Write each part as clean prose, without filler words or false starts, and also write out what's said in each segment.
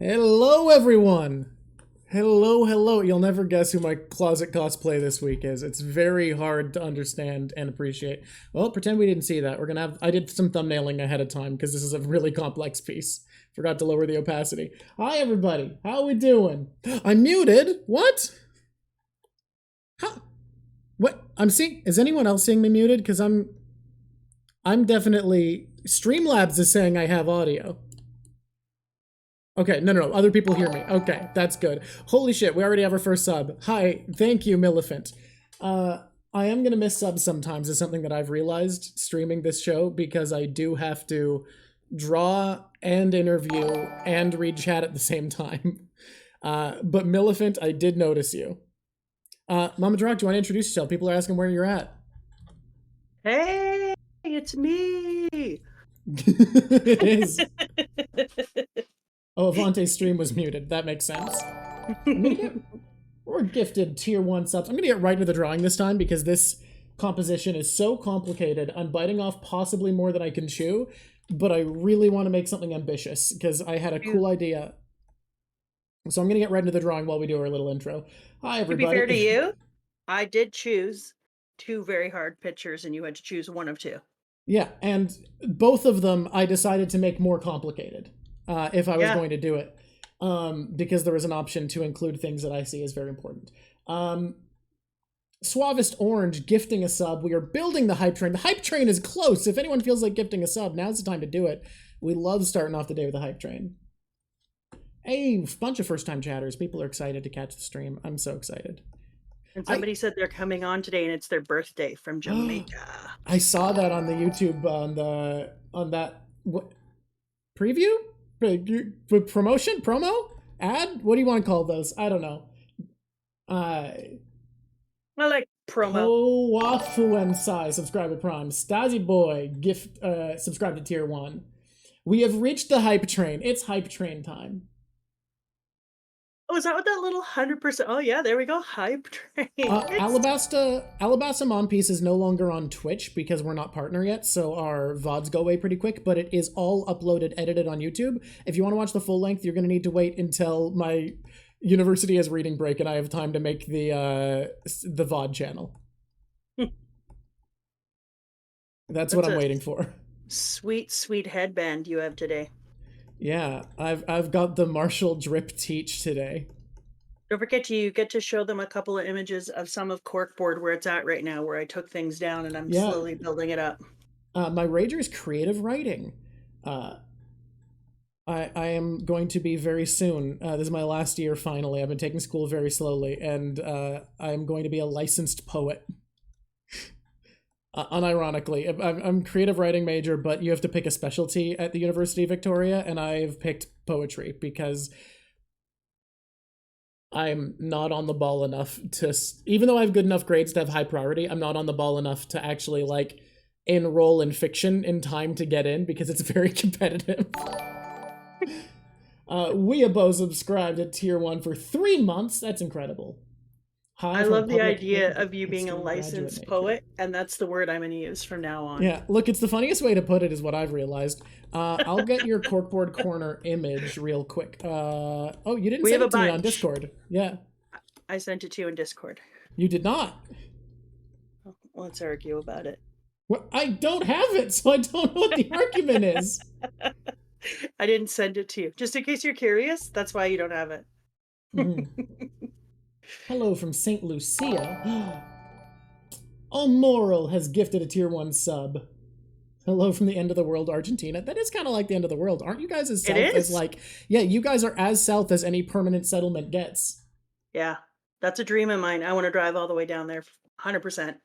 Hello, everyone. Hello, hello. You'll never guess who my closet cosplay this week is. It's very hard to understand and appreciate. Well, pretend we didn't see that. We're gonna have. I did some thumbnailing ahead of time because this is a really complex piece. Forgot to lower the opacity. Hi, everybody. How we doing? I'm muted. What? How? What? I'm seeing. Is anyone else seeing me muted? Because I'm definitely. Streamlabs is saying I have audio. Okay, no. Other people hear me. Okay, that's good. Holy shit, we already have our first sub. Hi, thank you, Millicent. I am gonna miss subs sometimes is something that I've realized streaming this show because I do have to draw and interview and read chat at the same time. But Millicent, I did notice you. Mama Drock, do you want to introduce yourself? People are asking where you're at. Hey, it's me. It is. Oh, Avante's stream was muted. That makes sense. We're gifted tier 1 subs. I'm gonna get right into the drawing this time because this composition is so complicated. I'm biting off possibly more than I can chew, but I really want to make something ambitious because I had a cool idea. So I'm gonna get right into the drawing while we do our little intro. Hi, everybody. To be fair to you, I did choose two very hard pictures and you had to choose one of two. Yeah, and both of them I decided to make more complicated if I was going to do it. Because there was an option to include things that I see as very important. Suavest Orange gifting a sub. We are building the hype train. The hype train is close. If anyone feels like gifting a sub, now's the time to do it. We love starting off the day with the hype train. A bunch of first-time chatters. People are excited to catch the stream. I'm so excited. And somebody said they're coming on today and it's their birthday from Jamaica. I saw that on the YouTube on that what preview? Promotion? Promo? Ad? What do you want to call those? I don't know. I like promo. Wafu Sai, subscribe to Prime. Stasi Boy, gift, subscribe to Tier 1. We have reached the hype train. It's hype train time. Oh, is that what that little 100%? Oh, yeah, there we go. Hype train. Alabasta Mom Piece is no longer on Twitch because we're not partner yet, so our VODs go away pretty quick, but it is all uploaded, edited on YouTube. If you want to watch the full length, you're going to need to wait until my university has reading break and I have time to make the VOD channel. That's what I'm waiting for. Sweet headband you have today. Yeah, I've got the Marshall drip teach today. Don't forget you get to show them a couple of images of some of Corkboard where it's at right now, where I took things down and I'm slowly building it up. My Rager is creative writing. I am going to be very soon. This is my last year finally. I've been taking school very slowly, and I am going to be a licensed poet. Unironically, I'm creative writing major, but you have to pick a specialty at the University of Victoria, and I've picked poetry because I'm not on the ball enough to, even though I have good enough grades to have high priority, I'm not on the ball enough to actually like enroll in fiction in time to get in because it's very competitive. Weeabo subscribed at Tier 1 for 3 months. That's incredible. I love the idea of you being a licensed poet, and that's the word I'm going to use from now on. Yeah, look, it's the funniest way to put it is what I've realized. I'll get your Corkboard Corner image real quick. Oh, you didn't send it to me on Discord. Yeah. I sent it to you in Discord. You did not. Let's argue about it. Well, I don't have it, so I don't know what the argument is. I didn't send it to you. Just in case you're curious, that's why you don't have it. Hello from St. Lucia. Moral has gifted a Tier 1 sub. Hello from the end of the world, Argentina. That is kind of like the end of the world. Aren't you guys as south as like... Yeah, you guys are as south as any permanent settlement gets. Yeah, that's a dream of mine. I want to drive all the way down there, 100%.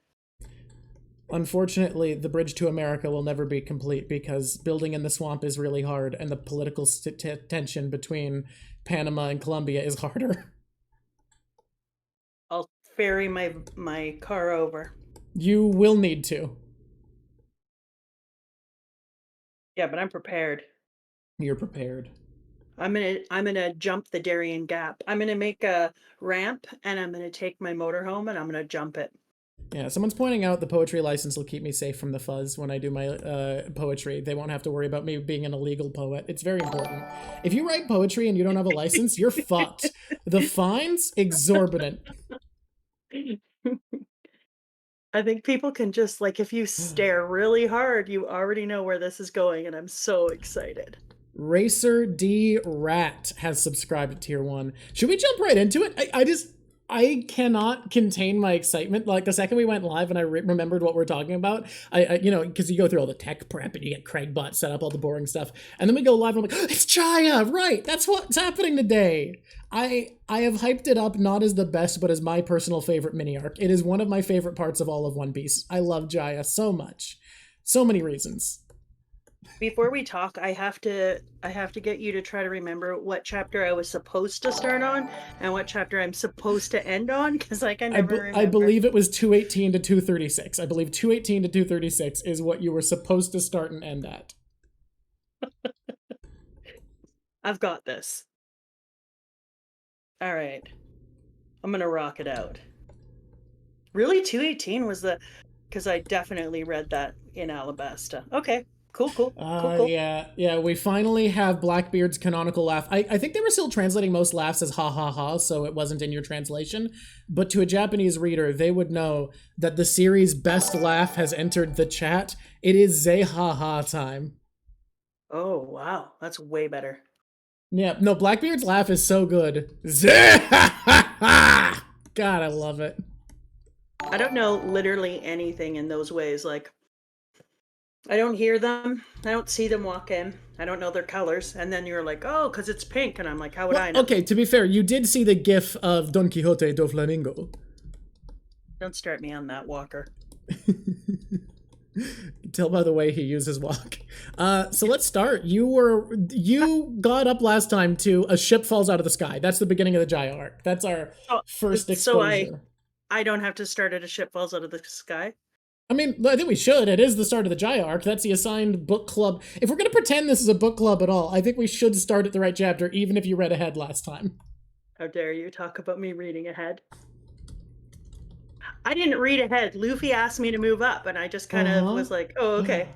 Unfortunately, the bridge to America will never be complete because building in the swamp is really hard and the political tension between Panama and Colombia is harder. I'll ferry my car over. You will need to. Yeah, but I'm prepared. You're prepared. I'm gonna jump the Darien Gap. I'm gonna make a ramp and I'm gonna take my motorhome and I'm gonna jump it. Yeah, someone's pointing out the poetry license will keep me safe from the fuzz when I do my poetry. They won't have to worry about me being an illegal poet. It's very important. If you write poetry and you don't have a license, you're fucked. The fines, exorbitant. I think people can just like if you stare really hard, you already know where this is going, and I'm so excited. Racer D Rat has subscribed to tier 1. Should we jump right into it? I cannot contain my excitement. Like the second we went live and I remembered what we're talking about, you know, because you go through all the tech prep and you get Craigbot set up, all the boring stuff, and then we go live and I'm like, oh, it's Jaya, right? That's what's happening today. I have hyped it up not as the best, but as my personal favorite mini arc. It is one of my favorite parts of all of One Piece. I love Jaya so much, so many reasons. Before we talk, I have to get you to try to remember what chapter I was supposed to start on and what chapter I'm supposed to end on, because I can never remember. I believe it was 218 to 236. I believe 218 to 236 is what you were supposed to start and end at. I've got this. All right. I'm going to rock it out. Really? 218 was the... Because I definitely read that in Alabasta. Okay. Cool. Yeah, we finally have Blackbeard's canonical laugh. I think they were still translating most laughs as ha ha ha, so it wasn't in your translation. But to a Japanese reader, they would know that the series' best laugh has entered the chat. It is Zay ha ha time. Oh, wow. That's way better. Yeah, no, Blackbeard's laugh is so good. Zay ha ha ha! God, I love it. I don't know literally anything in those ways, like... I don't hear them. I don't see them walk in. I don't know their colors. And then you're like, oh, because it's pink. And I'm like, how would I know? Okay, to be fair, you did see the gif of Don Quixote doflamingo. Don't start me on that, Walker. Tell by the way he uses walk. So let's start. You got up last time to a ship falls out of the sky. That's the beginning of the Jaya arc. That's our first exposure. So I don't have to start at a ship falls out of the sky? I mean, I think we should. It is the start of the Jaya arc. That's the assigned book club. If we're going to pretend this is a book club at all, I think we should start at the right chapter, even if you read ahead last time. How dare you talk about me reading ahead? I didn't read ahead. Luffy asked me to move up, and I just kind of was like, oh, okay.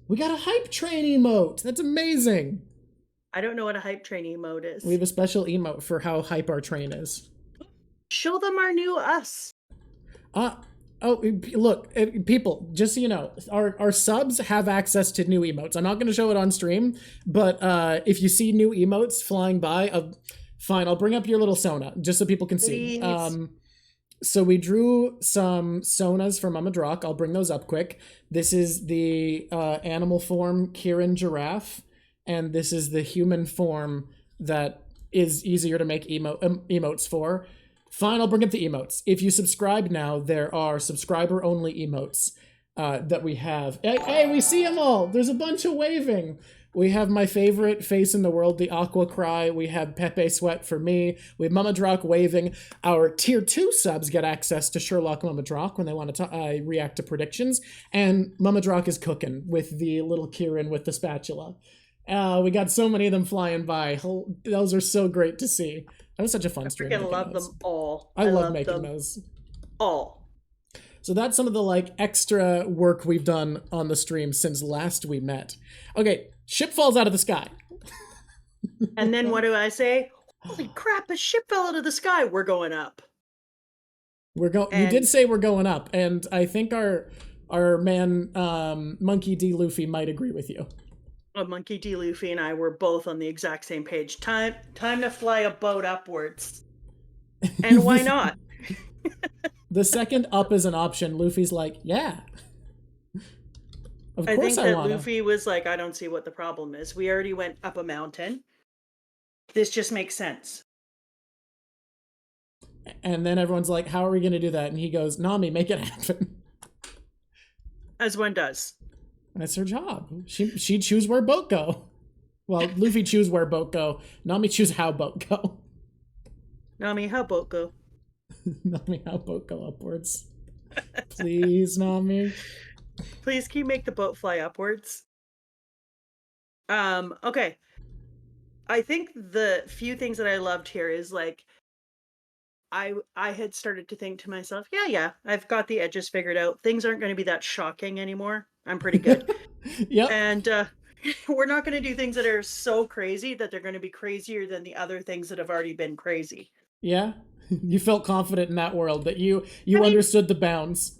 We got a hype train emote. That's amazing. I don't know what a hype train emote is. We have a special emote for how hype our train is. Show them our new us. Oh, look, people, just so you know, our subs have access to new emotes. I'm not going to show it on stream, but if you see new emotes flying by, fine, I'll bring up your little Sona, just so people can see. So we drew some Sonas for Mama Drock. I'll bring those up quick. This is the animal form Kirin Giraffe, and this is the human form that is easier to make emotes for. Fine, I'll bring up the emotes. If you subscribe now, there are subscriber-only emotes that we have. Hey, we see them all! There's a bunch of waving! We have my favorite face in the world, the Aqua Cry. We have Pepe Sweat for me. We have Mama Drock waving. Our Tier 2 subs get access to Sherlock Mama Drock when they want to react to predictions. And Mama Drock is cooking with the little Kirin with the spatula. We got so many of them flying by. Those are so great to see. That was such a fun stream. I love them all. I love making those. All. So that's some of the like extra work we've done on the stream since last we met. Okay, ship falls out of the sky. And then what do I say? Holy crap, a ship fell out of the sky. We're going up. You did say we're going up, and I think our man Monkey D. Luffy might agree with you. Monkey D. Luffy and I were both on the exact same page. Time to fly a boat upwards. And why not? The second up is an option. Luffy's like, yeah. I think that Luffy was like, I don't see what the problem is. We already went up a mountain. This just makes sense. And then everyone's like, how are we going to do that? And he goes, Nami, make it happen. As one does. That's her job. She choose where boat go. Well, Luffy choose where boat go. Nami choose how boat go. Nami, how boat go? Nami, how boat go upwards. Please, Nami. Please, can you make the boat fly upwards? Okay. I think the few things that I loved here is like I had started to think to myself, yeah, I've got the edges figured out. Things aren't going to be that shocking anymore. I'm pretty good. Yep. And we're not going to do things that are so crazy that they're going to be crazier than the other things that have already been crazy. Yeah. You felt confident in that world that you I mean, understood the bounds.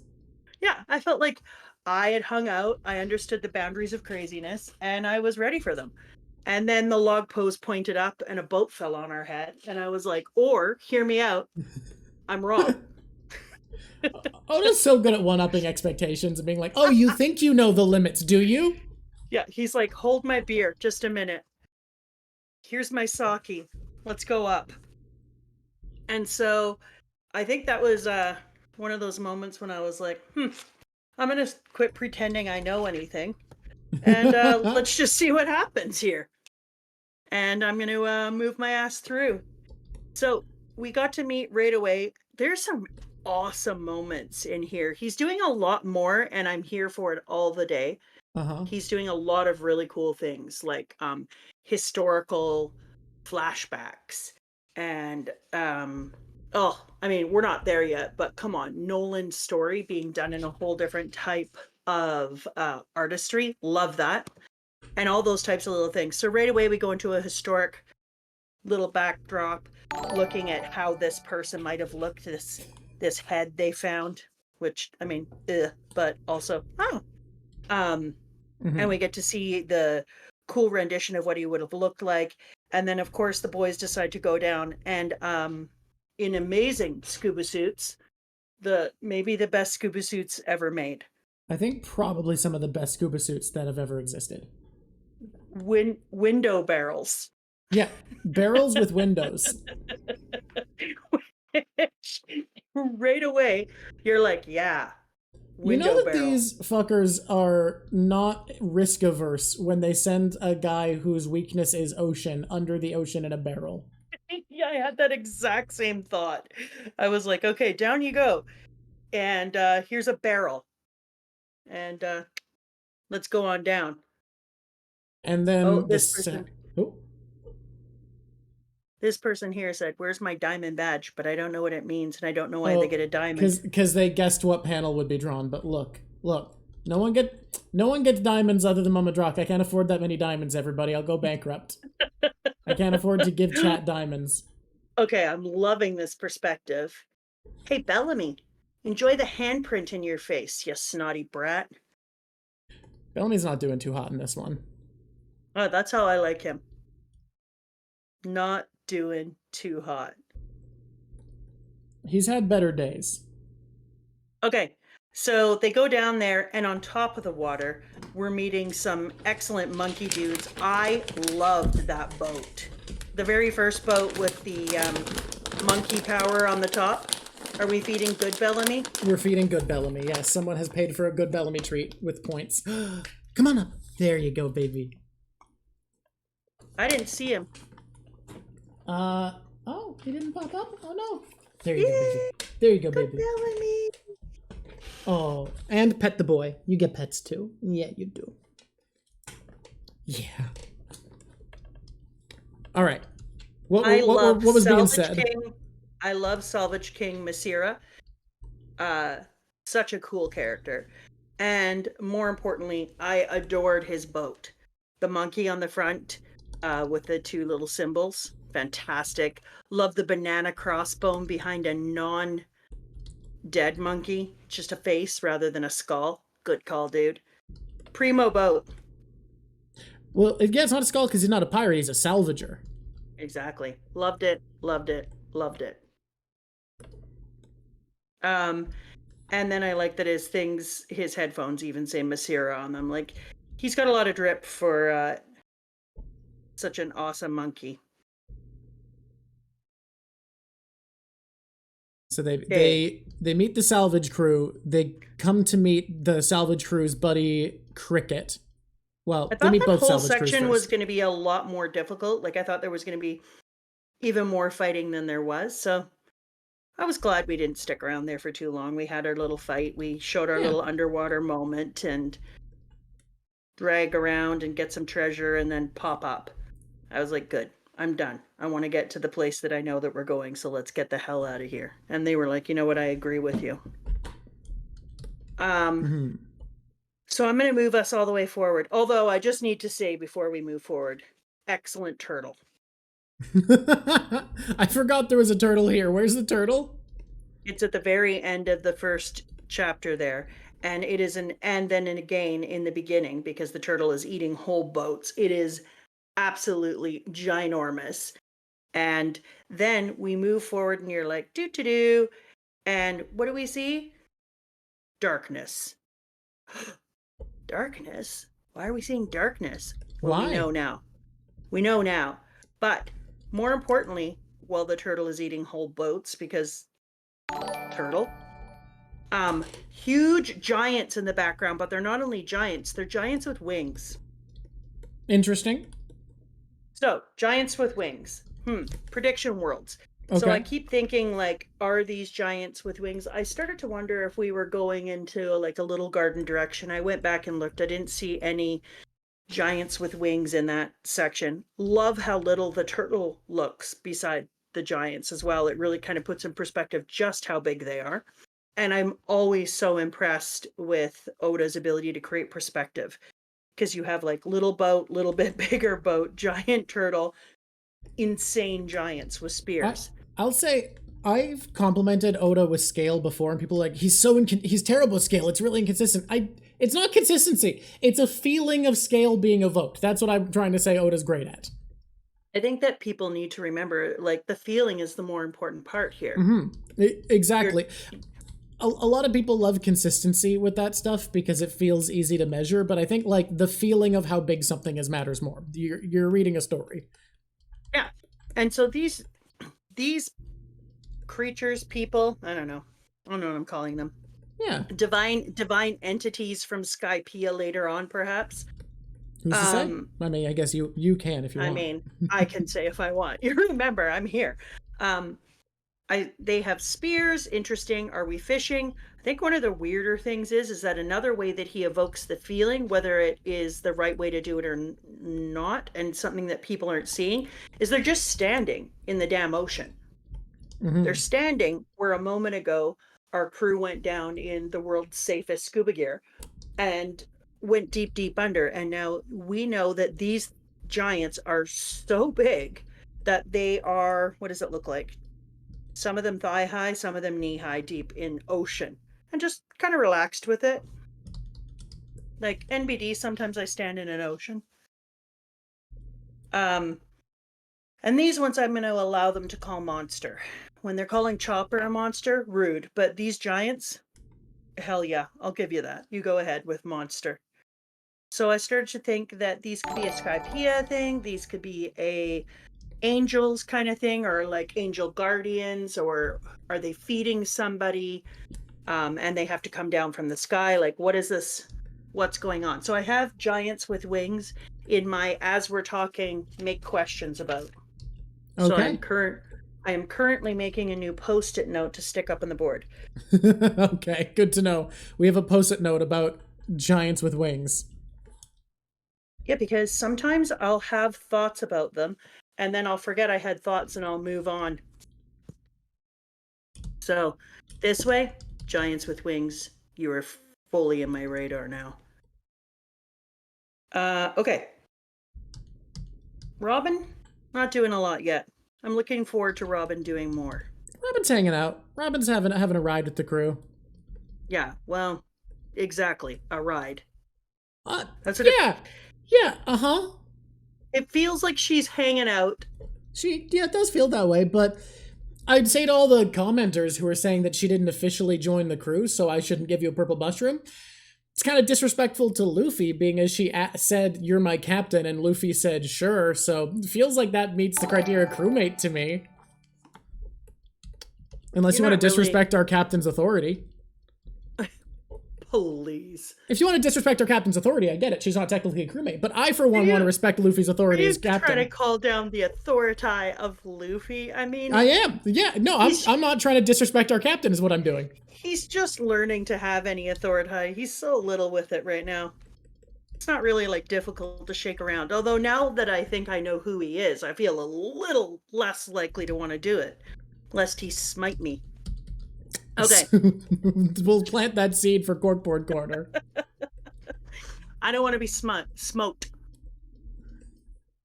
yeah, I felt like I had hung out, I understood the boundaries of craziness, and I was ready for them. And then the log post pointed up and a boat fell on our head. And I was like, or hear me out, I'm wrong. Oda's so good at one-upping expectations and being like, "Oh, you think you know the limits, do you?" Yeah, he's like, hold my beer, just a minute. Here's my sake. Let's go up. And so I think that was one of those moments when I was like, I'm going to quit pretending I know anything. And let's just see what happens here. And I'm going to move my ass through. So we got to meet right away. There's some awesome moments in here. He's doing a lot more, and I'm here for it all the day. Uh-huh. He's doing a lot of really cool things like historical flashbacks and oh, I mean, we're not there yet, but come on, Nolan's story being done in a whole different type of artistry. Love that. And all those types of little things. So right away we go into a historic little backdrop looking at how this person might have looked, this head they found, which I mean, but also and we get to see the cool rendition of what he would have looked like. And then of course the boys decide to go down and in amazing scuba suits, maybe the best scuba suits ever made. I think probably some of the best scuba suits that have ever existed. Window barrels. Yeah, barrels with windows. Right away, you're like, yeah. You know that these fuckers are not risk averse when they send a guy whose weakness is ocean under the ocean in a barrel. Yeah, I had that exact same thought. I was like, okay, down you go. And here's a barrel. And let's go on down. And then oh, this person here said, where's my diamond badge? But I don't know what it means, and I don't know why they get a diamond. Because they guessed what panel would be drawn. But look. No one gets diamonds other than Mama Drock. I can't afford that many diamonds, everybody. I'll go bankrupt. I can't afford to give chat diamonds. Okay, I'm loving this perspective. Hey, Bellamy, enjoy the handprint in your face, you snotty brat. Bellamy's not doing too hot in this one. Oh, that's how I like him. Not doing too hot. He's had better days. Okay, so they go down there, and on top of the water, we're meeting some excellent monkey dudes. I loved that boat. The very first boat with the monkey power on the top. Are we feeding good Bellamy? We're feeding good Bellamy, yes. Someone has paid for a good Bellamy treat with points. Come on up. There you go, baby. I didn't see him. Oh, he didn't pop up? Oh, no. There you go, baby. There you go, good baby. Bellamy. Oh, and pet the boy. You get pets, too. Yeah, you do. Yeah. All right. What was being said? I love Salvage King Masira. Such a cool character. And more importantly, I adored his boat. The monkey on the front with the two little symbols. Fantastic. Love the banana crossbone behind a non-dead monkey. Just a face rather than a skull. Good call, dude. Primo boat. Well, yeah, it's not a skull because he's not a pirate. He's a salvager. Exactly. Loved it. Loved it. Loved it. And then I like that his headphones even say Masira on them. Like, he's got a lot of drip for such an awesome monkey. So they meet the salvage crew. They come to meet the salvage crew's buddy Cricket. Well, they meet both salvage crews. I thought that whole section was going to be a lot more difficult. Like, I thought there was going to be even more fighting than there was. So I was glad we didn't stick around there for too long. We had our little fight. We showed our little underwater moment and drag around and get some treasure and then pop up. I was like, good. I'm done. I want to get to the place that I know that we're going, so let's get the hell out of here. And they were like, you know what, I agree with you. So I'm going to move us all the way forward. Although I just need to say before we move forward, excellent turtle. I forgot there was a turtle here. Where's the turtle? It's at the very end of the first chapter there. And it is an and then and again in the beginning because the turtle is eating whole boats. It is absolutely ginormous. And then we move forward and you're like, do. And what do we see? Darkness. Darkness? Why are we seeing darkness? Well, Why? we know now. We know now. But more importantly, while the turtle is eating whole boats, because turtle, huge giants in the background, but they're not only giants, they're giants with wings. Interesting. So, giants with wings. Prediction worlds. Okay. So I keep thinking, like, are these giants with wings? I started to wonder if we were going into like a little garden direction. I went back and looked. I didn't see any giants with wings in that section. Love how little the turtle looks beside the giants as well. It really kind of puts in perspective just how big they are. And I'm always so impressed with Oda's ability to create perspective. Because you have like little boat, little bit bigger boat, giant turtle, insane giants with spears. I'll say I've complimented Oda with scale before, and people are like, he's terrible at scale. It's really inconsistent. It's not consistency. It's a feeling of scale being evoked. That's what I'm trying to say Oda's great at. I think that people need to remember, like, the feeling is the more important part here. Exactly. A lot of people love consistency with that stuff because it feels easy to measure, but I think like the feeling of how big something is matters more. You're reading a story. Yeah. And so these creatures, people, I don't know what I'm calling them. Yeah. Divine entities from Skypiea later on, perhaps. Who's to say? I mean, I guess you can if you want. I mean, I can say if I want. You remember, I'm here. They have spears. Interesting. Are we fishing? I think one of the weirder things is that another way that he evokes the feeling, whether it is the right way to do it or not, and something that people aren't seeing, is they're just standing in the damn ocean. They're standing where a moment ago our crew went down in the world's safest scuba gear and went deep under. And now we know that these giants are so big that they are, what does it look like? Some of them thigh high, some of them knee high, deep in ocean, and just kind of relaxed with it. Like NBD, sometimes I stand in an ocean. And these ones I'm going to allow them to call monster. When they're calling Chopper a monster, rude. But these giants, hell yeah, I'll give you that. You go ahead with monster. So I started to think that these could be a Skypiea thing. These could be a angels kind of thing, or like angel guardians, or are they feeding somebody and they have to come down from the sky? Like, what is this? What's going on? So I have giants with wings in my as we're talking make questions about. Okay. So I am currently making a new post-it note to stick up on the board. Okay, good to know. We have a post-it note about giants with wings. Yeah, because sometimes I'll have thoughts about them and then I'll forget I had thoughts and I'll move on. So this way, giants with wings, you are fully in my radar now. Okay. Robin, not doing a lot yet. I'm looking forward to Robin doing more. Robin's hanging out. Robin's having a ride with the crew. Yeah, well, exactly, a ride. That's what yeah, uh-huh. It feels like she's hanging out. It does feel that way, but I'd say to all the commenters who are saying that she didn't officially join the crew, so I shouldn't give you a purple mushroom, it's kind of disrespectful to Luffy, being as she said, "You're my captain," and Luffy said, "Sure," so it feels like that meets the criteria crewmate to me. Unless you want to disrespect our captain's authority. Please. If you want to disrespect our captain's authority, I get it. She's not technically a crewmate. But I, for one, want to respect Luffy's authority as captain. Are you trying to call down the authority of Luffy? I mean... I am. Yeah. No, I'm not trying to disrespect our captain is what I'm doing. He's just learning to have any authority. He's so little with it right now. It's not really like difficult to shake around. Although now that I think I know who he is, I feel a little less likely to want to do it, lest he smite me. Okay. We'll plant that seed for Corkboard Corner. I don't want to be smoked.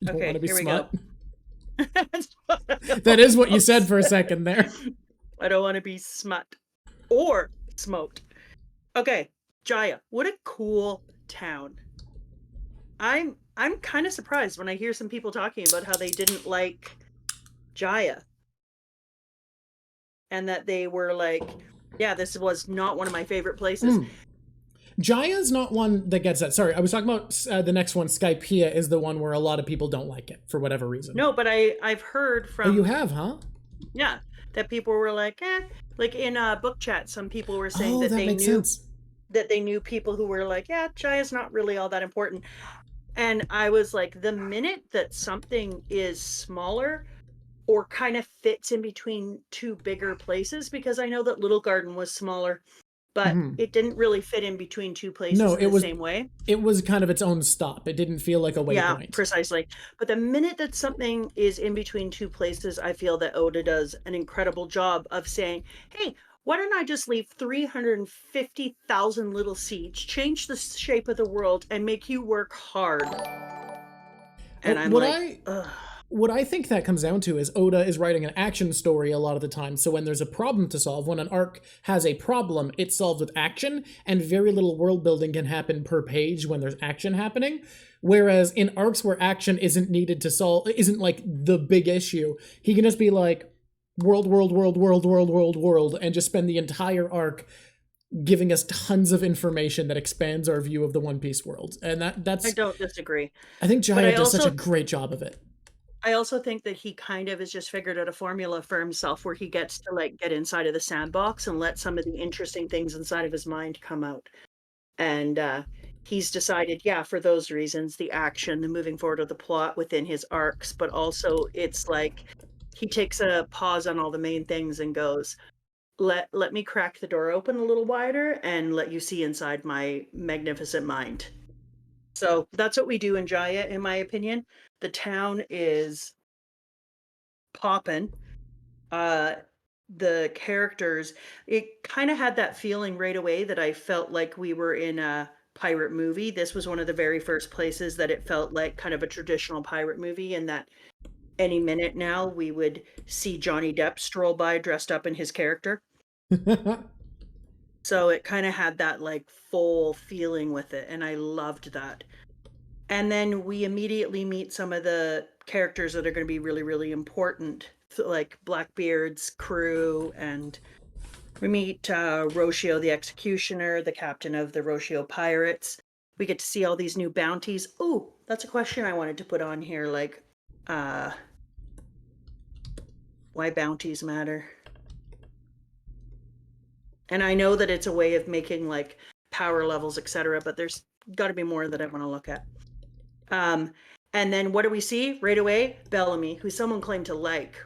You don't want Okay, to be here we smut? go. That is what you said for a second there. I don't want to be smut or smoked. Okay, Jaya, what a cool town. I'm kind of surprised when I hear some people talking about how they didn't like Jaya and that they were like, yeah, this was not one of my favorite places. Jaya's not one that gets that. Sorry, I was talking about the next one. Skypiea is the one where a lot of people don't like it for whatever reason. No, but I've heard from. Oh, you have, huh? Yeah, that people were like, like in book chat, some people were saying Oh, that they makes knew sense. that they knew people who were like, yeah, Jaya's not really all that important. And I was like, the minute that something is smaller or kind of fits in between two bigger places, because I know that Little Garden was smaller, but it didn't really fit in between two places in the same way. It was kind of its own stop. It didn't feel like a waypoint. Yeah, precisely. But the minute that something is in between two places, I feel that Oda does an incredible job of saying, hey, why don't I just leave 350,000 little seeds, change the shape of the world, and make you work hard? And I'm like, ugh. What I think that comes down to is Oda is writing an action story a lot of the time. So when there's a problem to solve, when an arc has a problem, it's solved with action, and very little world building can happen per page when there's action happening. Whereas in arcs where action isn't needed to solve, isn't like the big issue, he can just be like, world, and just spend the entire arc giving us tons of information that expands our view of the One Piece world. And that's... I don't disagree. I think Jaya does such a great job of it. I also think that he kind of has just figured out a formula for himself where he gets to like get inside of the sandbox and let some of the interesting things inside of his mind come out. And he's decided, yeah, for those reasons, the action, the moving forward of the plot within his arcs, but also it's like he takes a pause on all the main things and goes, let me crack the door open a little wider and let you see inside my magnificent mind. So that's what we do in Jaya, in my opinion. The town is poppin'. The characters, it kind of had that feeling right away that I felt like we were in a pirate movie. This was one of the very first places that it felt like kind of a traditional pirate movie, and that any minute now we would see Johnny Depp stroll by dressed up in his character. So it kind of had that like full feeling with it, and I loved that. And then we immediately meet some of the characters that are going to be really, really important, like Blackbeard's crew, and we meet Roshio the Executioner, the captain of the Roshio Pirates. We get to see all these new bounties. Oh, that's a question I wanted to put on here, like, why bounties matter. And I know that it's a way of making like power levels, etc., but there's got to be more that I want to look at. And then what do we see right away? Bellamy, who someone claimed to like.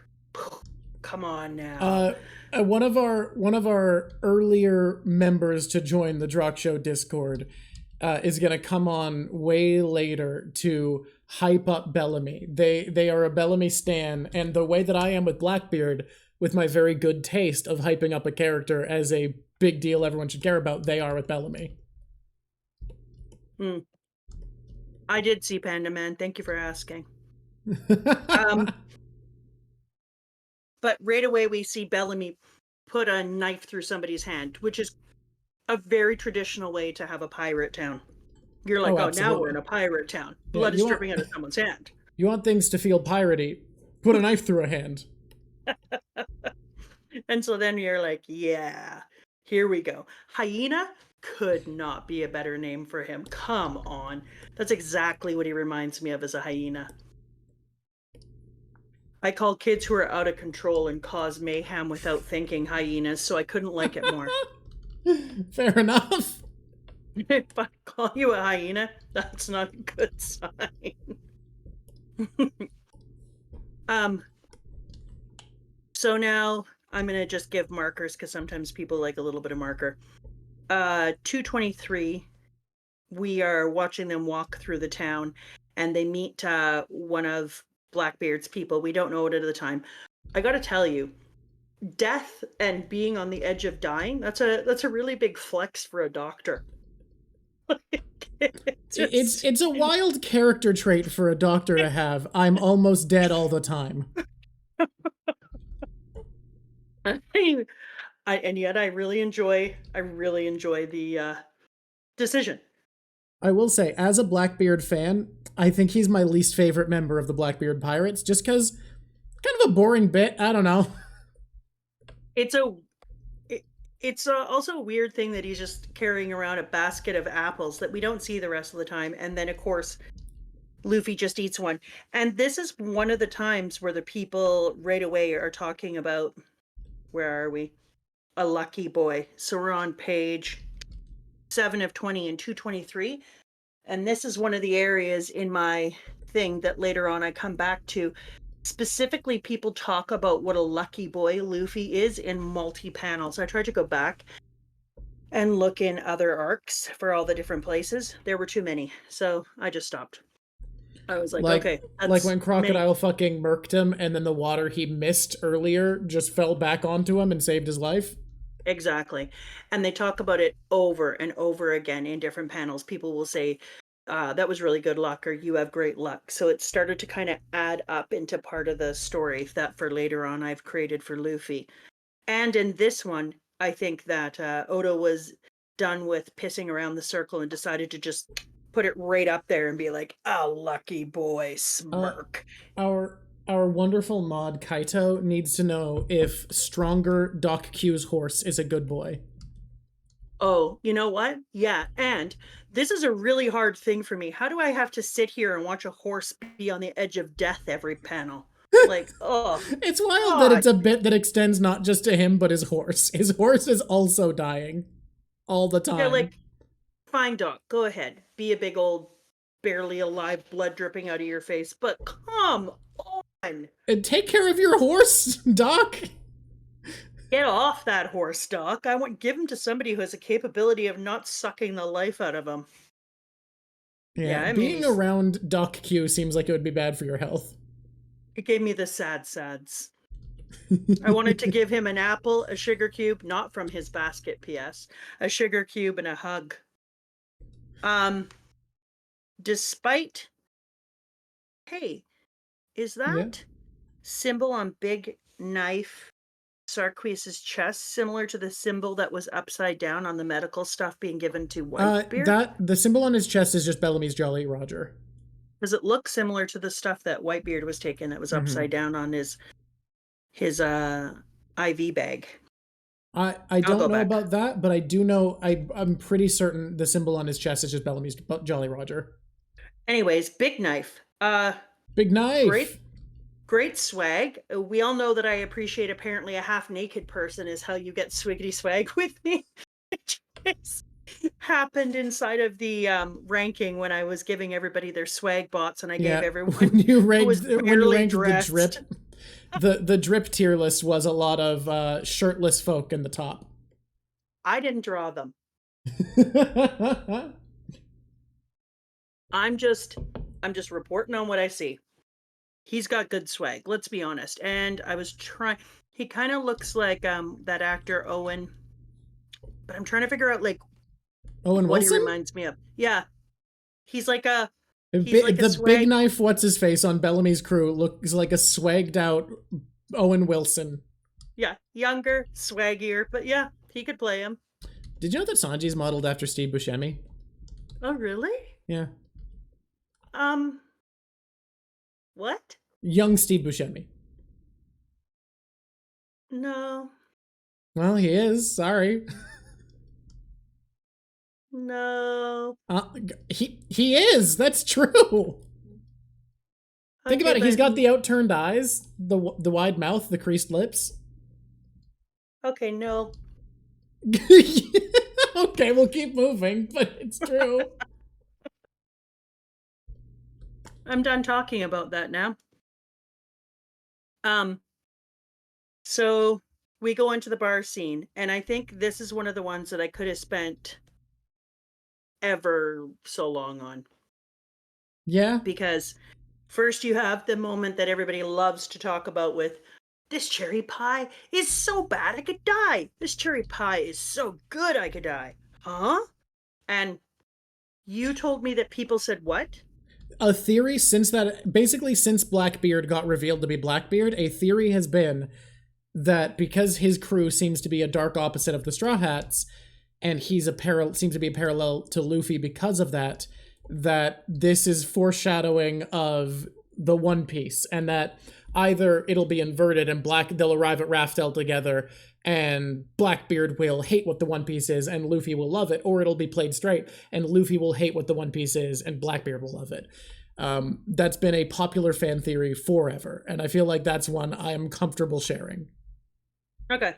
Come on now. One of our earlier members to join the Drock Show Discord is gonna come on way later to hype up Bellamy. They are a Bellamy stan, and the way that I am with Blackbeard, with my very good taste of hyping up a character as a big deal everyone should care about, they are with Bellamy. I did see Panda Man. Thank you for asking. But right away we see Bellamy put a knife through somebody's hand, which is a very traditional way to have a pirate town. You're like, oh, now we're in a pirate town. Blood is dripping out of someone's hand. You want things to feel piratey, put a knife through a hand. And so then you're like, yeah, here we go. Hyena could not be a better name for him. Come on. That's exactly what he reminds me of as a hyena. I call kids who are out of control and cause mayhem without thinking hyenas, so I couldn't like it more. Fair enough. If I call you a hyena, that's not a good sign. So now I'm going to just give markers because sometimes people like a little bit of marker. 223 we are watching them walk through the town, and they meet one of Blackbeard's people. We don't know it at the time. I got to tell you, death and being on the edge of dying, that's a really big flex for a doctor. Just It's a wild character trait for a doctor to have. I'm almost dead all the time. and yet I really enjoy the decision. I will say, as a Blackbeard fan, I think he's my least favorite member of the Blackbeard Pirates, just because kind of a boring bit. I don't know. It's a it's also a weird thing that he's just carrying around a basket of apples that we don't see the rest of the time, and then of course Luffy just eats one. And this is one of the times where the people right away are talking about, where are we? A lucky boy. So we're on page 7 of 20 and 223. And this is one of the areas in my thing that later on I come back to. Specifically, people talk about what a lucky boy Luffy is in multi panels. I tried to go back and look in other arcs for all the different places. There were too many. So I just stopped. I was like, okay, like when many. Crocodile fucking murked him, and then the water he missed earlier just fell back onto him and saved his life. Exactly. And they talk about it over and over again in different panels. People will say, that was really good luck, or you have great luck. So it started to kind of add up into part of the story that for later on I've created for Luffy. And in this one, I think that Oda was done with pissing around the circle and decided to just put it right up there and be like, oh, lucky boy, Uh, smirk. our wonderful mod Kaito needs to know if stronger Doc Q's horse is a good boy. Oh, you know what? Yeah. And this is a really hard thing for me. How do I have to sit here and watch a horse be on the edge of death every panel? Like, oh, It's wild that it's God. a bit that extends not just to him but his horse. His horse is also dying all the Yeah, time. like, fine, Doc, go ahead. Be a big old, barely alive, blood dripping out of your face. But come on. And take care of your horse, Doc. Get off that horse, Doc. I want give him to somebody who has a capability of not sucking the life out of him. Yeah, Yeah, I mean, being around Doc Q seems like it would be bad for your health. it gave me the sad sads. I wanted to give him an apple, a sugar cube, not from his basket, P.S., a sugar cube and a hug. Despite, hey, is Yeah. that symbol on Big Knife Sarquis's chest similar to the symbol that was upside down on the medical stuff being given to Whitebeard? That the symbol on his chest is just Bellamy's Jolly Roger. Does it look similar to the stuff that Whitebeard was taking that was upside down on his IV bag? I I'll don't go know back. about that, but I do know I'm pretty certain the symbol on his chest is just Bellamy's Jolly Roger. Anyways, Big Knife. Big knife. Great, great swag. We all know that I appreciate apparently a half naked person is how you get swiggity swag with me. Which happened inside of the ranking when I was giving everybody their swag bots, and I gave everyone who was when you barely ranked dressed. the drip, the drip tier list was a lot of shirtless folk in the top. I didn't draw them. I'm just reporting on what I see. He's got good swag, let's be honest. And I was trying, he kind of looks like that actor Owen, but I'm trying to figure out like Owen what he Wilson? reminds me of. Yeah. He's like a The big swag. knife, what's his face on Bellamy's crew looks like a swagged out Owen Wilson. Yeah, younger, swaggier, but yeah, he could play him. Did you know that Sanji's modeled after Steve Buscemi? Oh, really? Yeah. What? Young Steve Buscemi. No. Well, he is. Sorry. No. He is. That's true. Think about it. He's got the outturned eyes, the wide mouth, the creased lips. Okay, no. Okay, we'll keep moving, but it's true. I'm done talking about that now. So we go into the bar scene, and I think this is one of the ones that I could have spent ever so long on. Yeah. Because first you have the moment that everybody loves to talk about with, this cherry pie is so bad I could die. This cherry pie is so good I could die. Huh? And you told me that people said what? A theory since that, basically since Blackbeard got revealed to be Blackbeard, a theory has been that because his crew seems to be a dark opposite of the Straw Hats, and he's seems to be a parallel to Luffy because of that, that this is foreshadowing of the One Piece, and that either it'll be inverted and they'll arrive at Raftel together, and Blackbeard will hate what the One Piece is and Luffy will love it, or it'll be played straight and Luffy will hate what the One Piece is and Blackbeard will love it. That's been a popular fan theory forever, and I feel like that's one I'm comfortable sharing. Okay.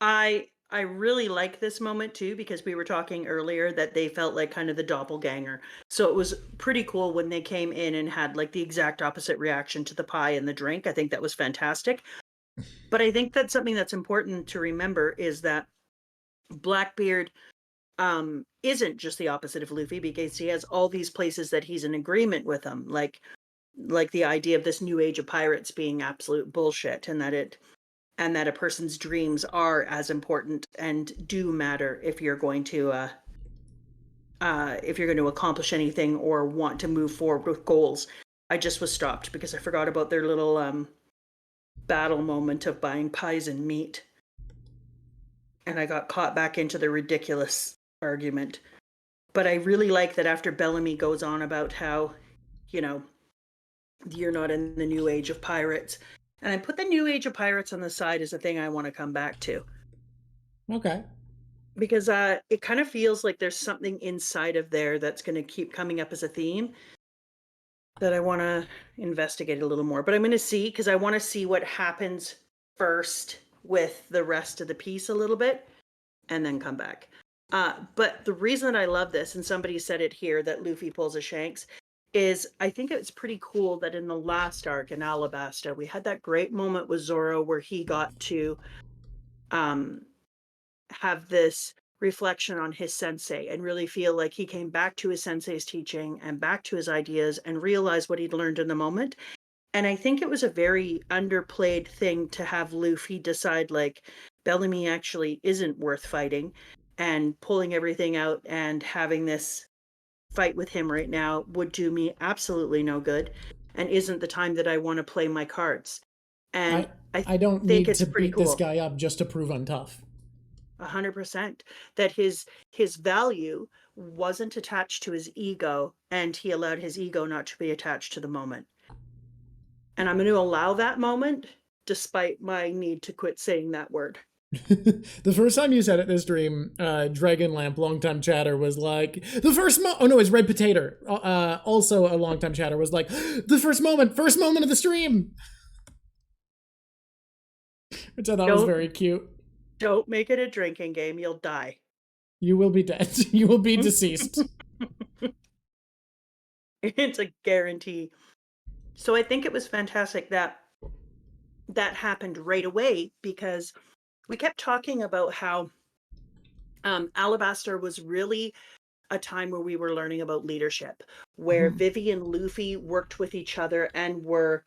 I really like this moment too because we were talking earlier that they felt like kind of the doppelganger. So it was pretty cool when they came in and had like the exact opposite reaction to the pie and the drink. I think that was fantastic. But I think that's something that's important to remember is that Blackbeard isn't just the opposite of Luffy because he has all these places that he's in agreement with them, like the idea of this new age of pirates being absolute bullshit, and that a person's dreams are as important and do matter if you're going to accomplish anything or want to move forward with goals. I just was stopped because I forgot about their little battle moment of buying pies and meat, and I got caught back into the ridiculous argument. But I really like that after Bellamy goes on about how, you know, you're not in the new age of pirates. And I put the new age of pirates on the side as a thing I want to come back to. Okay. Because it kind of feels like there's something inside of there that's going to keep coming up as a theme that I want to investigate a little more. But I'm going to see, because I want to see what happens first with the rest of the piece a little bit and then come back. But the reason that I love this, and somebody said it here, that Luffy pulls a Shanks, is I think it's pretty cool that in the last arc in Alabasta, we had that great moment with Zoro where he got to have this reflection on his sensei and really feel like he came back to his sensei's teaching and back to his ideas and realized what he'd learned in the moment. And I think it was a very underplayed thing to have Luffy decide, like, Bellamy actually isn't worth fighting, and pulling everything out and having this fight with him right now would do me absolutely no good and isn't the time that I want to play my cards. And I don't think need it's to pretty beat cool. this guy up just to prove I'm tough. 100%. That his value wasn't attached to his ego, and he allowed his ego not to be attached to the moment. And I'm going to allow that moment despite my need to quit saying that word. The first time you said it this dream, Dragonlamp, longtime chatter, was like, oh no, it's Red Potato, also a longtime chatter, was like, the first moment of the stream! Which I thought was very cute. Don't make it a drinking game, you'll die. You will be dead. You will be deceased. It's a guarantee. So I think it was fantastic that that happened right away, because we kept talking about how Alabaster was really a time where we were learning about leadership, where Vivi and Luffy worked with each other and were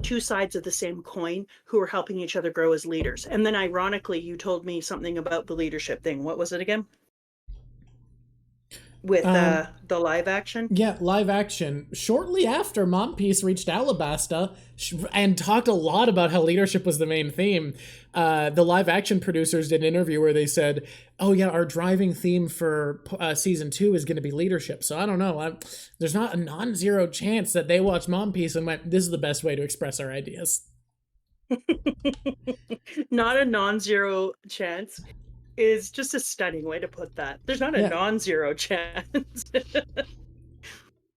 two sides of the same coin who were helping each other grow as leaders. And then ironically, you told me something about the leadership thing. What was it again? With the live action? Yeah, live action. Shortly after Mom Piece reached Alabasta and talked a lot about how leadership was the main theme, the live action producers did an interview where they said, oh yeah, our driving theme for season 2 is going to be leadership. So I don't know. There's not a non-zero chance that they watched Mom Piece and went, this is the best way to express our ideas. Not a non-zero chance is just a stunning way to put that. There's not a non-zero chance.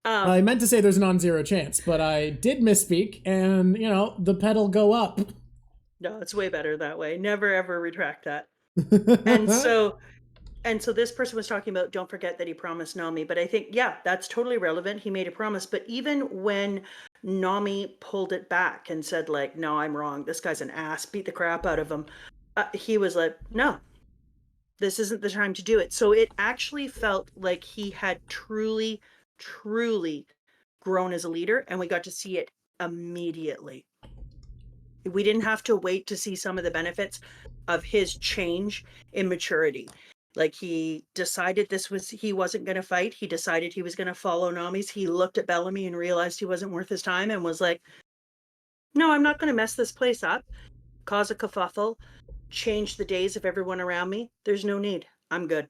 I meant to say there's a non-zero chance, but I did misspeak, and, you know, the pedal go up. No, it's way better that way. Never, ever retract that. And so this person was talking about, don't forget that he promised Nami, but I think, yeah, that's totally relevant. He made a promise, but even when Nami pulled it back and said, like, no, I'm wrong, this guy's an ass, beat the crap out of him, he was like, no, This isn't the time to do it. So it actually felt like he had truly, truly grown as a leader, and we got to see it immediately. We didn't have to wait to see some of the benefits of his change in maturity. Like, he decided he wasn't going to fight. He decided he was going to follow Nami's. He looked at Bellamy and realized he wasn't worth his time and was like, no, I'm not going to mess this place up, cause a kerfuffle, change the days of everyone around me. There's no need. I'm good.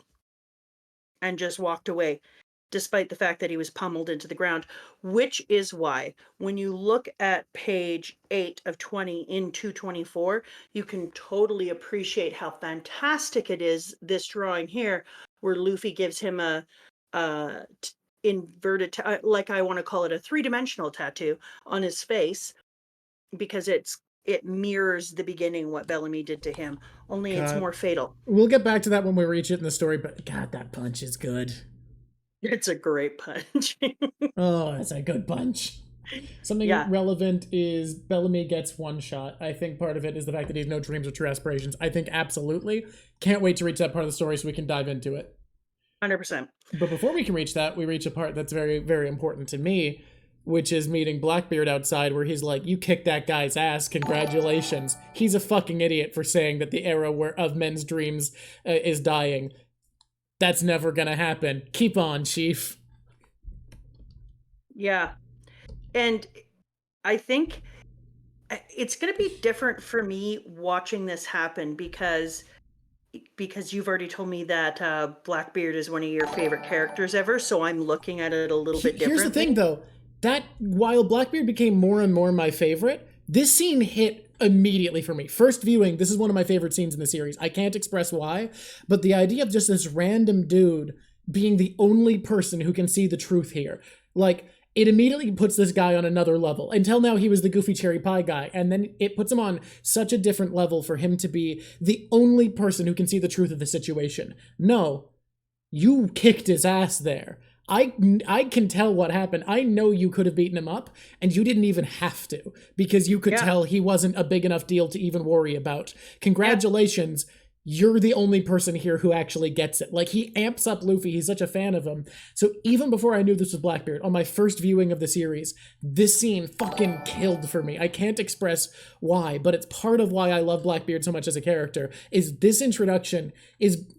And just walked away, despite the fact that he was pummeled into the ground, which is why when you look at page 8 of 20 in 224, you can totally appreciate how fantastic it is, this drawing here, where Luffy gives him a inverted, like, I want to call it a 3-dimensional tattoo on his face, because it mirrors the beginning, what Bellamy did to him, only it's more fatal. We'll get back to that when we reach it in the story, but God, that punch is good. It's a great punch. Oh, that's a good punch. Something relevant is Bellamy gets one shot. I think part of it is the fact that he has no dreams or true aspirations. I think absolutely. Can't wait to reach that part of the story so we can dive into it. 100%. But before we can reach that, we reach a part that's very, very important to me, which is meeting Blackbeard outside, where he's like, you kicked that guy's ass, congratulations. He's a fucking idiot for saying that the era of men's dreams is dying. That's never gonna happen. Keep on, Chief. Yeah. And I think it's going to be different for me watching this happen, because you've already told me that Blackbeard is one of your favorite characters ever, so I'm looking at it a little bit differently. Here's the thing, though. That, while Blackbeard became more and more my favorite, this scene hit immediately for me. First viewing, this is one of my favorite scenes in the series. I can't express why, but the idea of just this random dude being the only person who can see the truth here, like, it immediately puts this guy on another level. Until now, he was the goofy cherry pie guy, and then it puts him on such a different level for him to be the only person who can see the truth of the situation. No, you kicked his ass there. I can tell what happened. I know you could have beaten him up, and you didn't even have to, because you could tell he wasn't a big enough deal to even worry about. Congratulations. You're the only person here who actually gets it. Like, he amps up Luffy. He's such a fan of him. So even before I knew this was Blackbeard, on my first viewing of the series, this scene fucking killed for me. I can't express why, but it's part of why I love Blackbeard so much as a character, is this introduction is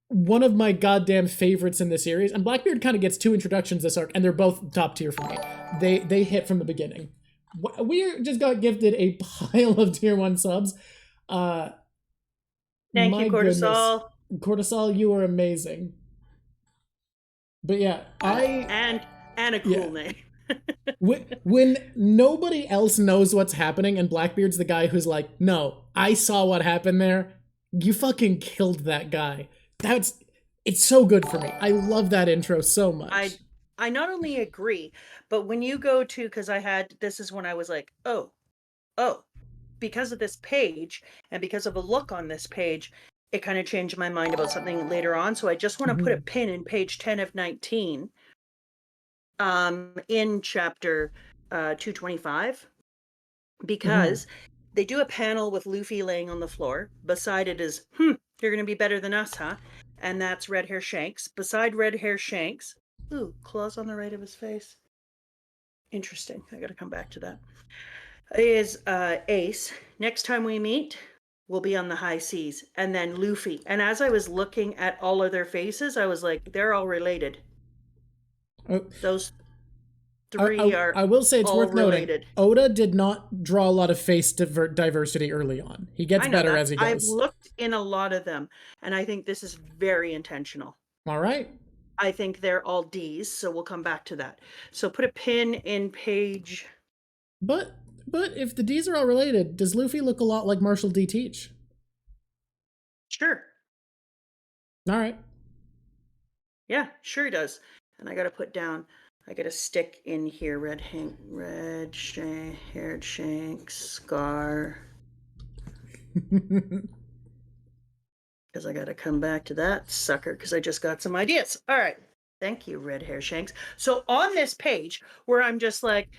one of my goddamn favorites in the series. And Blackbeard kind of gets 2 introductions this arc, and they're both top tier for me. They hit from the beginning. We just got gifted a pile of tier 1 subs. Thank you, Cortisol. Goodness. Cortisol, you are amazing. But yeah, and a cool name. when nobody else knows what's happening and Blackbeard's the guy who's like, no, I saw what happened there. You fucking killed that guy. It's so good for me. I love that intro so much. I not only agree, but when you go to, because this is when I was like, oh, because of this page and because of a look on this page, it kind of changed my mind about something later on. So I just want to put a pin in page 10 of 19 in chapter 225, because they do a panel with Luffy laying on the floor. Beside it is, you're going to be better than us, huh? And that's Red Hair Shanks. Beside Red Hair Shanks, claws on the right of his face. Interesting. I got to come back to that. Is Ace. Next time we meet, we'll be on the high seas. And then Luffy. And as I was looking at all of their faces, I was like, they're all related. Those 3 are. I will say it's worth related. Noting. Oda did not draw a lot of face diversity early on. He gets better as he goes. I've looked in a lot of them, and I think this is very intentional. All right. I think they're all D's, so we'll come back to that. So put a pin in page. But if the D's are all related, does Luffy look a lot like Marshall D. Teach? Sure. All right. Yeah, sure he does. And I got to stick in here, haired shank, scar. Because I got to come back to that sucker, because I just got some ideas. All right. Thank you, Red Hair Shanks. So on this page where I'm just like,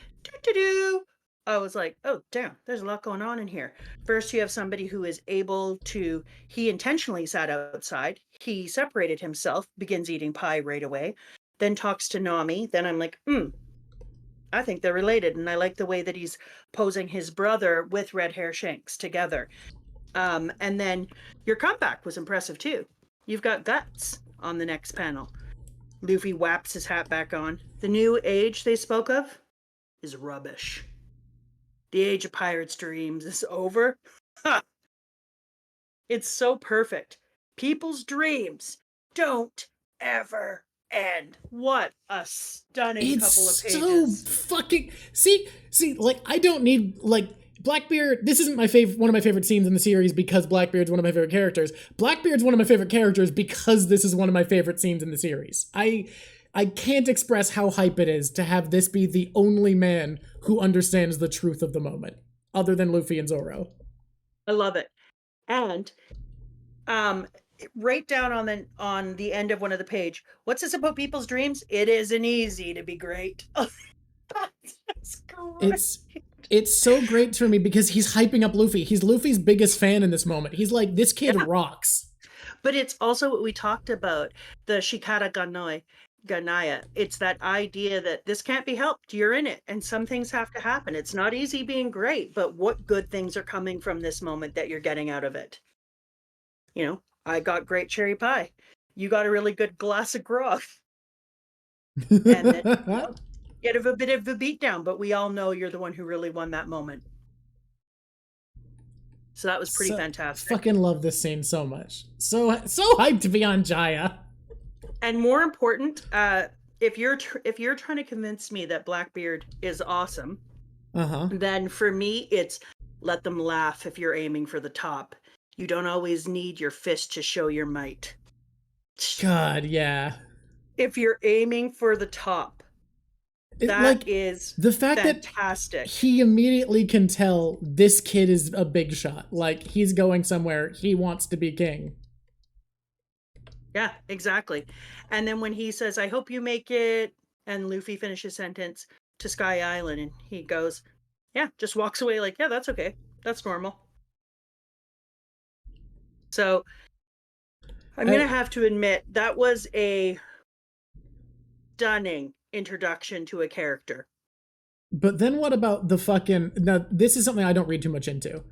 I was like, oh, damn, there's a lot going on in here. First, you have somebody who is able to, he intentionally sat outside. He separated himself, begins eating pie right away, then talks to Nami. Then I'm like, I think they're related. And I like the way that he's posing his brother with red hair Shanks together. And then your comeback was impressive too. You've got guts on the next panel. Luffy whaps his hat back on. The new age they spoke of is rubbish. The age of pirates' dreams is over. Ha! It's so perfect. People's dreams don't ever end. What a stunning couple of pages. It's so fucking see, like I don't need like Blackbeard. This isn't my favorite, one of my favorite scenes in the series because Blackbeard's one of my favorite characters. Blackbeard's one of my favorite characters because this is one of my favorite scenes in the series. I can't express how hype it is to have this be the only man who understands the truth of the moment, other than Luffy and Zoro. I love it. And right down on the end of one of the page, what's this about people's dreams? It isn't easy to be great. That's great. It's so great for me because he's hyping up Luffy. He's Luffy's biggest fan in this moment. He's like, this kid rocks. But it's also what we talked about, the Shikara Ganaya. It's that idea that this can't be helped. You're in it, and some things have to happen. It's not easy being great, but what good things are coming from this moment that you're getting out of it? You know, I got great cherry pie. You got a really good glass of grog. And then, get a bit of a beatdown, but we all know you're the one who really won that moment. So that was pretty fantastic. Fucking love this scene so much. So hyped to be on Jaya. And more important, if you're trying to convince me that Blackbeard is awesome, then for me it's let them laugh if you're aiming for the top. You don't always need your fist to show your might. God, yeah. If you're aiming for the top, that is the fact fantastic. That he immediately can tell this kid is a big shot. Like, he's going somewhere. He wants to be king. Yeah, exactly. And then when he says, I hope you make it, and Luffy finishes sentence, to Sky Island, and he goes, yeah, just walks away like, yeah, that's okay. That's normal. So I'm going to have to admit that was a stunning introduction to a character. But then what about the fucking... Now, this is something I don't read too much into.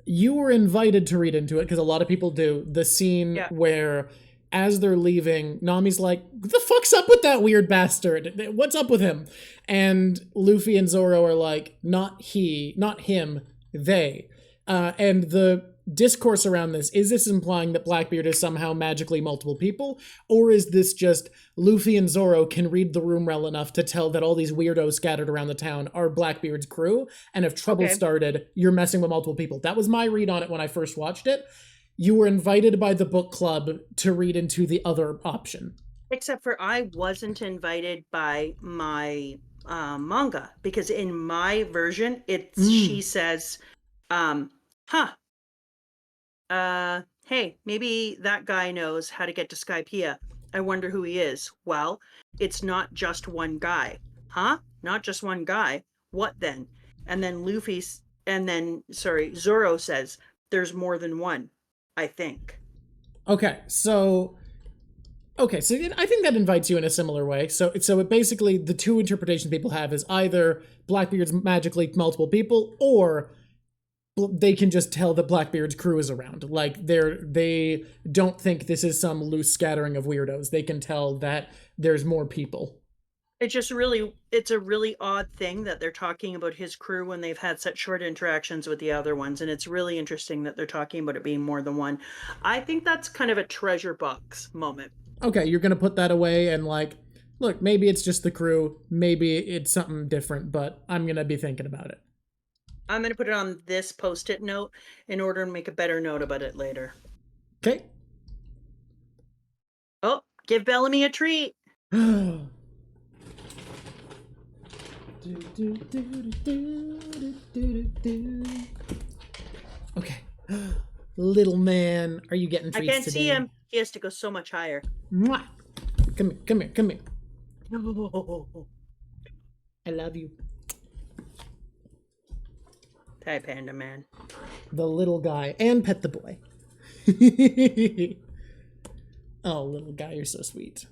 You were invited to read into it, because a lot of people do. The scene where, as they're leaving, Nami's like, what the fuck's up with that weird bastard? What's up with him? And Luffy and Zoro are like, not he, not him, they. And the discourse around this, is this implying that Blackbeard is somehow magically multiple people? Or is this just Luffy and Zoro can read the room well enough to tell that all these weirdos scattered around the town are Blackbeard's crew, and if trouble started, you're messing with multiple people? That was my read on it when I first watched it. You were invited by the book club to read into the other option. Except for I wasn't invited by my manga, because in my version, it's she says, hey, maybe that guy knows how to get to Skypiea. I wonder who he is. Well, it's not just one guy. Huh? Not just one guy. What then? And then Zoro says, there's more than one, I think. Okay, so I think that invites you in a similar way. So it basically, the two interpretations people have is either Blackbeard's magically multiple people, or they can just tell that Blackbeard's crew is around. Like, they don't think this is some loose scattering of weirdos. They can tell that there's more people. It's a really odd thing that they're talking about his crew when they've had such short interactions with the other ones. And it's really interesting that they're talking about it being more than one. I think that's kind of a treasure box moment. Okay, you're going to put that away and like, look, maybe it's just the crew. Maybe it's something different, but I'm going to be thinking about it. I'm going to put it on this Post-it note in order to make a better note about it later. Okay. Oh, give Bellamy a treat. Okay. Little man, are you getting treats today? I can't see him. He has to go so much higher. Mwah. Come here. No. I love you. Hi, Panda Man. The little guy. And pet the boy. Oh, little guy, you're so sweet.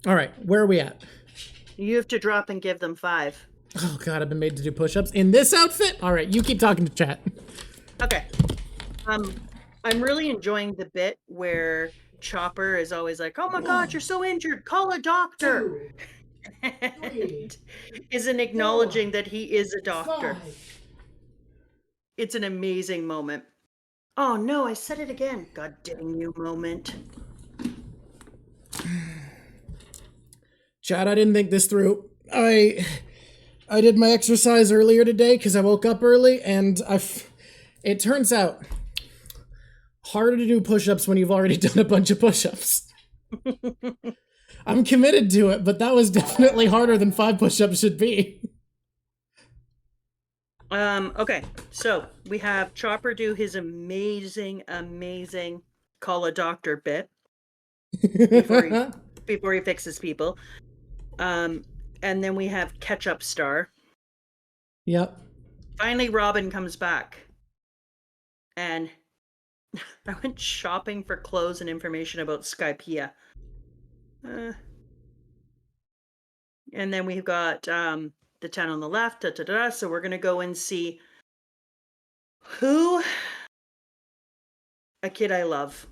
All right, where are we at? You have to drop and give them 5. Oh god, I've been made to do push-ups in this outfit? All right, you keep talking to chat. Okay. I'm really enjoying the bit where Chopper is always like, "Oh my God, you're so injured. Call a doctor." And isn't acknowledging that he is a doctor. It's an amazing moment. Oh no, I said it again. God dang you moment. Chat, I didn't think this through. I did my exercise earlier today because I woke up early, and it turns out harder to do push-ups when you've already done a bunch of push-ups. I'm committed to it, but that was definitely harder than 5 push-ups should be. Okay, so we have Chopper do his amazing call a doctor bit before he fixes people. And then we have Ketchup Star. Yep. Finally, Robin comes back. And I went shopping for clothes and information about Skypiea. And then we've got the town on the left. So we're going to go and see who... A kid I love.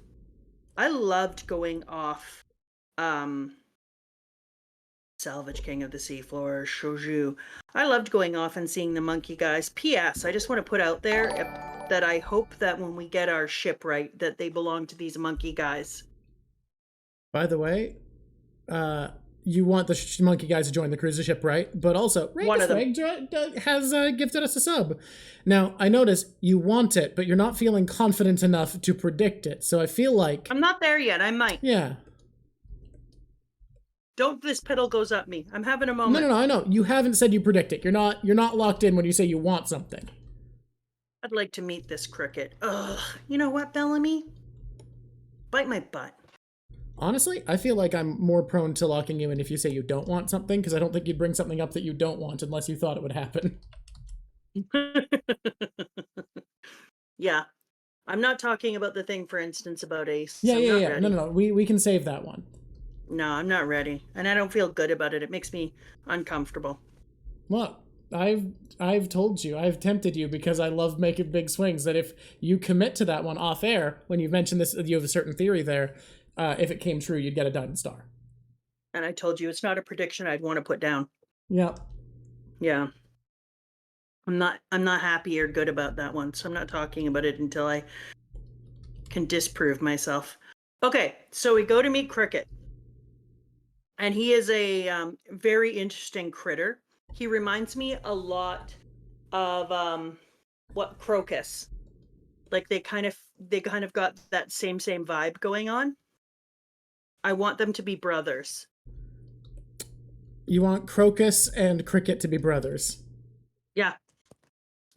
I loved going off Salvage King of the Seafloor, Shouju. I loved going off and seeing the monkey guys. P.S. I just want to put out there that I hope that when we get our ship right, that they belong to these monkey guys. By the way, you want the monkey guys to join the cruiser ship, right? But also, One of them has gifted us a sub. Now, I notice you want it, but you're not feeling confident enough to predict it. So I feel like... I'm not there yet. I might. Yeah. Don't this pedal goes up me. I'm having a moment. No, I know. You haven't said you predict it. You're not locked in when you say you want something. I'd like to meet this cricket. Ugh. You know what, Bellamy? Bite my butt. Honestly, I feel like I'm more prone to locking you in if you say you don't want something, because I don't think you'd bring something up that you don't want unless you thought it would happen. Yeah. I'm not talking about the thing, for instance, about Ace. Yeah. No. We can save that one. No, I'm not ready. And I don't feel good about it. It makes me uncomfortable. Well, I've told you, I've tempted you because I love making big swings, that if you commit to that one off air, when you mentioned this, you have a certain theory there, if it came true, you'd get a diamond star. And I told you it's not a prediction I'd want to put down. Yep. Yeah. I'm not happy or good about that one, so I'm not talking about it until I can disprove myself. Okay, so we go to meet Cricket. And he is a very interesting critter. He reminds me a lot of Crocus. Like they kind of got that same vibe going on. I want them to be brothers. You want Crocus and Cricket to be brothers? Yeah.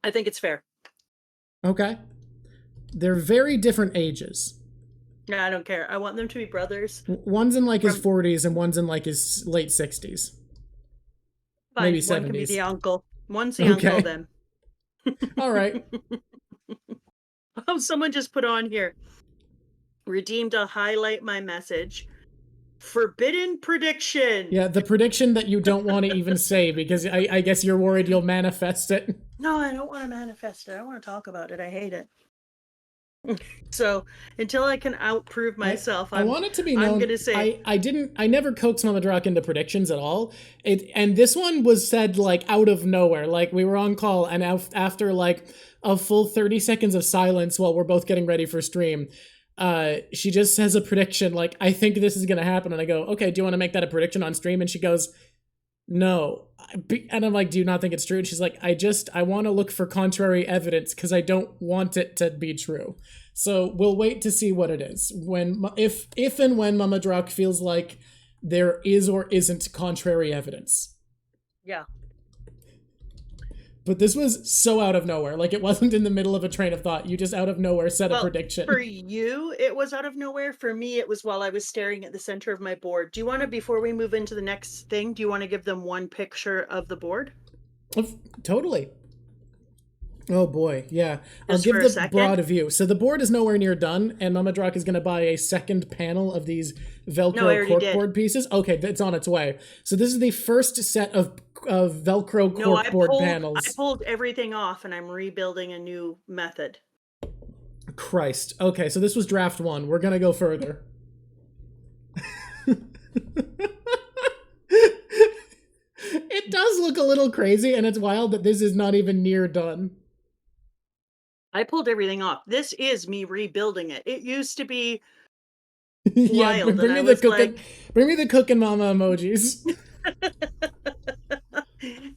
I think it's fair. Okay. They're very different ages. Yeah, I don't care. I want them to be brothers. One's in like his 40s and one's in like his late 60s. Fine. Maybe 70s. One can be the uncle. One's the uncle then. All right. Oh, someone just put on here. Redeemed to highlight my message. Forbidden prediction. Yeah, the prediction that you don't want to even say because I guess you're worried you'll manifest it. No, I don't want to manifest it. I want to talk about it. I hate it. So until I can outprove myself, I want it to be known. I'm gonna say I never coaxed Mama Drock into predictions at all. And this one was said like out of nowhere. Like we were on call and after like a full 30 seconds of silence while we're both getting ready for stream, she just says a prediction like, I think this is gonna happen. And I go, okay, do you want to make that a prediction on stream? And she goes, no. And I'm like, do you not think it's true? And she's like, I want to look for contrary evidence because I don't want it to be true. So we'll wait to see what it is. If and when Mama Drock feels like there is or isn't contrary evidence. Yeah. But this was so out of nowhere. Like it wasn't in the middle of a train of thought. You just out of nowhere said a prediction. For you, it was out of nowhere. For me, it was while I was staring at the center of my board. Do you want to, before we move into the next thing, do you want to give them one picture of the board? Totally. Oh boy, yeah. I'll Just give for a the second. broad view. So the board is nowhere near done, and Mama Drak is going to buy a second panel of these No, I Velcro already did. corkboard pieces. Okay, it's on its way. So this is the first set of Velcro No, corkboard panels. I pulled everything off, and I'm rebuilding a new method. Christ. Okay, so this was draft 1. We're going to go further. It does look a little crazy, and it's wild that this is not even near done. I pulled everything off. This is me rebuilding it. It used to be Yeah, wild, bring and me I the was like, bring me the cooking mama emojis.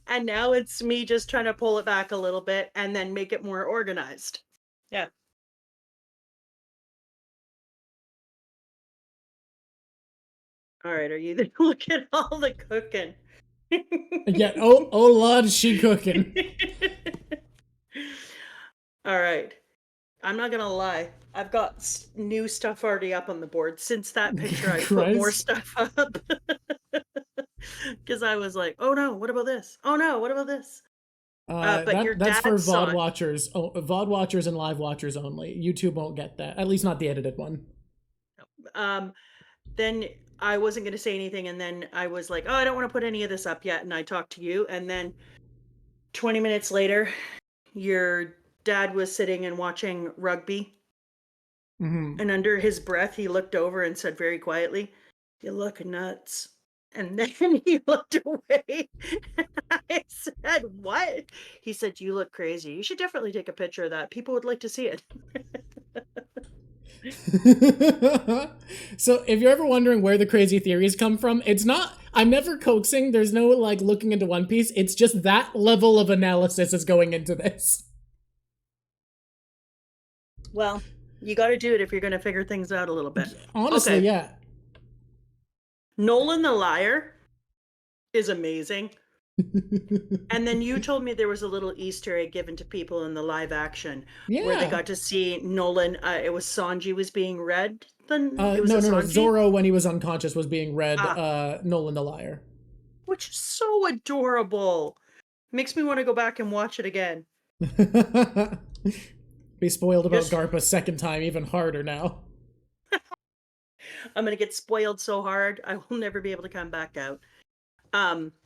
and now it's me just trying to pull it back a little bit and then make it more organized. Yeah. All right, are you there? Look at all the cooking. Yeah, oh Lord, she cooking. All right. I'm not gonna lie. I've got new stuff already up on the board. Since that picture, I put more stuff up. Because I was like, oh no, what about this? Oh no, what about this? But your that's dad for saw VOD it. watchers. Oh, VOD watchers and live watchers only. YouTube won't get that. At least not the edited one. Then I wasn't going to say anything, and then I was like, oh, I don't want to put any of this up yet, and I talked to you, and then 20 minutes later, your dad was sitting and watching rugby, and under his breath, he looked over and said very quietly, "You look nuts." And then he looked away, and I said, "What?" He said, "You look crazy. You should definitely take a picture of that. People would like to see it." So if you're ever wondering where the crazy theories come from, it's not, I'm never coaxing, there's no like looking into One Piece, it's just that level of analysis is going into this. Well, you got to do it if you're going to figure things out a little bit. Honestly, okay. Yeah. Nolan the Liar is amazing. And then you told me there was a little Easter egg given to people in the live action where they got to see Nolan. It was Sanji was being read. No. Zoro, when he was unconscious, was being read Nolan the Liar. Which is so adorable. Makes me want to go back and watch it again. Be spoiled about Garp a second time, even harder now. I'm going to get spoiled so hard, I will never be able to come back out.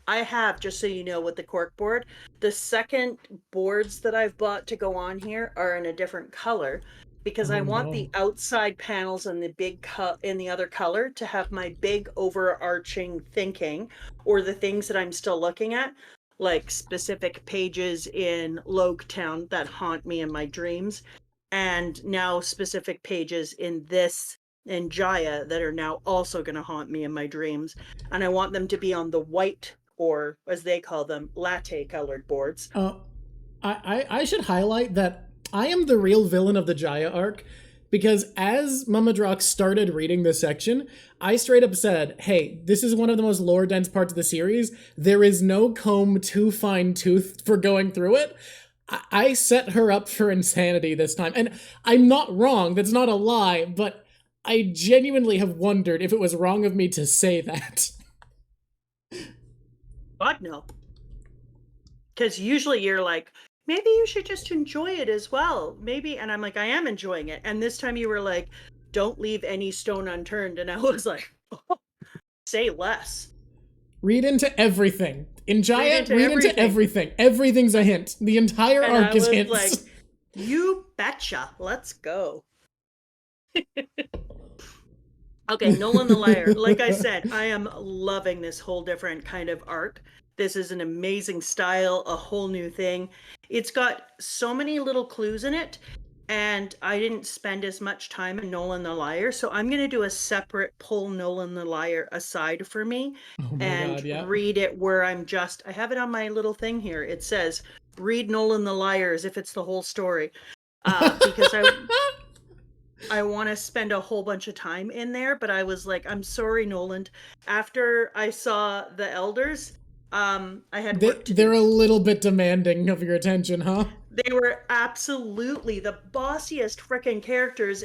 I have, just so you know, with the cork board, the second boards that I've bought to go on here are in a different color because I want the outside panels and the big in the other color to have my big overarching thinking or the things that I'm still looking at, like specific pages in Loguetown that haunt me in my dreams, and now specific pages in this in Jaya that are now also going to haunt me in my dreams. And I want them to be on the white, or as they call them, latte colored boards. I should highlight that I am the real villain of the Jaya arc, because as Mama Drak started reading this section, I straight up said, hey, this is one of the most lore-dense parts of the series. There is no comb too fine-toothed for going through it. I set her up for insanity this time. And I'm not wrong, that's not a lie, but I genuinely have wondered if it was wrong of me to say that. God, no. Because usually you're like, maybe you should just enjoy it as well. Maybe. And I'm like, I am enjoying it. And this time you were like, don't leave any stone unturned. And I was like, oh, say less. Read into everything. In Jaya, read into everything. Everything's a hint. The entire arc is hints. Like, you betcha. Let's go. Okay, Nolan the Liar. Like I said, I am loving this whole different kind of arc. This is an amazing style, a whole new thing. It's got so many little clues in it, and I didn't spend as much time in Nolan the Liar, so I'm going to do a separate pull Nolan the Liar aside for me read it where I have it on my little thing here. It says, read Nolan the Liar as if it's the whole story. Because I want to spend a whole bunch of time in there, but I was like, I'm sorry, Nolan. After I saw the elders, I had work to do. They're a little bit demanding of your attention, huh? They were absolutely the bossiest freaking characters,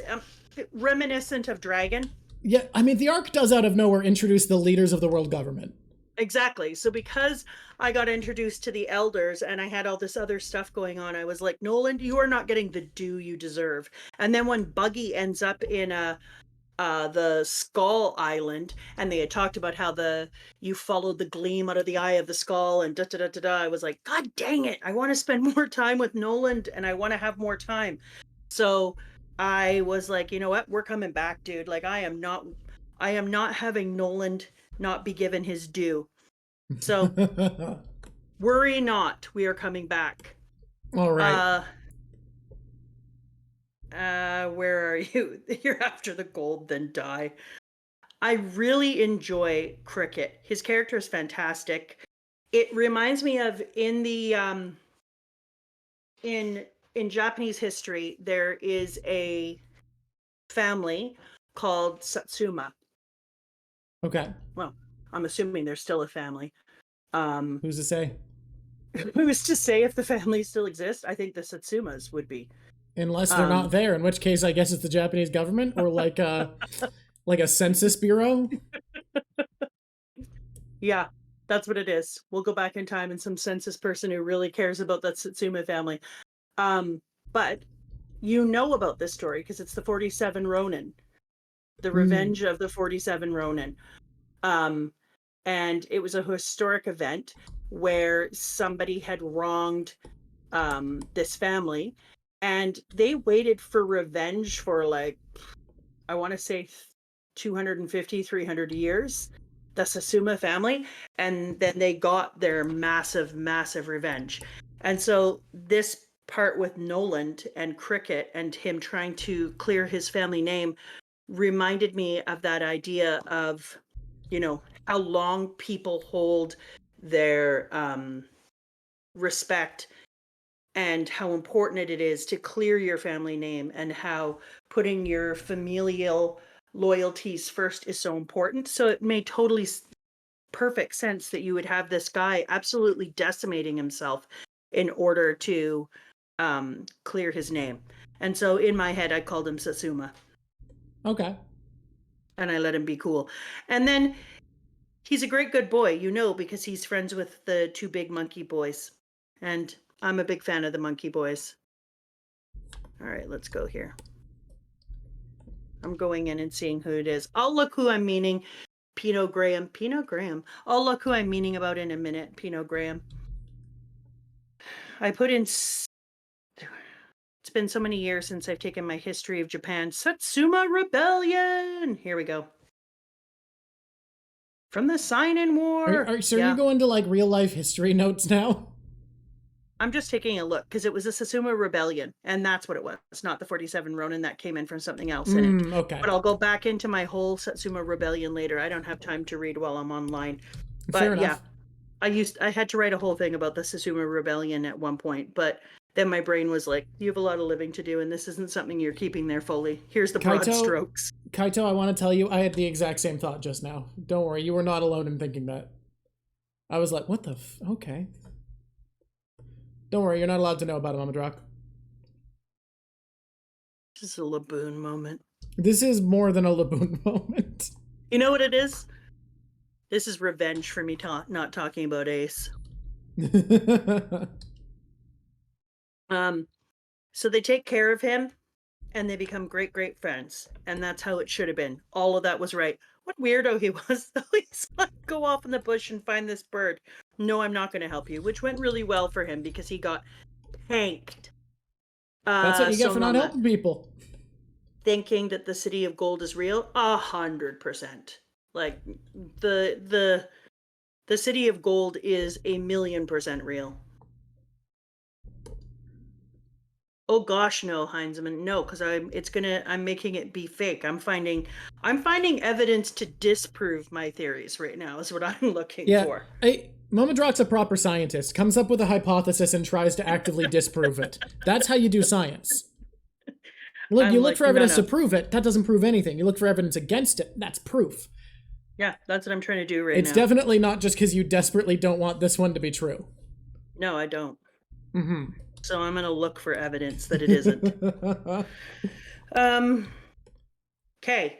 reminiscent of Dragon. Yeah, I mean, the arc does out of nowhere introduce the leaders of the world government. Exactly. So because I got introduced to the elders and I had all this other stuff going on, I was like, Nolan, you are not getting the due you deserve. And then when Buggy ends up in the Skull Island, and they had talked about how you followed the gleam out of the eye of the skull and da da da da da. I was like, God dang it! I want to spend more time with Nolan, and I want to have more time. So I was like, you know what? We're coming back, dude. Like I am not having Nolan not be given his due. So worry not, we are coming back. All right. Where are you? You're after the gold, then die. I really enjoy Cricket. His character is fantastic. It reminds me of in Japanese history, there is a family called Satsuma. Okay. Well, I'm assuming they're still a family. Who's to say? Who's to say if the family still exists? I think the Satsumas would be. Unless they're not there, in which case I guess it's the Japanese government or like a census bureau. Yeah, that's what it is. We'll go back in time and some census person who really cares about that Satsuma family. But you know about this story because it's the 47 Ronin, the revenge of the 47 Ronin. And it was a historic event where somebody had wronged this family, and they waited for revenge for like, I want to say 250, 300 years, the Satsuma family, and then they got their massive, massive revenge. And so this part with Nolan and Cricket and him trying to clear his family name reminded me of that idea of, you know, how long people hold their respect and how important it is to clear your family name, and how putting your familial loyalties first is so important. So it made totally perfect sense that you would have this guy absolutely decimating himself in order to clear his name. And so in my head, I called him Satsuma. Okay. And I let him be cool. And then he's a great good boy, you know, because he's friends with the two big monkey boys. And I'm a big fan of the monkey boys. All right, let's go here. I'm going in and seeing who it is. I'll look who I'm meaning. Pinot Graham. Pinot Graham. I'll look who I'm meaning about in a minute. Pinot Graham. I put in... It's been so many years since I've taken my history of Japan. Satsuma Rebellion! Here we go. From the Sign-In War. So are you going to like real life history notes now? I'm just taking a look because it was a Satsuma Rebellion, and that's what it was. It's not the 47 Ronin that came in from something else in it. Okay. But I'll go back into my whole Satsuma Rebellion later. I don't have time to read while I'm online. But fair enough. Yeah, I had to write a whole thing about the Satsuma Rebellion at one point, but then my brain was like, you have a lot of living to do, and this isn't something you're keeping there fully. Here's the broad strokes. Kaito, I want to tell you, I had the exact same thought just now. Don't worry, you were not alone in thinking that. I was like, what the okay. Don't worry, you're not allowed to know about it, Mama Drock. This is a Laboon moment. This is more than a Laboon moment. You know what it is? This is revenge for me not talking about Ace. So they take care of him, and they become great, great friends. And that's how it should have been. All of that was right. What weirdo he was, though. He's like, go off in the bush and find this bird. No, I'm not going to help you, which went really well for him because he got tanked. That's what you get for not helping people. Thinking that the city of gold is real, 100%. Like the city of gold is 1,000,000% real. Oh gosh, no, Heinzman, no, because I'm making it be fake. I'm finding evidence to disprove my theories right now is what I'm looking for. Mama Drock's a proper scientist, comes up with a hypothesis and tries to actively disprove it. That's how you do science. Look, you look for evidence to prove it, that doesn't prove anything. You look for evidence against it, that's proof. Yeah, that's what I'm trying to do right now. It's definitely not just because you desperately don't want this one to be true. No, I don't. So I'm going to look for evidence that it isn't. Okay.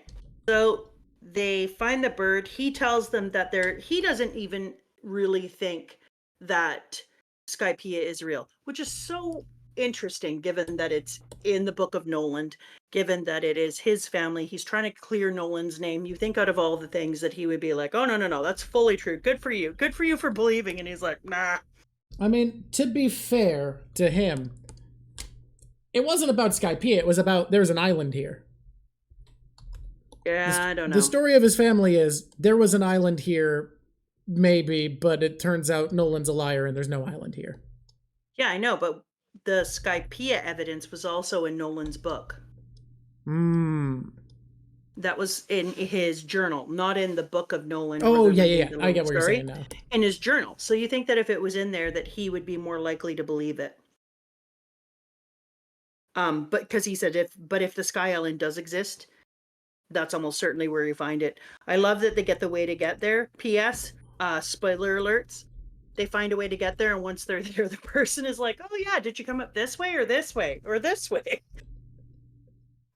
So they find the bird. He tells them that he doesn't even really think that Skypiea is real, which is so interesting given that it's in the book of Nolan, given that it is his family. He's trying to clear Nolan's name. You think out of all the things that he would be like, oh, no, that's fully true. Good for you. Good for you for believing. And he's like, nah. I mean, to be fair to him, it wasn't about Skypiea. It was about there's an island here. Yeah, I don't know. The story of his family is there was an island here, maybe, but it turns out Nolan's a liar and there's no island here. Yeah, I know, but the Skypiea evidence was also in Nolan's book. That was in his journal, not in the book of Nolan. Oh, yeah. I get what you're saying now. In his journal. So you think that if it was in there that he would be more likely to believe it. But because he said if the Sky Island does exist, that's almost certainly where you find it. I love that they get the way to get there. P.S. Spoiler alerts. They find a way to get there, and once they're there, the person is like, "Oh yeah, did you come up this way or this way or this way?"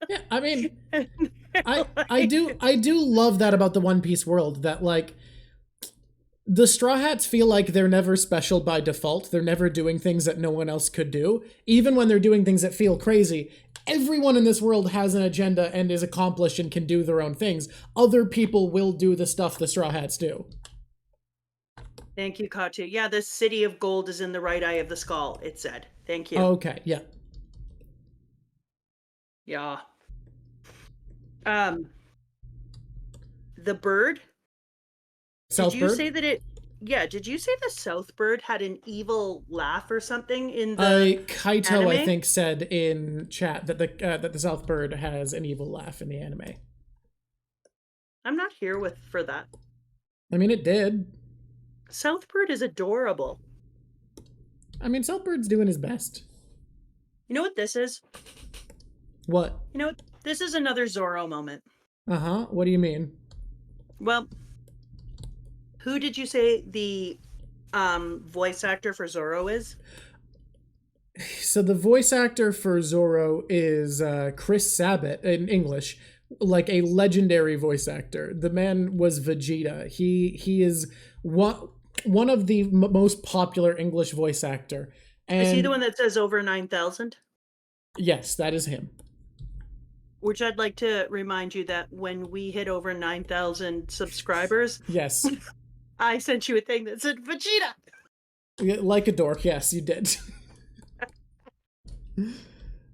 Yeah, I mean, I do love that about the One Piece world, that like the Straw Hats feel like they're never special by default. They're never doing things that no one else could do. Even when they're doing things that feel crazy, everyone in this world has an agenda and is accomplished and can do their own things. Other people will do the stuff the Straw Hats do. Thank you, Katu. Yeah, the city of gold is in the right eye of the skull, it said. Thank you. Okay, yeah. Yeah. The bird? South did you bird? say that it... Yeah, did you say the South bird had an evil laugh or something in the Kaito, anime? I think, said in chat that the South bird has an evil laugh in the anime. I'm not here for that. I mean, it did. South bird is adorable. I mean, South bird's doing his best. You know what this is? What? You know what? This is another Zoro moment. Uh-huh. What do you mean? Well, who did you say the voice actor for Zoro is? So the voice actor for Zoro is Chris Sabat in English, like a legendary voice actor. The man was Vegeta. He is one of the most popular English voice actor. And is he the one that says over 9,000? Yes, that is him. Which I'd like to remind you that when we hit over 9,000 subscribers, yes, I sent you a thing that said Vegeta. Like a dork, yes, you did.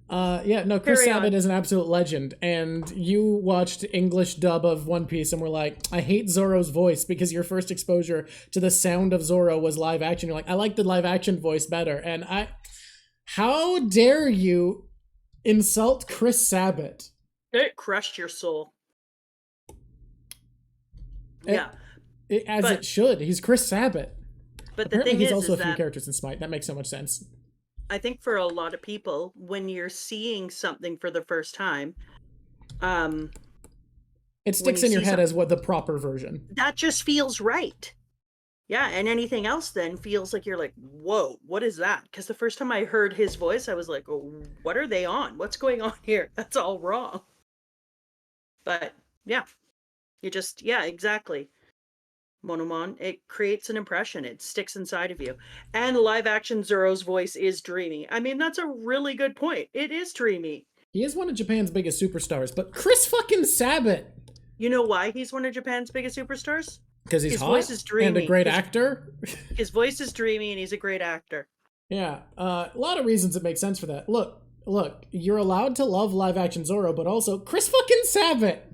Yeah, no, Chris Sabat is an absolute legend, and you watched English dub of One Piece and were like, I hate Zoro's voice, because your first exposure to the sound of Zoro was live action. You're like, I like the live action voice better, and how dare you insult Chris Sabat? It crushed your soul. Yeah. As it should. He's Chris Sabat. But apparently the thing he's is, also is a few that characters in Smite. That makes so much sense. I think for a lot of people, when you're seeing something for the first time, it sticks in your head as what the proper version. That just feels right. Yeah, and anything else then feels like you're like, whoa, what is that? Because the first time I heard his voice, I was like, oh, what are they on? What's going on here? That's all wrong. But yeah, exactly. Monomon, it creates an impression. It sticks inside of you. And live action Zoro's voice is dreamy. I mean, that's a really good point. It is dreamy. He is one of Japan's biggest superstars, but Chris fucking Sabat. You know why he's one of Japan's biggest superstars? Because he's hot voice is dreamy. And a great actor. His voice is dreamy and he's a great actor. Yeah, a lot of reasons it makes sense for that. Look, you're allowed to love live action Zoro, but also Chris fucking Sabat.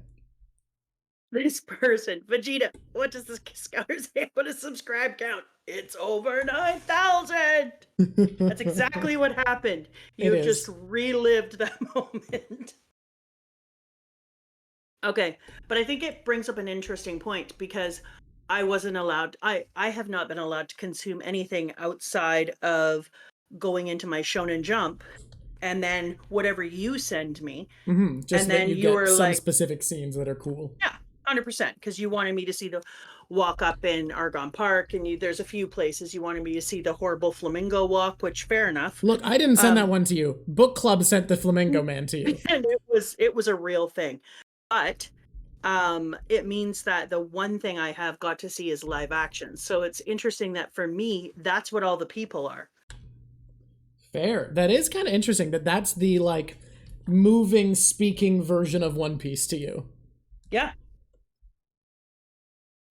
This person, Vegeta, what does this scholar say? What a subscribe count? It's over 9,000. That's exactly what happened. You just relived that moment. Okay, but I think it brings up an interesting point, because I wasn't allowed, I have not been allowed to consume anything outside of going into my Shonen Jump, and then whatever you send me. Mm-hmm. Just and that then you get were some like specific scenes that are cool. Yeah, 100%, because you wanted me to see the walk up in Argonne Park, and there's a few places you wanted me to see the horrible flamingo walk, which fair enough. Look, I didn't send that one to you. Book Club sent the Flamingo Man to you. And it was a real thing. But it means that the one thing I have got to see is live action. So it's interesting that for me, that's what all the people are. Fair. That is kind of interesting that that's the like moving, speaking version of One Piece to you. Yeah.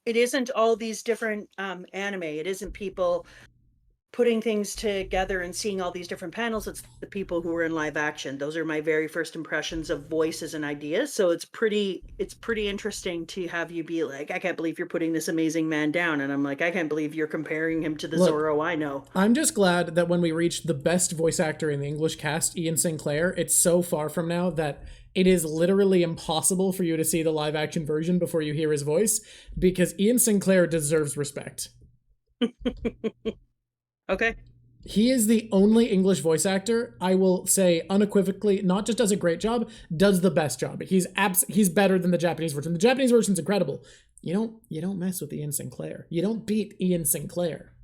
It isn't all these different anime. It isn't people putting things together and seeing all these different panels. It's the people who were in live action. Those are my very first impressions of voices and ideas. So it's pretty interesting to have you be like, I can't believe you're putting this amazing man down. And I'm like, I can't believe you're comparing him to the Look, Zoro I know. I'm just glad that when we reached the best voice actor in the English cast, Ian Sinclair, it's so far from now that it is literally impossible for you to see the live action version before you hear his voice, because Ian Sinclair deserves respect. Okay. He is the only English voice actor I will say unequivocally not just does a great job, does the best job. He's better than the Japanese version. The Japanese version's incredible. You don't mess with Ian Sinclair. You don't beat Ian Sinclair.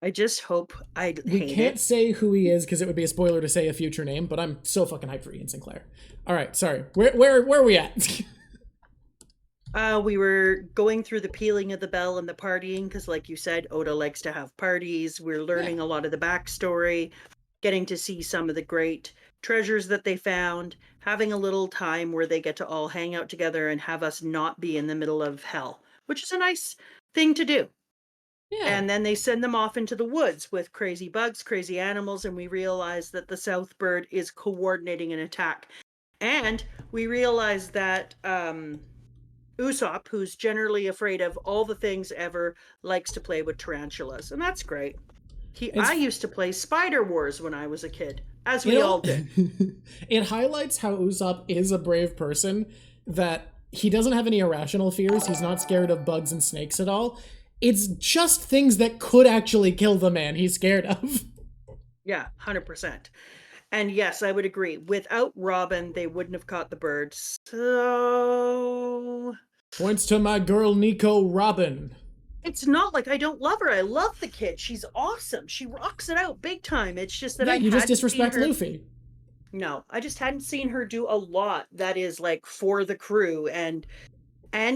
I just hope I We hate can't it. say who he is because it would be a spoiler to say a future name, but I'm so fucking hyped for Ian Sinclair. All right, sorry. Where are we at? We were going through the peeling of the bell and the partying because, like you said, Oda likes to have parties. We're learning a lot of the backstory, getting to see some of the great treasures that they found, having a little time where they get to all hang out together and have us not be in the middle of hell, which is a nice thing to do. Yeah. And then they send them off into the woods with crazy bugs, crazy animals, and we realize that the South Bird is coordinating an attack. And we realize that Usopp, who's generally afraid of all the things ever, likes to play with tarantulas, and that's great. I It's used to play Spider Wars when I was a kid, as you we know all did. it highlights how Usopp is a brave person, that he doesn't have any irrational fears. He's not scared of bugs and snakes at all. It's just things that could actually kill the man he's scared of. Yeah, 100%. And yes, I would agree. Without Robin, they wouldn't have caught the bird. So Points to my girl Nico Robin. it's not like I don't love her. I love the kid. She's awesome. She rocks it out big time. It's just that Yeah, I you just hadn't seen disrespect her. Luffy. No, I just hadn't seen her do a lot that is like for the crew, and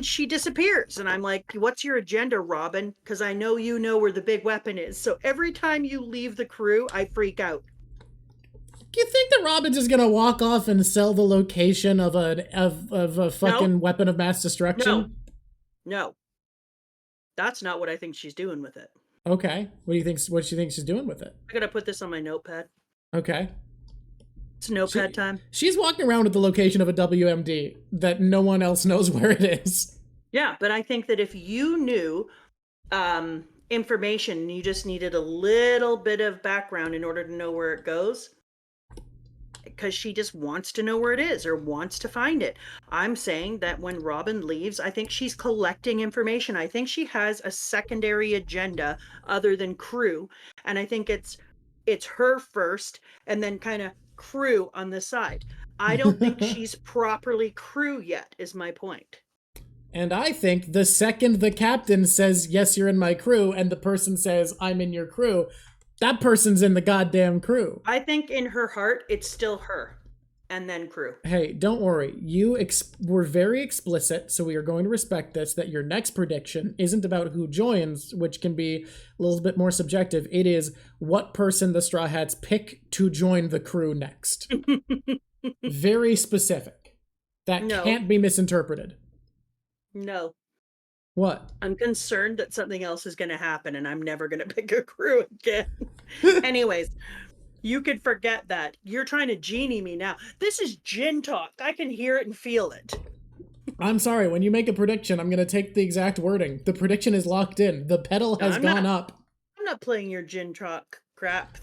she disappears, and I'm like, what's your agenda, Robin? Because I know you know where the big weapon is. So every time you leave the crew, I freak out. You think that Robin's just gonna walk off and sell the location of a No, fucking weapon of mass no, destruction? no. That's not what I think she's doing with it. Okay. What do you think? What do you think she's doing with it? I gotta put this on my notepad. Okay. It's notepad She time. she's walking around with the location of a WMD that no one else knows where it is. Yeah, but I think that if you knew information, you just needed a little bit of background in order to know where it goes, because she just wants to know where it is or wants to find it. I'm saying that when Robin leaves, I think she's collecting information. I think she has a secondary agenda other than crew, and I think it's her first and then kind of crew on the side. I don't think she's properly crew yet, is my point. And I think the second the captain says, yes, you're in my crew, and the person says, I'm in your crew, that person's in the goddamn crew. I think in her heart, it's still her and then crew. Hey, don't worry. You were very explicit, so we are going to respect this, that your next prediction isn't about who joins, which can be a little bit more subjective. It is what person the Straw Hats pick to join the crew next. Very specific. That No. can't be misinterpreted. No. What? I'm concerned that something else is going to happen and I'm never going to pick a crew again. Anyways, you could forget that. You're trying to genie me now. This is Jin talk. I can hear it and feel it. I'm sorry, when you make a prediction, I'm going to take the exact wording. The prediction is locked in. The pedal has gone up. I'm not playing your Jin talk crap.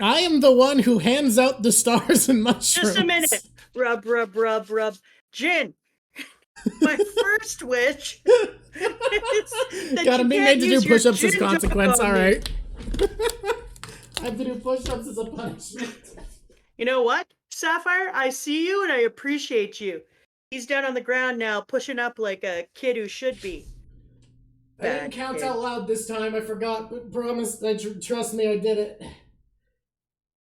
I am the one who hands out the stars and mushrooms. Just a minute. Rub, rub, rub, rub. Jin, my first wish is that Gotta you be can't made to use do your push-ups as Jin talk consequence, on me. alright. I have to do push-ups as a punishment. You know what, Sapphire? I see you and I appreciate you. He's down on the ground now, pushing up like a kid who should be. I didn't count out loud this time, I forgot, but promise, trust me, I did it.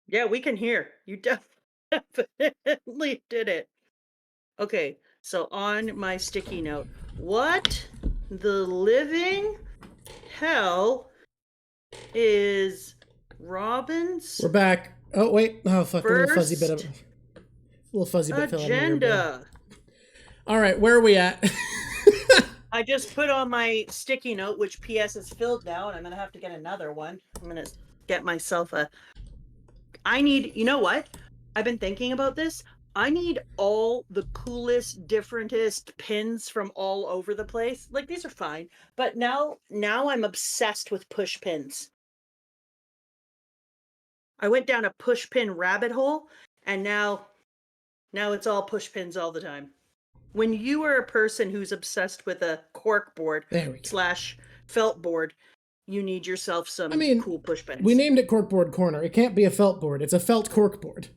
Yeah, we can hear. You definitely did it. Okay, so on my sticky note, what the living hell is Robin's We're back. Oh wait. Oh fuck. A little fuzzy bit first fell out of my earbud. agenda? All right. Where are we at? I just put on my sticky note, which PS is filled now, and I'm gonna have to get another one. I'm gonna get myself a. I need. You know what? I've been thinking about this. I need all the coolest, differentest pins from all over the place. Like these are fine, but now I'm obsessed with push pins. I went down a push pin rabbit hole, and now it's all push pins all the time. When you are a person who's obsessed with a cork board There we go. / felt board, you need yourself some cool push pins. We named it Corkboard Corner. It can't be a felt board. It's a felt corkboard.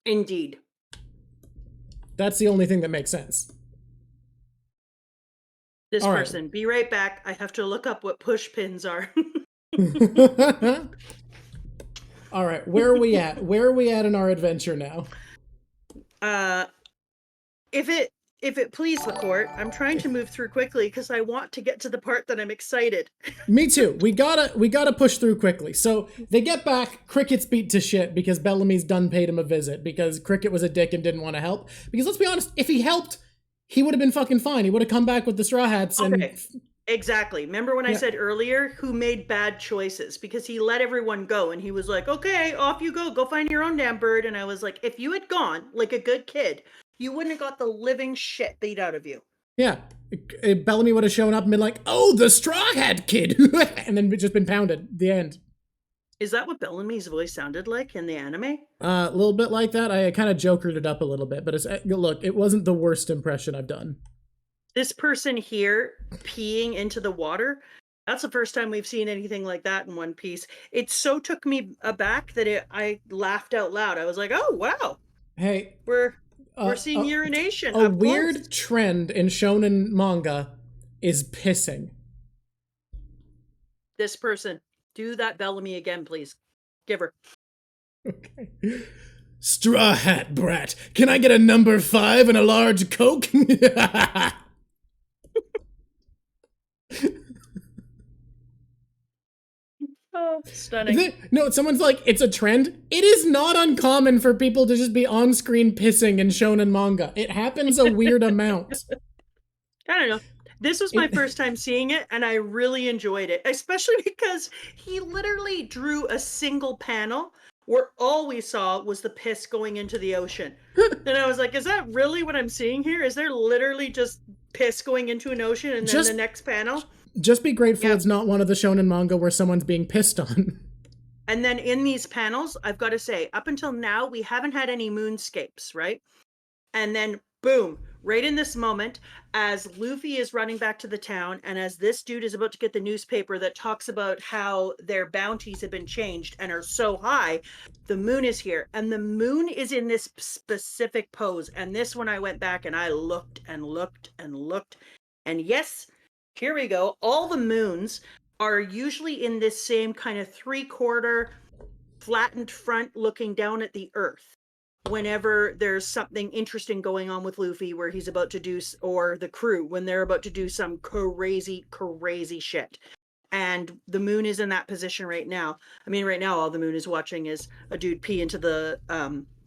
Indeed. That's the only thing that makes sense. This all person. Right. Be right back. I have to look up what push pins are. All right, where are we at? Where are we at in our adventure now? If it please the court, I'm trying to move through quickly because I want to get to the part that I'm excited. Me too. We gotta push through quickly. So they get back. Cricket's beat to shit because Bellamy's done paid him a visit because Cricket was a dick and didn't want to help. Because let's be honest, if he helped, he would have been fucking fine. He would have come back with the Straw Hats and. Okay. Exactly. Remember when I said earlier who made bad choices? Because he let everyone go and he was like, okay, off you go find your own damn bird. And I was like, if you had gone like a good kid, you wouldn't have got the living shit beat out of you. Yeah. Bellamy would have shown up and been like, oh, the Straw Hat Kid. And then just been pounded. The end. Is that what Bellamy's voice sounded like in the anime? A little bit like that. I kind of jokered it up a little bit. But look, it wasn't the worst impression I've done. This person here peeing into the water, that's the first time we've seen anything like that in One Piece. It so took me aback that I laughed out loud. I was like, oh, wow. Hey. We're seeing urination. A weird trend in shonen manga is pissing. This person, do that Bellamy again, please. Give her. Okay. Straw Hat Brat, can I get a number 5 and a large Coke? Oh, stunning. No, someone's like, it's a trend. It is not uncommon for people to just be on screen pissing in shonen manga. It happens a weird amount. I don't know. This was my first time seeing it, and I really enjoyed it, especially because he literally drew a single panel where all we saw was the piss going into the ocean. And I was like, is that really what I'm seeing here? Is there literally just piss going into an ocean and then the next panel? Just be grateful it's not one of the shonen manga where someone's being pissed on. And then in these panels, I've got to say, up until now, we haven't had any moonscapes, right? And then, boom, right in this moment, as Luffy is running back to the town, and as this dude is about to get the newspaper that talks about how their bounties have been changed and are so high, the moon is here. And the moon is in this specific pose. And this one I went back and I looked and looked and looked. And yes, here we go. All the moons are usually in this same kind of 3/4 flattened front looking down at the earth. Whenever there's something interesting going on with Luffy where he's about to do, or the crew, when they're about to do some crazy, crazy shit. And the moon is in that position right now. I mean, right now, all the moon is watching is a dude pee into the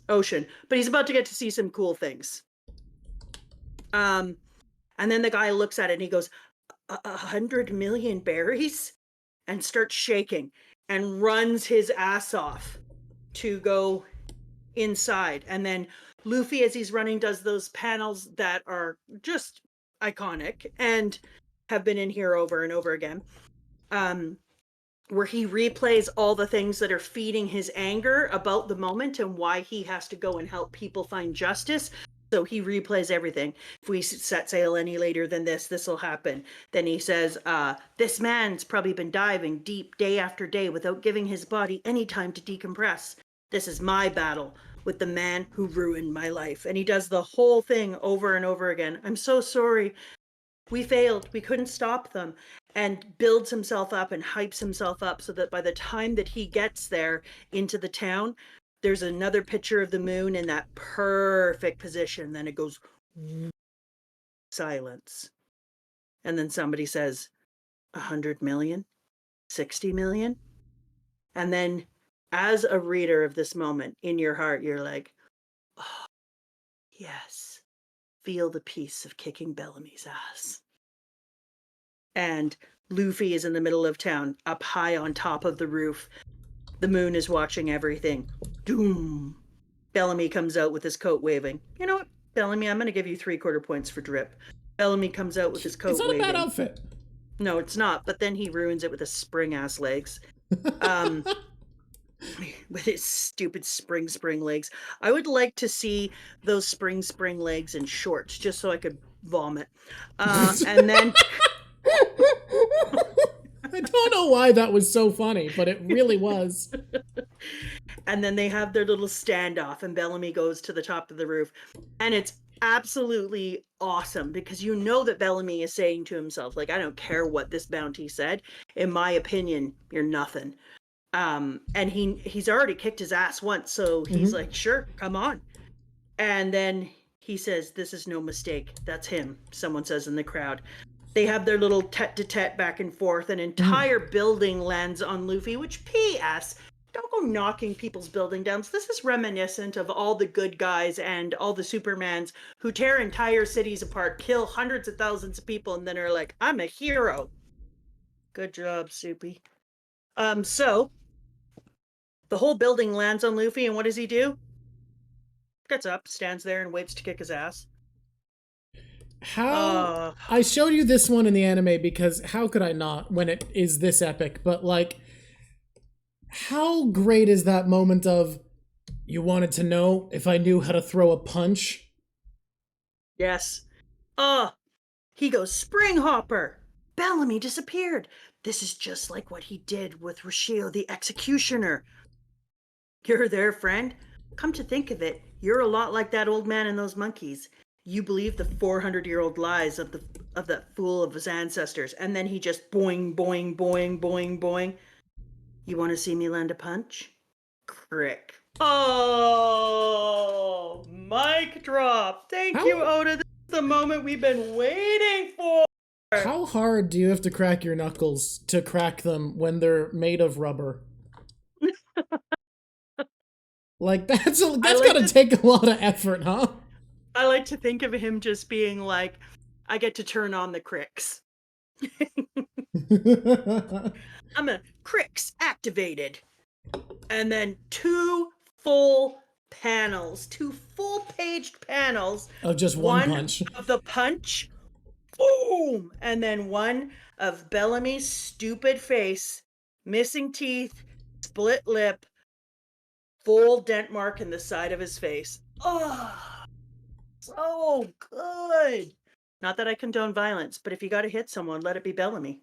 ocean. But he's about to get to see some cool things. And then the guy looks at it and he goes, 100 million berries? And starts shaking and runs his ass off to go inside. And then Luffy, as he's running, does those panels that are just iconic and have been in here over and over again, where he replays all the things that are feeding his anger about the moment and why he has to go and help people find justice. So he replays everything. If we set sail any later than this will happen. Then he says, this man's probably been diving deep day after day without giving his body any time to decompress. This is my battle with the man who ruined my life. And he does the whole thing over and over again. I'm so sorry. We failed. We couldn't stop them. And builds himself up and hypes himself up so that by the time that he gets there into the town, there's another picture of the moon in that perfect position. Then it goes silence. And then somebody says, 100 million, 60 million. And then as a reader of this moment in your heart, you're like, oh, yes, feel the peace of kicking Bellamy's ass. And Luffy is in the middle of town, up high on top of the roof. The moon is watching everything. Doom. Bellamy comes out with his coat waving. You know what, Bellamy, I'm going to give you 3/4 points for drip. Bellamy comes out with his coat waving. It's not a bad outfit. No, it's not. But then he ruins it with his spring-ass legs. With his stupid spring legs. I would like to see those spring legs in shorts, just so I could vomit. And then... I don't know why that was so funny, but it really was. And then they have their little standoff, and Bellamy goes to the top of the roof. And it's absolutely awesome, because you know that Bellamy is saying to himself, like, I don't care what this bounty said. In my opinion, you're nothing. And he's already kicked his ass once, so he's like, sure, come on. And then he says, this is no mistake. That's him, someone says in the crowd. They have their little tete-to-tete back and forth. An entire building lands on Luffy, which, P.S., don't go knocking people's building down. This is reminiscent of all the good guys and all the Supermans who tear entire cities apart, kill hundreds of thousands of people, and then are like, I'm a hero. Good job, Soupy. So the whole building lands on Luffy, and what does he do? Gets up, stands there, and waits to kick his ass. How I showed you this one in the anime because how could I not when it is this epic? But like, how great is that moment of, you wanted to know if I knew how to throw a punch? Yes. He goes, Spring Hopper! Bellamy disappeared. This is just like what he did with Rashio the Executioner. You're there, friend. Come to think of it, you're a lot like that old man and those monkeys. You believe the 400-year-old lies of that fool of his ancestors, and then he just boing, boing, boing, boing, boing. You want to see me land a punch? Crick. Oh, mic drop. Thank you, Oda. This is the moment we've been waiting for. How hard do you have to crack your knuckles to crack them when they're made of rubber? Like, that's gotta take a lot of effort, huh? I like to think of him just being like, I get to turn on the cricks. I'm a cricks activated. And then 2 full panels, 2 full-paged panels. Of just one punch. Of the punch. Boom! And then one of Bellamy's stupid face, missing teeth, split lip, full dent mark in the side of his face. Oh, so good. Not that I condone violence, but if you gotta hit someone, let it be Bellamy.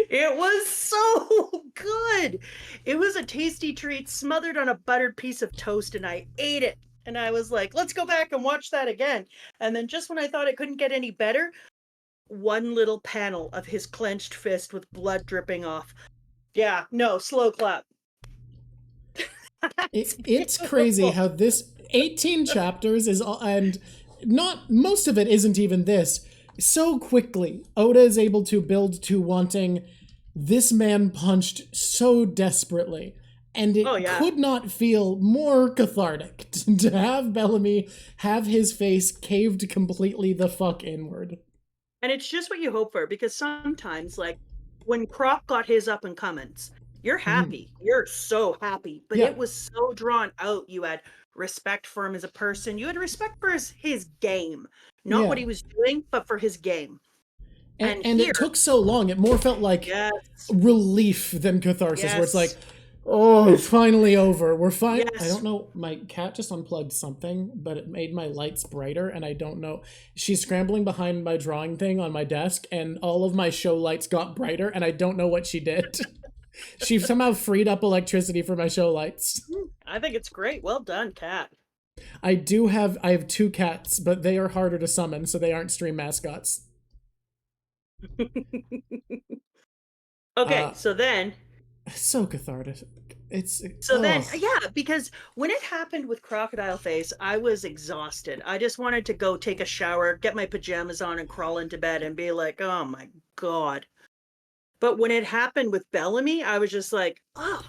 It was so good. It was a tasty treat smothered on a buttered piece of toast, and I ate it. And I was like, let's go back and watch that again. And then just when I thought it couldn't get any better, one little panel of his clenched fist with blood dripping off. Yeah, no, slow clap. It's crazy how this 18 chapters is, and not most of it isn't even this. So quickly, Oda is able to build to wanting this man punched so desperately. And it could not feel more cathartic to have Bellamy have his face caved completely the fuck inward. And it's just what you hope for, because sometimes, like, when Croc got his up and comings, you're happy. You're so happy. But it was so drawn out. You had respect for him as a person. You had respect for his game. Not what he was doing, but for his game. And here, it took so long. It more felt like relief than catharsis, where it's like, oh, it's finally over. We're fine. I don't know. My cat just unplugged something, but it made my lights brighter, and I don't know. She's scrambling behind my drawing thing on my desk, and all of my show lights got brighter, and I don't know what she did. She somehow freed up electricity for my show lights. I think it's great. Well done, cat. I have 2 cats, but they are harder to summon, so they aren't stream mascots. Okay, so then It's so cathartic. So then, yeah, because when it happened with Crocodile Face, I was exhausted. I just wanted to go take a shower, get my pajamas on, and crawl into bed and be like, oh my God. But when it happened with Bellamy, I was just like, oh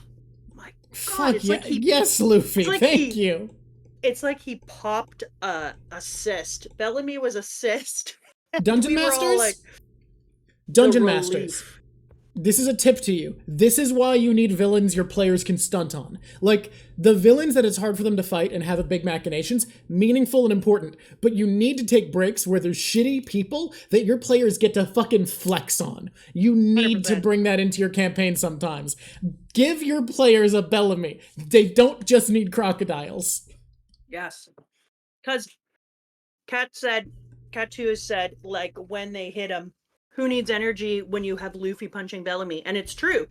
my God. Fuck yeah. Yes, Luffy. Thank you. It's like he popped a cyst. Bellamy was a cyst. Dungeon Masters? Dungeon Masters. This is a tip to you. This is why you need villains your players can stunt on. Like, the villains that it's hard for them to fight and have a big machinations, meaningful and important, but you need to take breaks where there's shitty people that your players get to fucking flex on. You need 100%. To bring that into your campaign sometimes. Give your players a Bellamy. They don't just need crocodiles. Yes. Because Katu said, like, when they hit him, who needs energy when you have Luffy punching Bellamy? And it's true.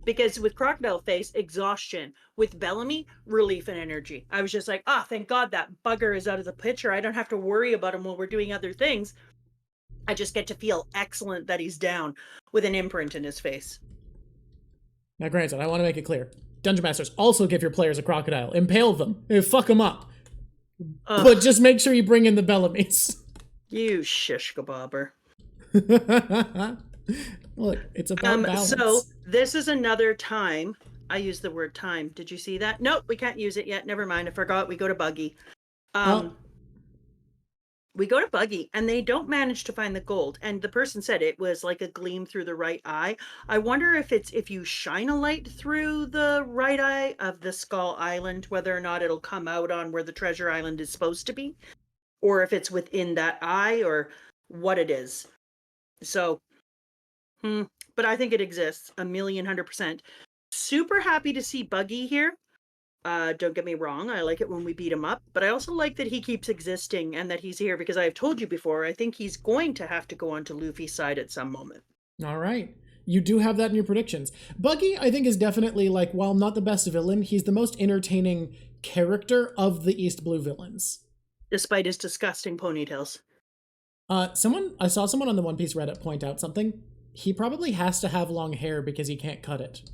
Because with Crocodile Face, exhaustion. With Bellamy, relief and energy. I was just like, thank God that bugger is out of the picture. I don't have to worry about him while we're doing other things. I just get to feel excellent that he's down with an imprint in his face. Now, granted, I want to make it clear. Dungeon Masters, also give your players a crocodile. Impale them. Fuck them up. But just make sure you bring in the Bellamys. You shish kebabber. Look, it's about balance. So this is another time. I use the word time. Did you see that? Nope, we can't use it yet. Never mind. I forgot. We go to Buggy. We go to Buggy, and they don't manage to find the gold. And the person said it was like a gleam through the right eye. I wonder if you shine a light through the right eye of the Skull Island, whether or not it'll come out on where the treasure island is supposed to be, or if it's within that eye, or what it is. So, but I think it exists 1,100%. Super happy to see Buggy here. Don't get me wrong, I like it when we beat him up, but I also like that he keeps existing and that he's here because I have told you before, I think he's going to have to go onto Luffy's side at some moment. All right. You do have that in your predictions. Buggy, I think, is definitely, like, while not the best villain, he's the most entertaining character of the East Blue villains. Despite his disgusting ponytails. I saw someone on the One Piece Reddit point out something. He probably has to have long hair because he can't cut it.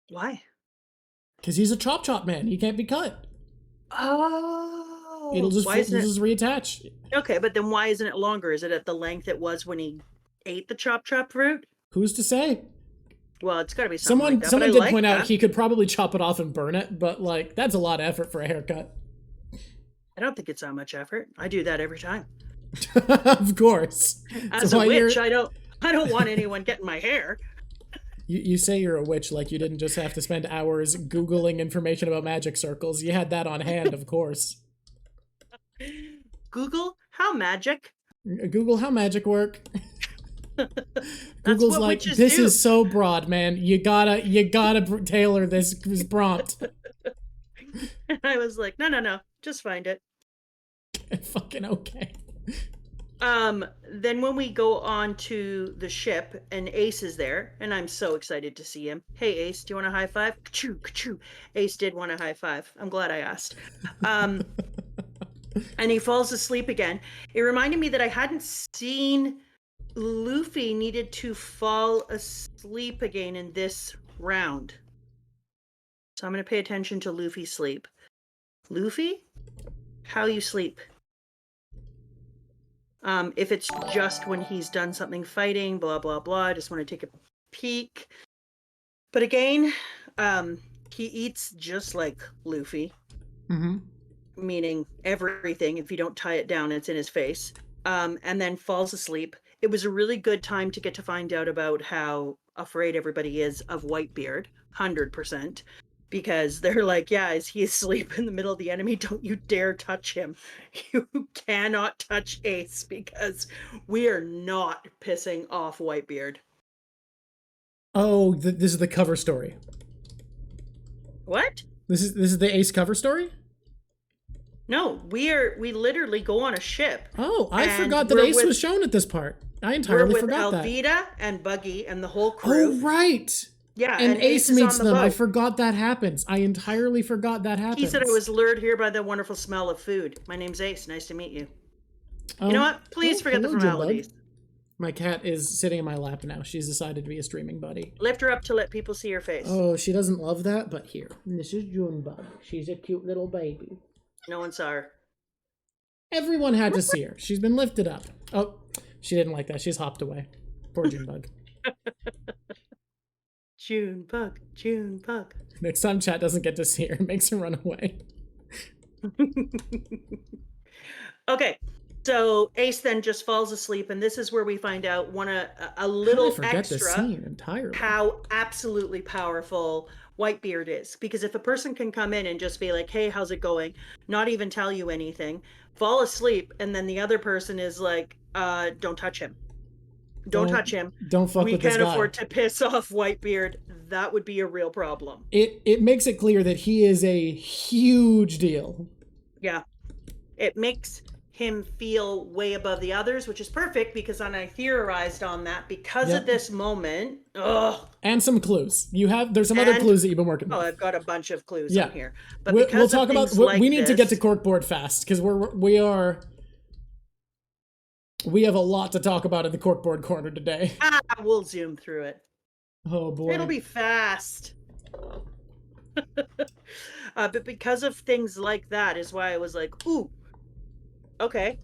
Why? Because he's a chop man. He can't be cut. Oh. It'll just reattach. Okay, but then why isn't it longer? Is it at the length it was when he ate the chop fruit? Who's to say? Well, it's got to be something like that. Someone did point out he could probably chop it off and burn it, but, like, that's a lot of effort for a haircut. I don't think it's that much effort. I do that every time. Of course. As a witch, I don't want anyone getting my hair. You say you're a witch like you didn't just have to spend hours Googling information about magic circles. You had that on hand, of course. Google how magic? Google how magic work. Google's like, this is so broad, man. You gotta tailor this prompt. And I was like, no, just find it. Fucking okay. Then when we go on to the ship and Ace is there, and I'm so excited to see him. Hey Ace, do you want a high five? Ka-choo, ka-choo. Ace did want a high five. I'm glad I asked. And he falls asleep again. It reminded me that I hadn't seen Luffy needed to fall asleep again in this round. So I'm going to pay attention to Luffy's sleep. Luffy, how you sleep? If it's just when he's done something fighting, blah, blah, blah. I just want to take a peek. But again, he eats just like Luffy. Mm-hmm. Meaning everything. If you don't tie it down, it's in his face. And then falls asleep. It was a really good time to get to find out about how afraid everybody is of Whitebeard. 100%. Because they're like, yeah, is he asleep in the middle of the enemy? Don't you dare touch him. You cannot touch Ace because we are not pissing off Whitebeard. Oh, this is the cover story. What? This is the Ace cover story? No, we literally go on a ship. Oh, I forgot that Ace was shown at this part. I entirely forgot that. We're with Alvida and Buggy and the whole crew. Oh, right. Yeah, and Ace meets them. I forgot that happens. I entirely forgot that happens. He said I was lured here by the wonderful smell of food. My name's Ace. Nice to meet you. You know what? Please forget the formalities. My cat is sitting in my lap now. She's decided to be a streaming buddy. Lift her up to let people see her face. Oh, she doesn't love that, but here. This is Junebug. She's a cute little baby. No one saw her. Everyone had to see her. She's been lifted up. Oh, she didn't like that. She's hopped away. Poor Junebug. Junebug, Junebug. Next time chat doesn't get to see her, it makes her run away. Okay, so Ace then just falls asleep, and this is where we find out a little extra this scene entirely. How absolutely powerful Whitebeard is. Because if a person can come in and just be like, "Hey, how's it going?" Not even tell you anything, fall asleep, and then the other person is like, "Don't touch him. Don't touch him. Don't fuck with this guy. We can't afford to piss off Whitebeard." That would be a real problem. It makes it clear that he is a huge deal. Yeah. It makes him feel way above the others, which is perfect because then I theorized on that because of this moment. Ugh. And some clues. There's some other clues that you've been working with. Oh, I've got a bunch of clues on here. But we'll talk about we need to get to corkboard fast because we have a lot to talk about in the corkboard corner today. We'll zoom through it. Oh boy. It'll be fast. But because of things like that is why I was like, ooh, okay.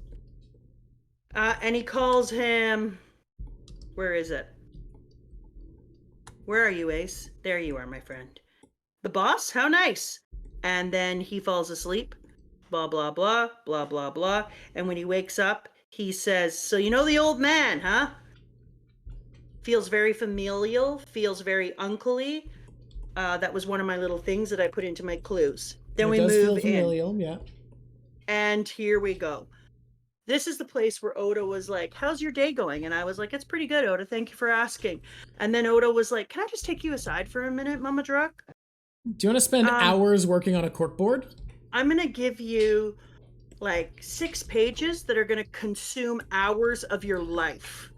And he calls him, where is it? Where are you, Ace? There you are, my friend. The boss? How nice. And then he falls asleep, blah, blah, blah, blah, blah, blah. And when he wakes up, he says, "So you know the old man, huh?" Feels very familial, feels very uncle-y. That was one of my little things that I put into my clues. Then we move in. Yeah. And here we go. This is the place where Oda was like, "How's your day going?" And I was like, "It's pretty good, Oda. Thank you for asking." And then Oda was like, "Can I just take you aside for a minute, Mama Druck? Do you want to spend hours working on a corkboard? I'm going to give you like 6 pages that are going to consume hours of your life."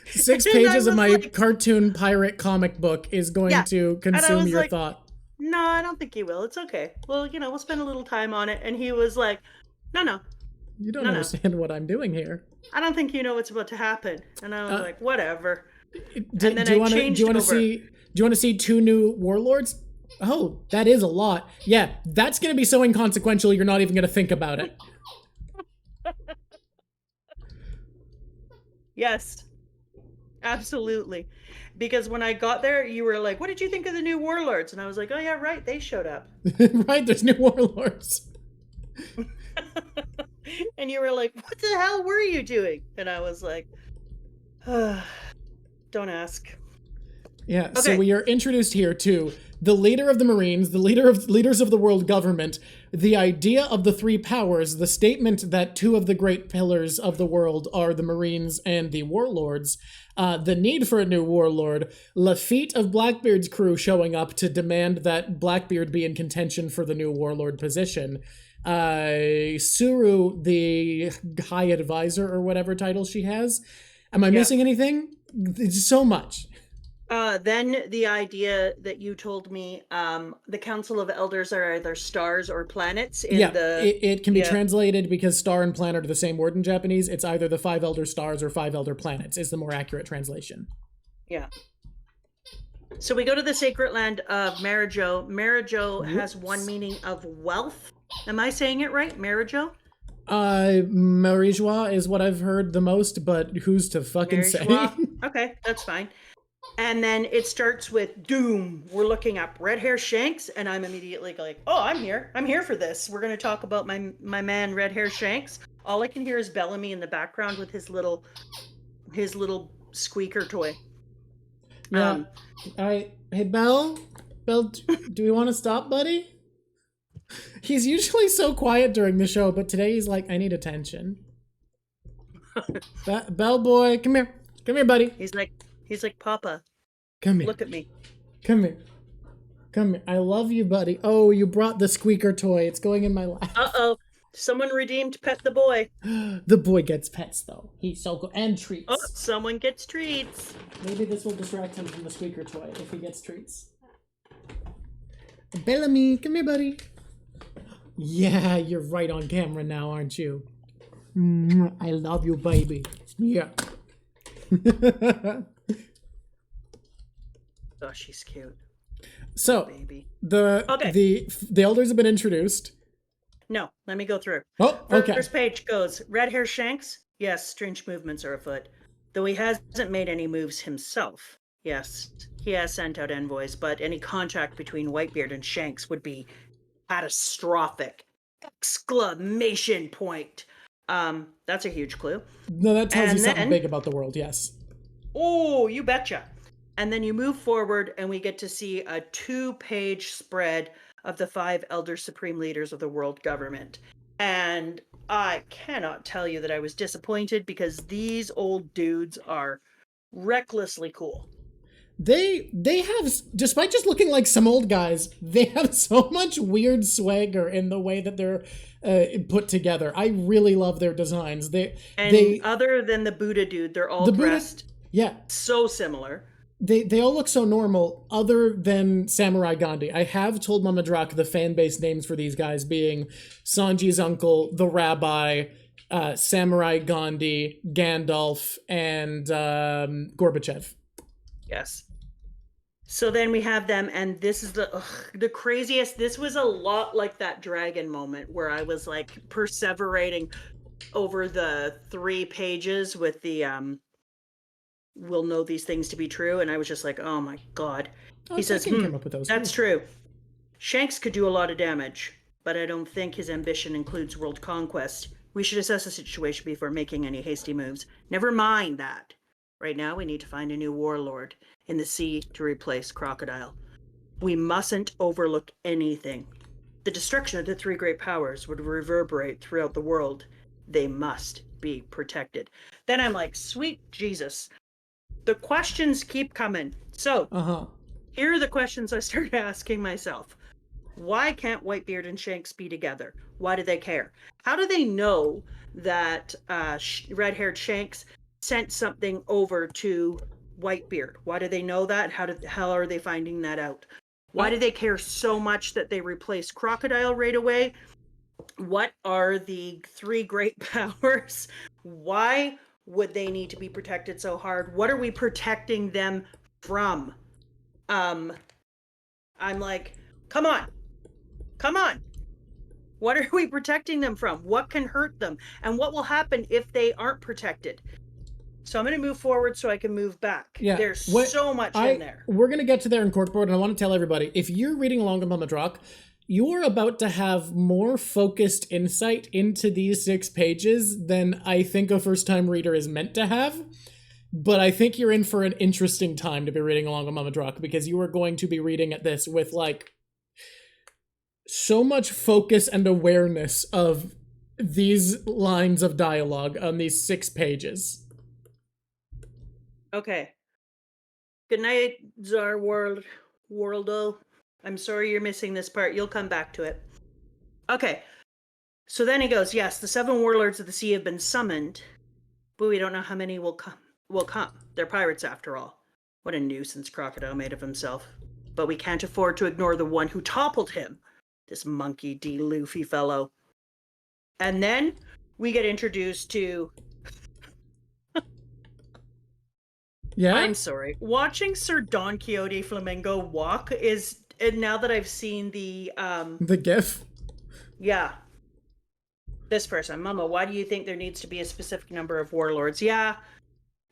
6 pages of my cartoon pirate comic book is going to consume your thought. No, I don't think he will. It's okay. Well, we'll spend a little time on it. And he was like, no. You don't understand what I'm doing here. I don't think you know what's about to happen. And I was like, whatever. Do you want to see 2 new warlords? Oh, that is a lot. Yeah, that's going to be so inconsequential you're not even going to think about it. Yes. Absolutely. Because when I got there, you were like, "What did you think of the new warlords?" And I was like, "Oh yeah, right, they showed up." Right, there's new warlords. And you were like, "What the hell were you doing?" And I was like, don't ask. Yeah, okay. So we are introduced here to the leader of the Marines, the leaders of the world government, the idea of the 3 powers, the statement that 2 of the great pillars of the world are the Marines and the warlords, the need for a new warlord, Lafitte of Blackbeard's crew showing up to demand that Blackbeard be in contention for the new warlord position, Suru, the high advisor or whatever title she has. Am I missing anything? It's so much. Then the idea that you told me, the Council of Elders are either stars or planets. It can be translated because star and planet are the same word in Japanese. It's either the 5 elder stars or 5 elder planets is the more accurate translation. Yeah. So we go to the sacred land of Marijo. Marijo has one meaning of wealth. Am I saying it right? Marijo? Marijois is what I've heard the most, but who's to fucking say? Okay, that's fine. And then it starts with doom. We're looking up red hair Shanks, and I'm immediately like, "Oh, I'm here. I'm here for this. We're going to talk about my man red hair Shanks." All I can hear is Bellamy in the background with his little squeaker toy. Yeah. Hey, Bell, do we want to stop, buddy? He's usually so quiet during the show, but today he's like, "I need attention." Bell boy, come here, buddy. He's like, "Papa, come here. Look at me. Come here. I love you, buddy." Oh, you brought the squeaker toy. It's going in my lap. Uh-oh. Someone redeemed Pet the Boy. The boy gets pets, though. He's so good. And treats. Oh, someone gets treats. Maybe this will distract him from the squeaker toy if he gets treats. Bellamy, come here, buddy. Yeah, you're right on camera now, aren't you? I love you, baby. Yeah. Oh, she's cute. So, Baby. the elders have been introduced. No, let me go through. Oh, okay. First page goes, red hair Shanks? Yes, strange movements are afoot. Though he hasn't made any moves himself. Yes, he has sent out envoys, but any contact between Whitebeard and Shanks would be catastrophic! Exclamation point! That's a huge clue. No, that tells you something big about the world, yes. Oh, you betcha. And then you move forward and we get to see a 2-page spread of the 5 elder supreme leaders of the world government. And I cannot tell you that I was disappointed because these old dudes are recklessly cool. They have, despite just looking like some old guys, they have so much weird swagger in the way that they're put together. I really love their designs. Other than the Buddha dude, they're all dressed so similar. They all look so normal, other than Samurai Gandhi. I have told Mama Drak the fan base names for these guys being Sanji's uncle, the rabbi, Samurai Gandhi, Gandalf, and Gorbachev. Yes. So then we have them, and this is the craziest. This was a lot like that dragon moment where I was like perseverating over the 3 pages with the we'll know these things to be true, and I was just like, oh my god. He says, came up with those. That's true. Shanks could do a lot of damage, but I don't think his ambition includes world conquest. We should assess the situation before making any hasty moves. Never mind that. Right now, we need to find a new warlord in the sea to replace Crocodile. We mustn't overlook anything. The destruction of the 3 great powers would reverberate throughout the world. They must be protected. Then I'm like, sweet Jesus. The questions keep coming. So, here are the questions I started asking myself. Why can't Whitebeard and Shanks be together? Why do they care? How do they know that red-haired Shanks sent something over to Whitebeard? Why do they know that? How are they finding that out? Why do they care so much that they replace Crocodile right away? What are the 3 great powers? Why would they need to be protected so hard? What are we protecting them from? I'm like, come on. What are we protecting them from? What can hurt them? And what will happen if they aren't protected? So I'm going to move forward so I can move back. Yeah, There's so much in there. We're going to get to there in Corkboard, and I want to tell everybody, if you're reading along with Mama Drak, you're about to have more focused insight into these 6 pages than I think a first-time reader is meant to have. But I think you're in for an interesting time to be reading along with Mama Drak, because you are going to be reading at this with, like, so much focus and awareness of these lines of dialogue on these 6 pages. Okay. Good night, Tsar Worldo. I'm sorry you're missing this part. You'll come back to it. Okay. So then he goes, yes, the 7 warlords of the sea have been summoned, but we don't know how many will come. They're pirates after all. What a nuisance Crocodile made of himself. But we can't afford to ignore the one who toppled him. This monkey D. Luffy fellow. And then we get introduced to... Yeah? I'm sorry. Watching Sir Don Quixote Flamingo walk is... And now that I've seen the GIF? Yeah. This person, Mama, why do you think there needs to be a specific number of warlords? Yeah,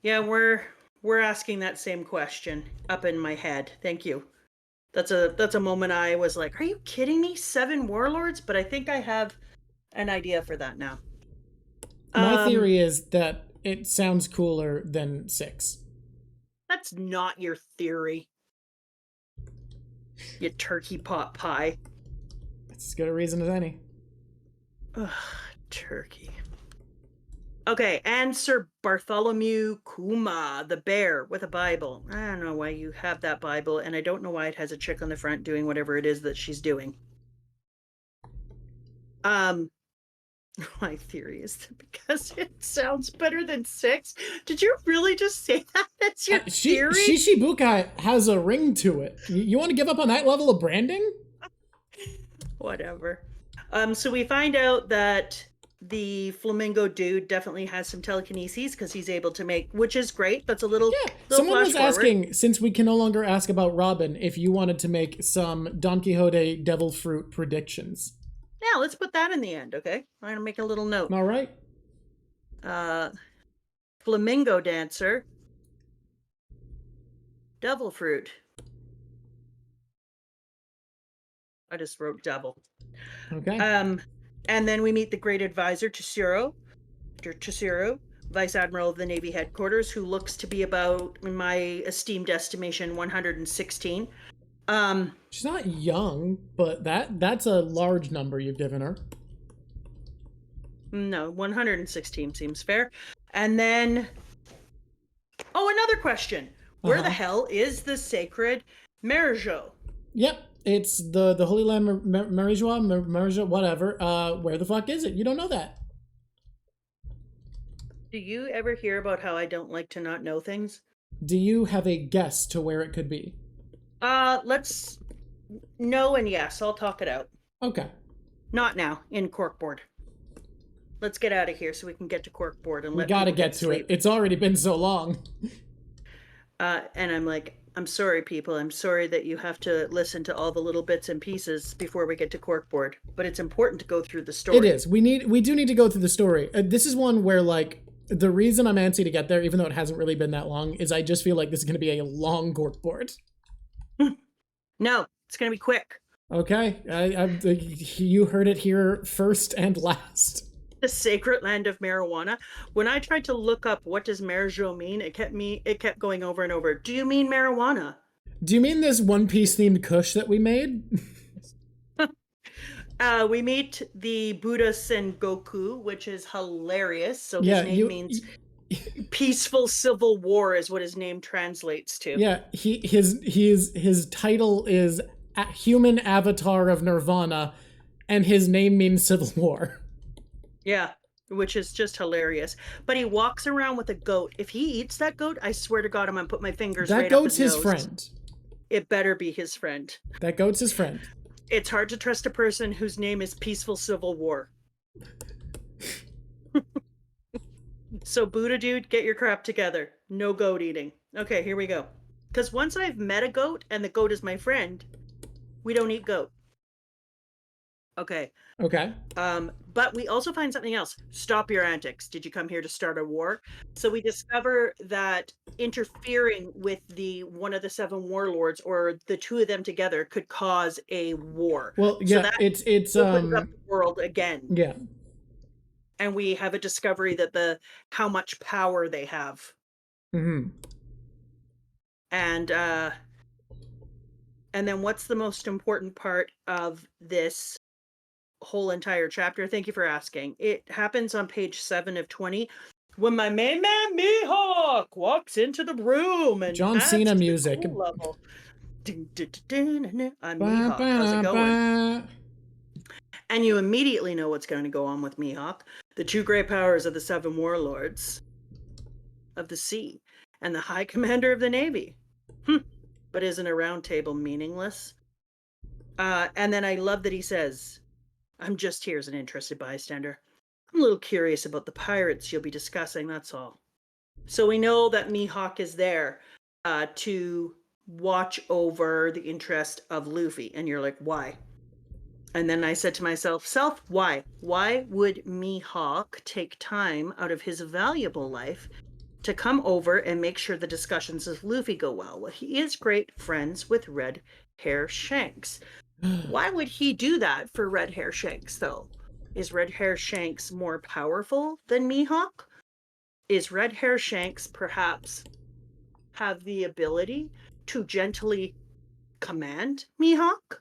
we're asking that same question up in my head. Thank you. That's a moment I was like, are you kidding me? 7 warlords? But I think I have an idea for that now. My theory is that it sounds cooler than 6. That's not your theory. You turkey pot pie. That's as good a reason as any. Ugh, turkey. Okay, and Sir Bartholomew Kuma, the bear with a Bible. I don't know why you have that Bible, and I don't know why it has a chick on the front doing whatever it is that she's doing. My theory is that because it sounds better than 6. Did you really just say that? That's your theory? Shishibukai has a ring to it. You want to give up on that level of branding? Whatever. So we find out that the flamingo dude definitely has some telekinesis because he's able to make, which is great. That's a little, Yeah, little someone flash was forward. asking, since we can no longer ask about Robin, if you wanted to make some Don Quixote devil fruit predictions. Yeah, let's put that in the end, okay? I'm gonna make a little note. All right. Flamingo dancer, devil fruit. I just wrote devil. Okay. And then we meet the great advisor Tesoro, Vice Admiral of the Navy Headquarters, who looks to be about, in my esteemed estimation, 116. She's not young, but that's a large number you've given her. No, 116 seems fair. And then, another question. Where the hell is the sacred Marijo? Yep, it's the Holy Land Marijo, whatever. Where the fuck is it? You don't know that. Do you ever hear about how I don't like to not know things? Do you have a guess to where it could be? Let's no and yes. I'll talk it out. Okay. Not now, in corkboard. Let's get out of here so we can get to corkboard and we gotta get to it. It's already been so long. And I'm like, I'm sorry, people. I'm sorry that you have to listen to all the little bits and pieces before we get to corkboard. But it's important to go through the story. It is. We do need to go through the story. This is one where, like, the reason I'm antsy to get there, even though it hasn't really been that long, is I just feel like this is going to be a long corkboard. No, it's going to be quick. Okay. You heard it here first and last. The sacred land of marijuana. When I tried to look up what does marijuana mean, it kept going over and over. Do you mean marijuana? Do you mean this One Piece themed kush that we made? We meet the Buddha Sengoku, which is hilarious. So his name means peaceful civil war is what his name translates to. Yeah, his title is Human Avatar of Nirvana, and his name means civil war. Yeah, which is just hilarious. But he walks around with a goat. If he eats that goat, I swear to God, I'm gonna put my fingers right up his nose. That goat's his friend. It better be his friend. That goat's his friend. It's hard to trust a person whose name is Peaceful Civil War. So Buddha dude, get your crap together. No goat eating. Okay, here we go. Because once I've met a goat and the goat is my friend, we don't eat goat. Okay. Okay. But we also find something else. Stop your antics. Did you come here to start a war? So we discover that interfering with one of the seven warlords or the two of them together could cause a war. Well, yeah, so that it's opens up the world again. Yeah. And we have a discovery that how much power they have. Mm-hmm. And then what's the most important part of this whole entire chapter? Thank you for asking. It happens on page 7 of 20 when my main man Mihawk walks into the room and John Cena music. Cool level. I'm Mihawk. How's it going? And you immediately know what's going to go on with Mihawk. The two great powers of the seven warlords of the sea and the high commander of the navy. But isn't a round table meaningless? And then I love that he says, I'm just here as an interested bystander. I'm a little curious about the pirates you'll be discussing, that's all. So we know that Mihawk is there to watch over the interest of Luffy. And you're like, why? And then I said to myself, why? Why would Mihawk take time out of his valuable life to come over and make sure the discussions with Luffy go well? Well, he is great friends with Red Hair Shanks. Why would he do that for Red Hair Shanks, though? Is Red Hair Shanks more powerful than Mihawk? Is Red Hair Shanks perhaps have the ability to gently command Mihawk?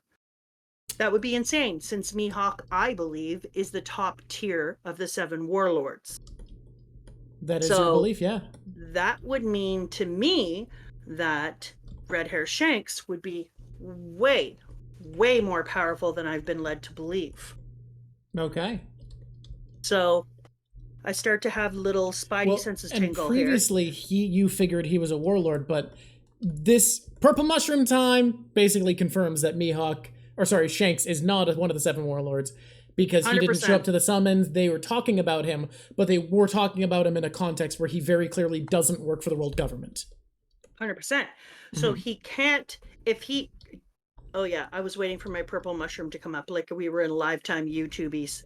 That would be insane, since Mihawk, I believe, is the top tier of the seven warlords. That is your belief, yeah. That would mean to me that Red Hair Shanks would be way more powerful than I've been led to believe. Okay. So I start to have little spidey senses tingle here. Previously, you figured he was a warlord, but this Purple Mushroom time basically confirms that Shanks is not one of the seven warlords. because he didn't show up 100%. to the summons. They were talking about him, but they were talking about him in a context where he very clearly doesn't work for the world government. 100%. So he can't, if he, oh yeah, I was waiting for my purple mushroom to come up like we were in live time YouTubies.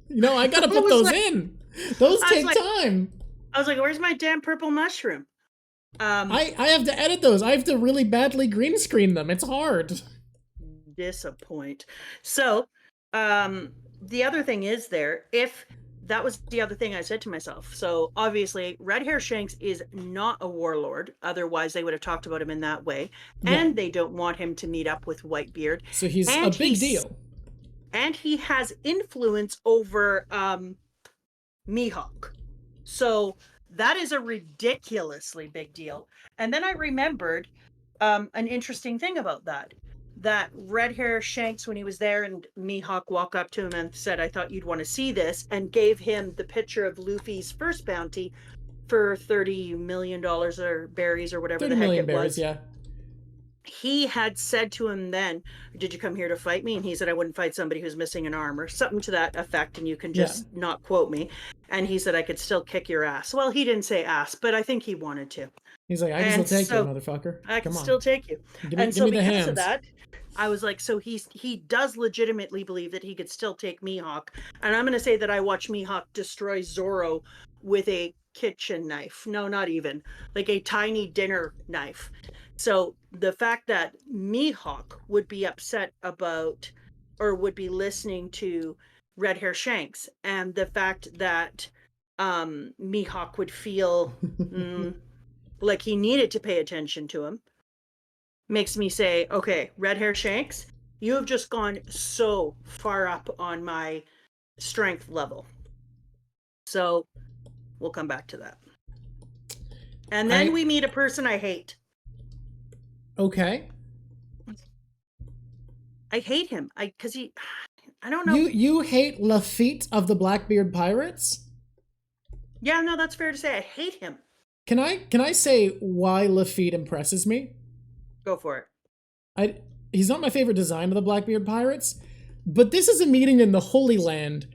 No, I gotta put those in. Those take time. I was like, where's my damn purple mushroom? I have to edit those. I have to really badly green screen them. It's hard. Disappoint. So, the other thing is if that was the other thing I said to myself. So obviously, Red Hair Shanks is not a warlord. Otherwise, they would have talked about him in that way. Yeah. And they don't want him to meet up with Whitebeard. So he's a big deal. And he has influence over Mihawk. So that is a ridiculously big deal. And then I remembered an interesting thing about that Red Hair Shanks, when he was there and Mihawk walked up to him and said, I thought you'd want to see this, and gave him the picture of Luffy's first bounty for $30 million or berries or whatever the heck it berries, was. Yeah. He had said to him then, did you come here to fight me? And he said, I wouldn't fight somebody who's missing an arm or something to that effect, and you can just not quote me. And he said, I could still kick your ass. Well, he didn't say ass, but I think he wanted to. He's like, I can still take you, motherfucker. I can still take you. Give me the hands. Of that, I was like, so he does legitimately believe that he could still take Mihawk. And I'm going to say that I watched Mihawk destroy Zoro with a kitchen knife. No, not even. Like a tiny dinner knife. So the fact that Mihawk would be upset about or would be listening to Red Hair Shanks, and the fact that Mihawk would feel like he needed to pay attention to him, makes me say, okay, Red Hair Shanks, you have just gone so far up on my strength level. So we'll come back to that. And then we meet a person I hate. Okay. I hate him. I don't know. You hate Lafitte of the Blackbeard Pirates? Yeah, no, that's fair to say. I hate him. Can I say why Lafitte impresses me? Go for it. He's not my favorite design of the Blackbeard Pirates, but this is a meeting in the Holy Land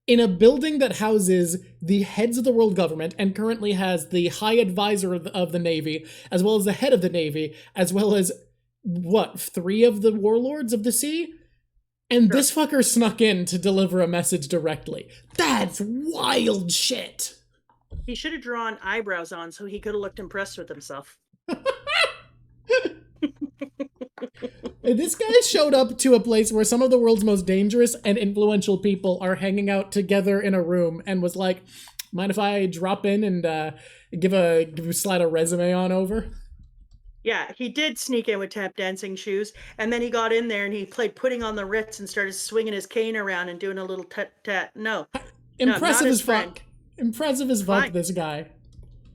in a building that houses the heads of the world government and currently has the high advisor of the Navy, as well as the head of the Navy, as well as, 3 of the warlords of the sea? And this fucker snuck in to deliver a message directly. That's wild shit! He should have drawn eyebrows on so he could have looked impressed with himself. This guy showed up to a place where some of the world's most dangerous and influential people are hanging out together in a room and was like, mind if I drop in and slide a resume on over? Yeah, he did sneak in with tap dancing shoes, and then he got in there and he played Putting on the Ritz and started swinging his cane around and doing a little tat. No. Impressive as fuck. Impressive as fuck, this guy.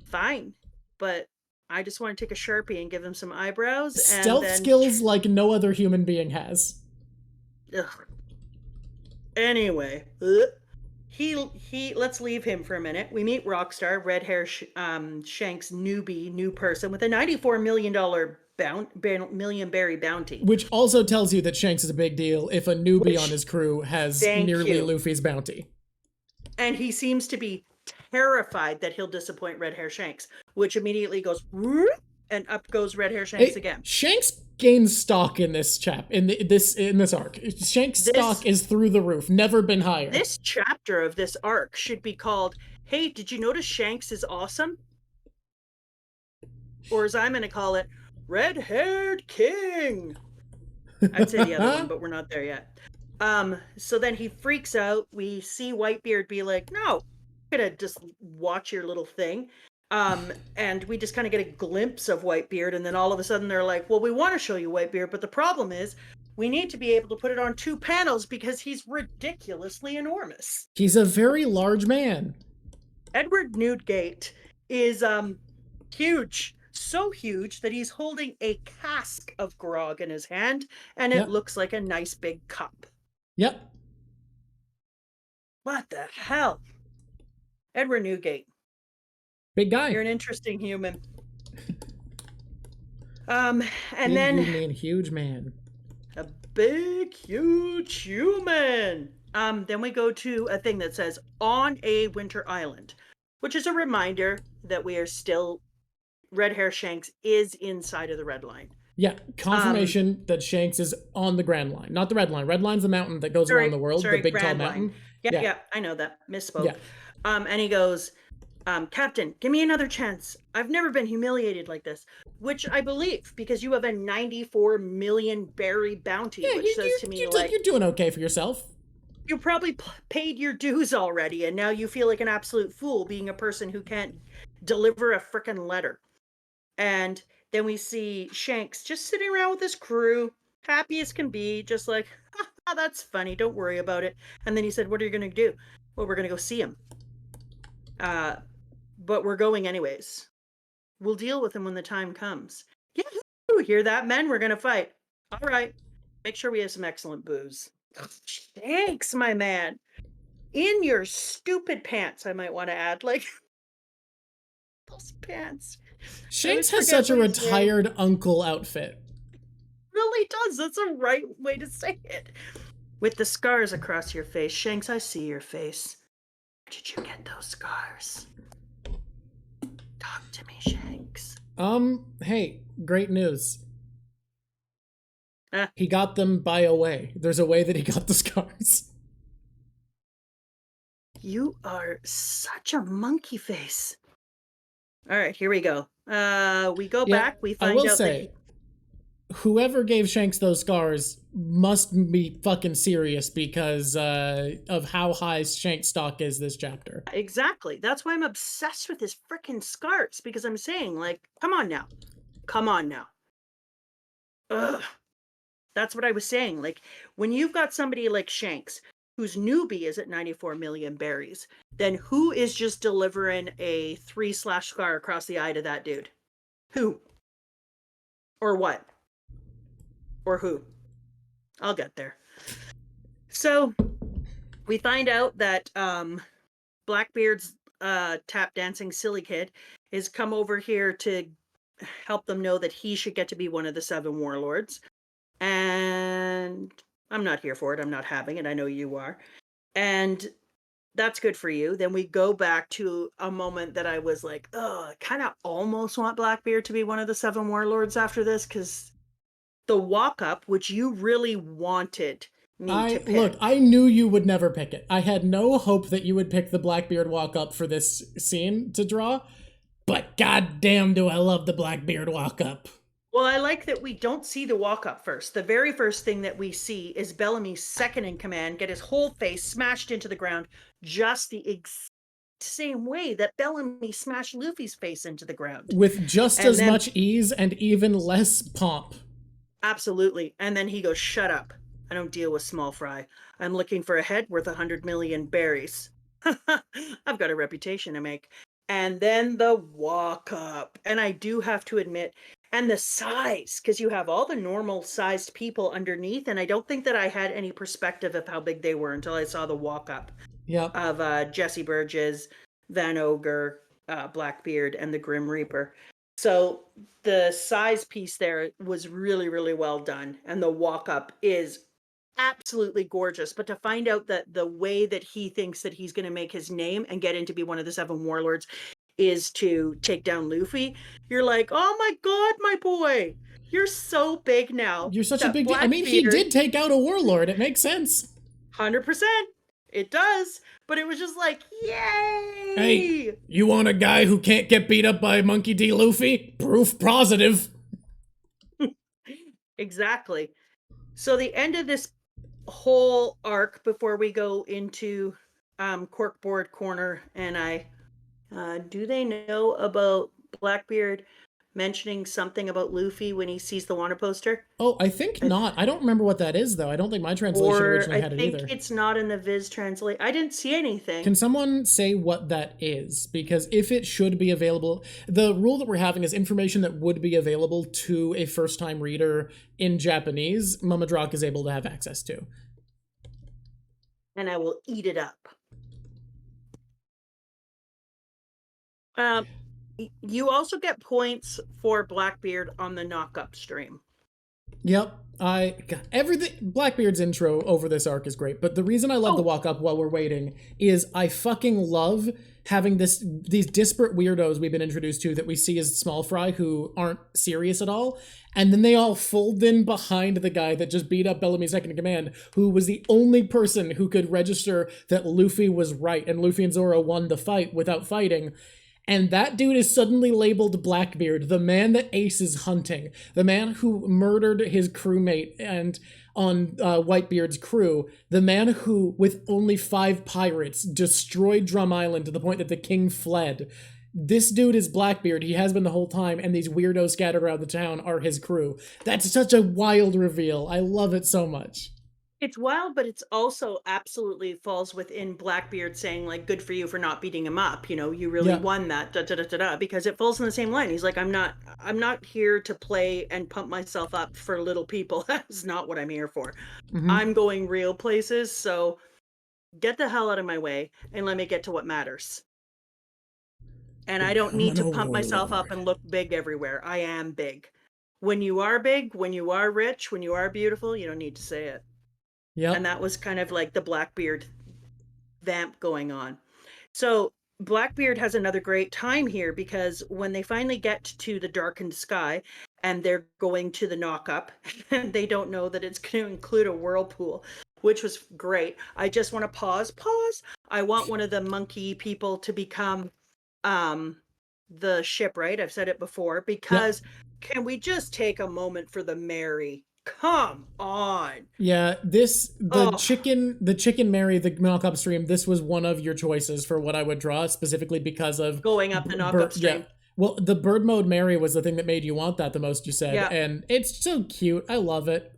Fine, but I just want to take a Sharpie and give him some eyebrows. Stealth skills like no other human being has. Ugh. Anyway, he let's leave him for a minute. We meet Rockstar, Red Hair Shanks new person with a $94 million million berry bounty. Which also tells you that Shanks is a big deal if a newbie on his crew has nearly Luffy's bounty. And he seems to be terrified that he'll disappoint Red Hair Shanks, which immediately goes and up goes Red Hair Shanks again. Shanks gains stock in this in this arc. Shanks' stock is through the roof, never been higher. This chapter of this arc should be called, "Hey, did you notice Shanks is awesome?" Or as I'm going to call it, Red-Haired King. I'd say the other one, but we're not there yet. So then he freaks out. We see Whitebeard be like, "No, I'm gonna just watch your little thing." And we just kind of get a glimpse of Whitebeard, and then all of a sudden they're like, well, we want to show you Whitebeard, but the problem is we need to be able to put it on 2 panels because he's ridiculously enormous. He's a very large man. Edward Newgate is huge. So huge that he's holding a cask of grog in his hand, and it looks like a nice big cup. Yep. What the hell? Edward Newgate. Big guy. You're an interesting human. And big, then you mean huge man. A big, huge human. Then we go to a thing that says on a winter island, which is a reminder that we are still red hair Shanks is inside of the red line. Yeah, confirmation that Shanks is on the Grand Line, not the Red Line. Red Line's the mountain that goes around the world, the big tall Grand Line. mountain. Yeah, I know that. Misspoke. Yeah. And he goes, Captain, give me another chance. I've never been humiliated like this, which I believe because you have a 94 million berry bounty, Yeah, which says to me like you're doing okay for yourself. you probably paid your dues already, and now you feel like an absolute fool being a person who can't deliver a frickin' letter. And then we see Shanks just sitting around with his crew, happy as can be, just like, oh, that's funny, don't worry about it. And then he said, what are you going to do? Well, we're going to go see him. But we're going anyways. We'll deal with him when the time comes. Yahoo! Hear that, men? We're going to fight. All right. Make sure we have some excellent booze. Thanks, my man. In your stupid pants, I might want to add. Like, those pants. Shanks has such a retired uncle outfit. Really does. That's a right way to say it. With the scars across your face. Shanks, I see your face. Where did you get those scars? Talk to me, Shanks. Hey, great news. He got them by a way. There's a way that he got the scars. You are such a monkey face. All right, here we go. We go back. We find out that whoever gave Shanks those scars must be fucking serious because of how high Shanks' stock is this chapter. Exactly. That's why I'm obsessed with his freaking scars, because I'm saying, like, come on now. Come on now. Ugh. That's what I was saying. Like, when you've got somebody like Shanks, whose newbie is at 94 million berries, then who is just delivering a 3/ scar across the eye to that dude? Who? Or what? Or who? I'll get there. So we find out that Blackbeard's tap dancing silly kid has come over here to help them know that he should get to be one of the 7 warlords. And I'm not here for it. I'm not having it. I know you are. And that's good for you. Then we go back to a moment that I was like, oh, I kind of almost want Blackbeard to be one of the 7 warlords after this, because the walk up, which you really wanted me to pick. Look, I knew you would never pick it. I had no hope that you would pick the Blackbeard walk up for this scene to draw, but goddamn do I love the Blackbeard walk up. Well, I like that we don't see the walk up first. The very first thing that we see is Bellamy's second in command get his whole face smashed into the ground, just the same way that Bellamy smashed Luffy's face into the ground. With just as much ease and even less pomp. Absolutely. And then he goes, shut up. I don't deal with small fry. I'm looking for a head worth 100 million berries. I've got a reputation to make. And then the walk up. And I do have to admit, and the size, because you have all the normal sized people underneath, and I don't think that I had any perspective of how big they were until I saw the walk up of Jesse Burgess, Van Ogre, Blackbeard, and the Grim Reaper. So the size piece there was really, really well done, and the walk up is absolutely gorgeous. But to find out that the way that he thinks that he's going to make his name and get in to be one of the 7 warlords is to take down Luffy, you're like, oh my god, my boy, you're so big now. You're such a big deal. I mean, he did take out a warlord. It makes sense. 100%. It does. But it was just like, yay! Hey, you want a guy who can't get beat up by Monkey D. Luffy? Proof positive. Exactly. So the end of this whole arc, before we go into Corkboard Corner, and do they know about Blackbeard mentioning something about Luffy when he sees the wanted poster? Oh, I think not. I don't remember what that is, though. I don't think my translation originally had it either. I think it's not in the Viz translate. I didn't see anything. Can someone say what that is? Because if it should be available, the rule that we're having is information that would be available to a first-time reader in Japanese, Mamadrock is able to have access to. And I will eat it up. You also get points for Blackbeard on the knock-up stream. Yep. Everything Blackbeard's intro over this arc is great, but the reason I love the walk up while we're waiting is I fucking love having these disparate weirdos we've been introduced to that we see as small fry who aren't serious at all, and then they all fold in behind the guy that just beat up Bellamy's second in command, who was the only person who could register that Luffy was right and Luffy and Zoro won the fight without fighting. And that dude is suddenly labeled Blackbeard, the man that Ace is hunting, the man who murdered his crewmate and on Whitebeard's crew, the man who, with only 5 pirates, destroyed Drum Island to the point that the king fled. This dude is Blackbeard. He has been the whole time, and these weirdos scattered around the town are his crew. That's such a wild reveal. I love it so much. It's wild, but it's also absolutely falls within Blackbeard saying, like, good for you for not beating him up. You know, you really won that, because it falls in the same line. He's like, I'm not here to play and pump myself up for little people. That's not what I'm here for. I'm going real places, so get the hell out of my way and let me get to what matters. And I don't need to pump myself up and look big everywhere. I am big. When you are big, when you are rich, when you are beautiful, you don't need to say it. Yeah. And that was kind of like the Blackbeard vamp going on. So Blackbeard has another great time here because when they finally get to the darkened sky and they're going to the knock-up, and they don't know that it's going to include a whirlpool, which was great. I just want to pause. I want one of the monkey people to become the shipwright. I've said it before, because can we just take a moment for the Mary? Come on. Yeah, the chicken Mary, the knock-up stream, this was one of your choices for what I would draw, specifically because of going up the knock-up stream. Yeah. Well, the bird mode Mary was the thing that made you want that the most, you said. Yeah. And it's so cute. I love it.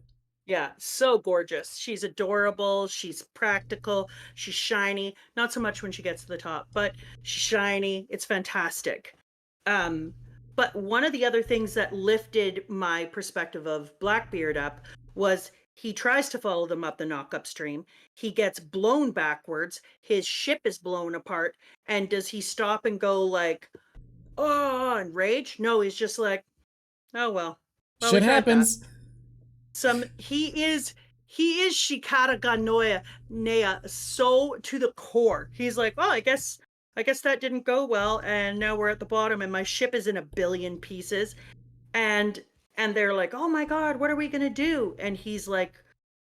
Yeah, so gorgeous. She's adorable. She's practical. She's shiny. Not so much when she gets to the top, but she's shiny. It's fantastic. But one of the other things that lifted my perspective of Blackbeard up was he tries to follow them up the knock-up stream. He gets blown backwards. His ship is blown apart. And does he stop and go like, oh, and rage? No, he's just like, oh, well. Shit happens. He is Shikata ga Nea so to the core. He's like, well, I guess that didn't go well, and now we're at the bottom, and my ship is in 1 billion pieces. And they're like, oh my God, what are we gonna do? And he's like,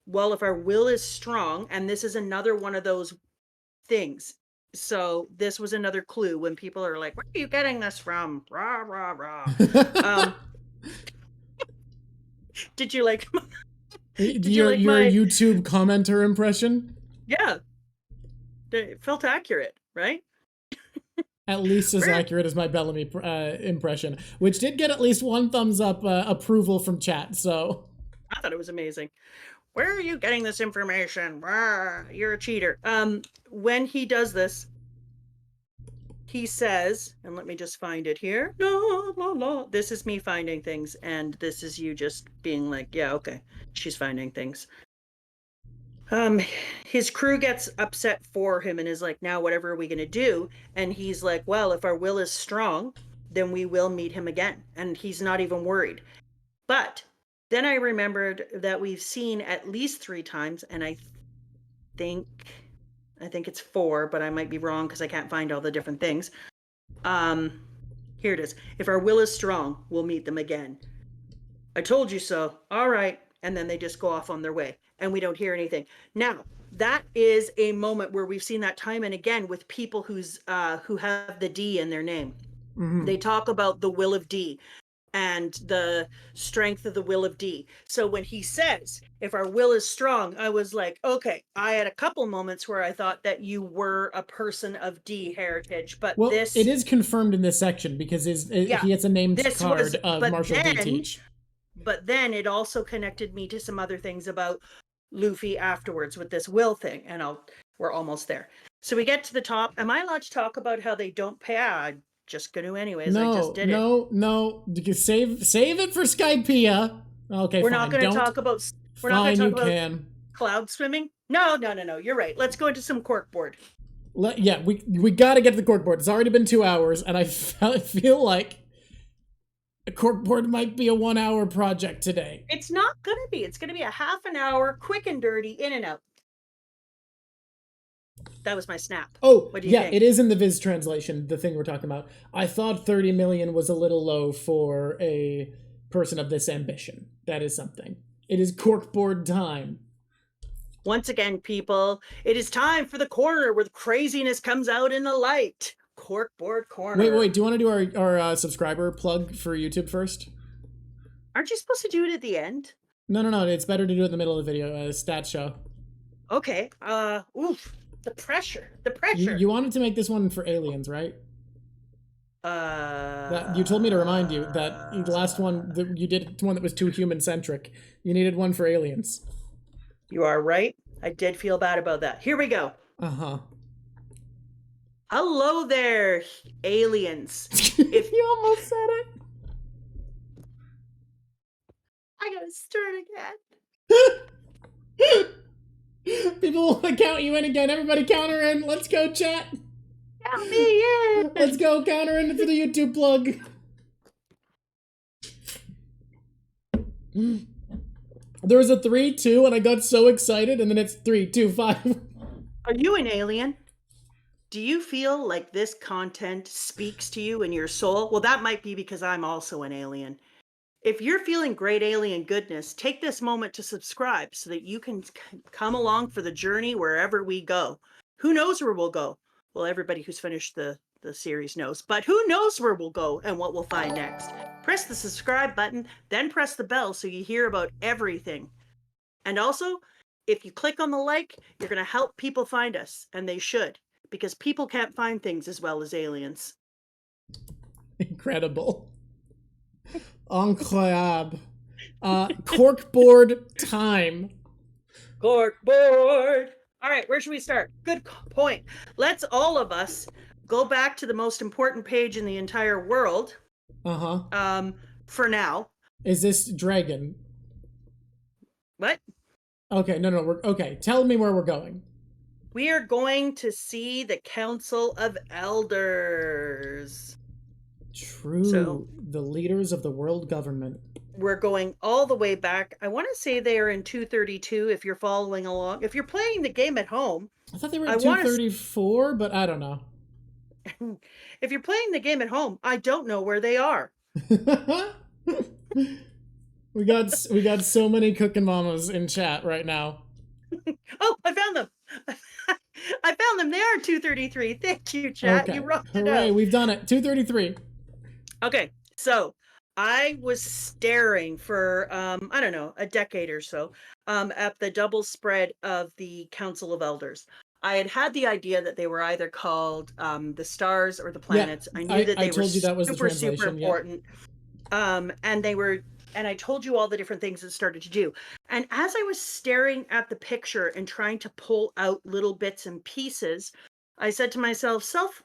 well, if our will is strong, and this is another one of those things. So this was another clue when people are like, where are you getting this from? Rah, rah, rah. Did you like your YouTube commenter impression? Yeah. It felt accurate, right? At least as accurate as my Bellamy impression, which did get at least 1 thumbs up approval from chat, so. I thought it was amazing. Where are you getting this information? You're a cheater. When he does this, he says, and let me just find it here. La, la, la. This is me finding things, and this is you just being like, yeah, okay, she's finding things. His crew gets upset for him and is like, now whatever are we going to do? And he's like, well, if our will is strong, then we will meet him again. And he's not even worried. But then I remembered that we've seen at least 3 times, and I think it's 4, but I might be wrong because I can't find all the different things. Here it is. If our will is strong, we'll meet them again. I told you so. All right. And then they just go off on their way, and we don't hear anything. Now, that is a moment where we've seen that time and again with people who have the D in their name. Mm-hmm. They talk about the will of D and the strength of the will of D. So when he says, if our will is strong, I was like, okay, I had a couple moments where I thought that you were a person of D heritage, but it is confirmed in this section because he gets a named card of Marshall D. Teach. But then it also connected me to some other things about Luffy afterwards with this will thing, and we're almost there. So we get to the top. Am I allowed to talk about how they don't pay? I'm just going to anyways. No, I just did it. No. You can save it for Skypiea. Okay, we're not going to talk about. We're not going to talk about cloud swimming. No. You're right. Let's go into some corkboard. Yeah, we got to get to the corkboard. It's already been 2 hours, and I feel like A corkboard might be a 1 hour project today. It's not going to be. It's going to be a half an hour, quick and dirty, in and out. That was my snap. Oh, what do you yeah, think? It is in the Viz translation, the thing we're talking about. I thought 30 million was a little low for a person of this ambition. That is something. It is corkboard time. Once again, people, it is time for the corner where the craziness comes out in the light. Corkboard corner. Wait, do you want to do our subscriber plug for YouTube first? Aren't you supposed to do it at the end? No, it's better to do it in the middle of the video, stat show. Okay, oof, the pressure. You wanted to make this one for aliens, right? You told me to remind you that the last one, you did one that was too human-centric. You needed one for aliens. You are right. I did feel bad about that. Here we go. Uh-huh. Hello there, aliens. If you almost said it. I gotta start again. People want to count you in again. Everybody count her in. Let's go, chat. Count me in. Let's go, count her in for the YouTube plug. There was a 3, 2, and I got so excited, and then it's 3, 2, 5. Are you an alien? Do you feel like this content speaks to you in your soul? Well, that might be because I'm also an alien. If you're feeling great alien goodness, take this moment to subscribe so that you can come along for the journey wherever we go. Who knows where we'll go? Well, everybody who's finished the series knows, but who knows where we'll go and what we'll find next. Press the subscribe button, then press the bell so you hear about everything. And also, if you click on the like, you're going to help people find us, and they should, because people can't find things as well as aliens. Incredible. Incroyable. Corkboard time. Corkboard. All right, where should we start? Good point. Let's all of us go back to the most important page in the entire world. Uh-huh. For now. Is this dragon? What? Okay, no, we're okay. Tell me where we're going. We are going to see the Council of Elders. True. So, the leaders of the world government. We're going all the way back. I want to say they are in 232 if you're following along. If you're playing the game at home. I thought they were in 234, but I don't know. If you're playing the game at home, I don't know where they are. we got so many cooking mamas in chat right now. Oh, I found them. I found them. They are 233. Thank you, chat. Okay. You rocked it out. We've done it. 233. Okay, so I was staring for, I don't know, a decade or so at the double spread of the Council of Elders. I had the idea that they were either called the stars or the planets. Yeah, I knew that they were super important. Yeah. And I told you all the different things it started to do. And as I was staring at the picture and trying to pull out little bits and pieces, I said to myself,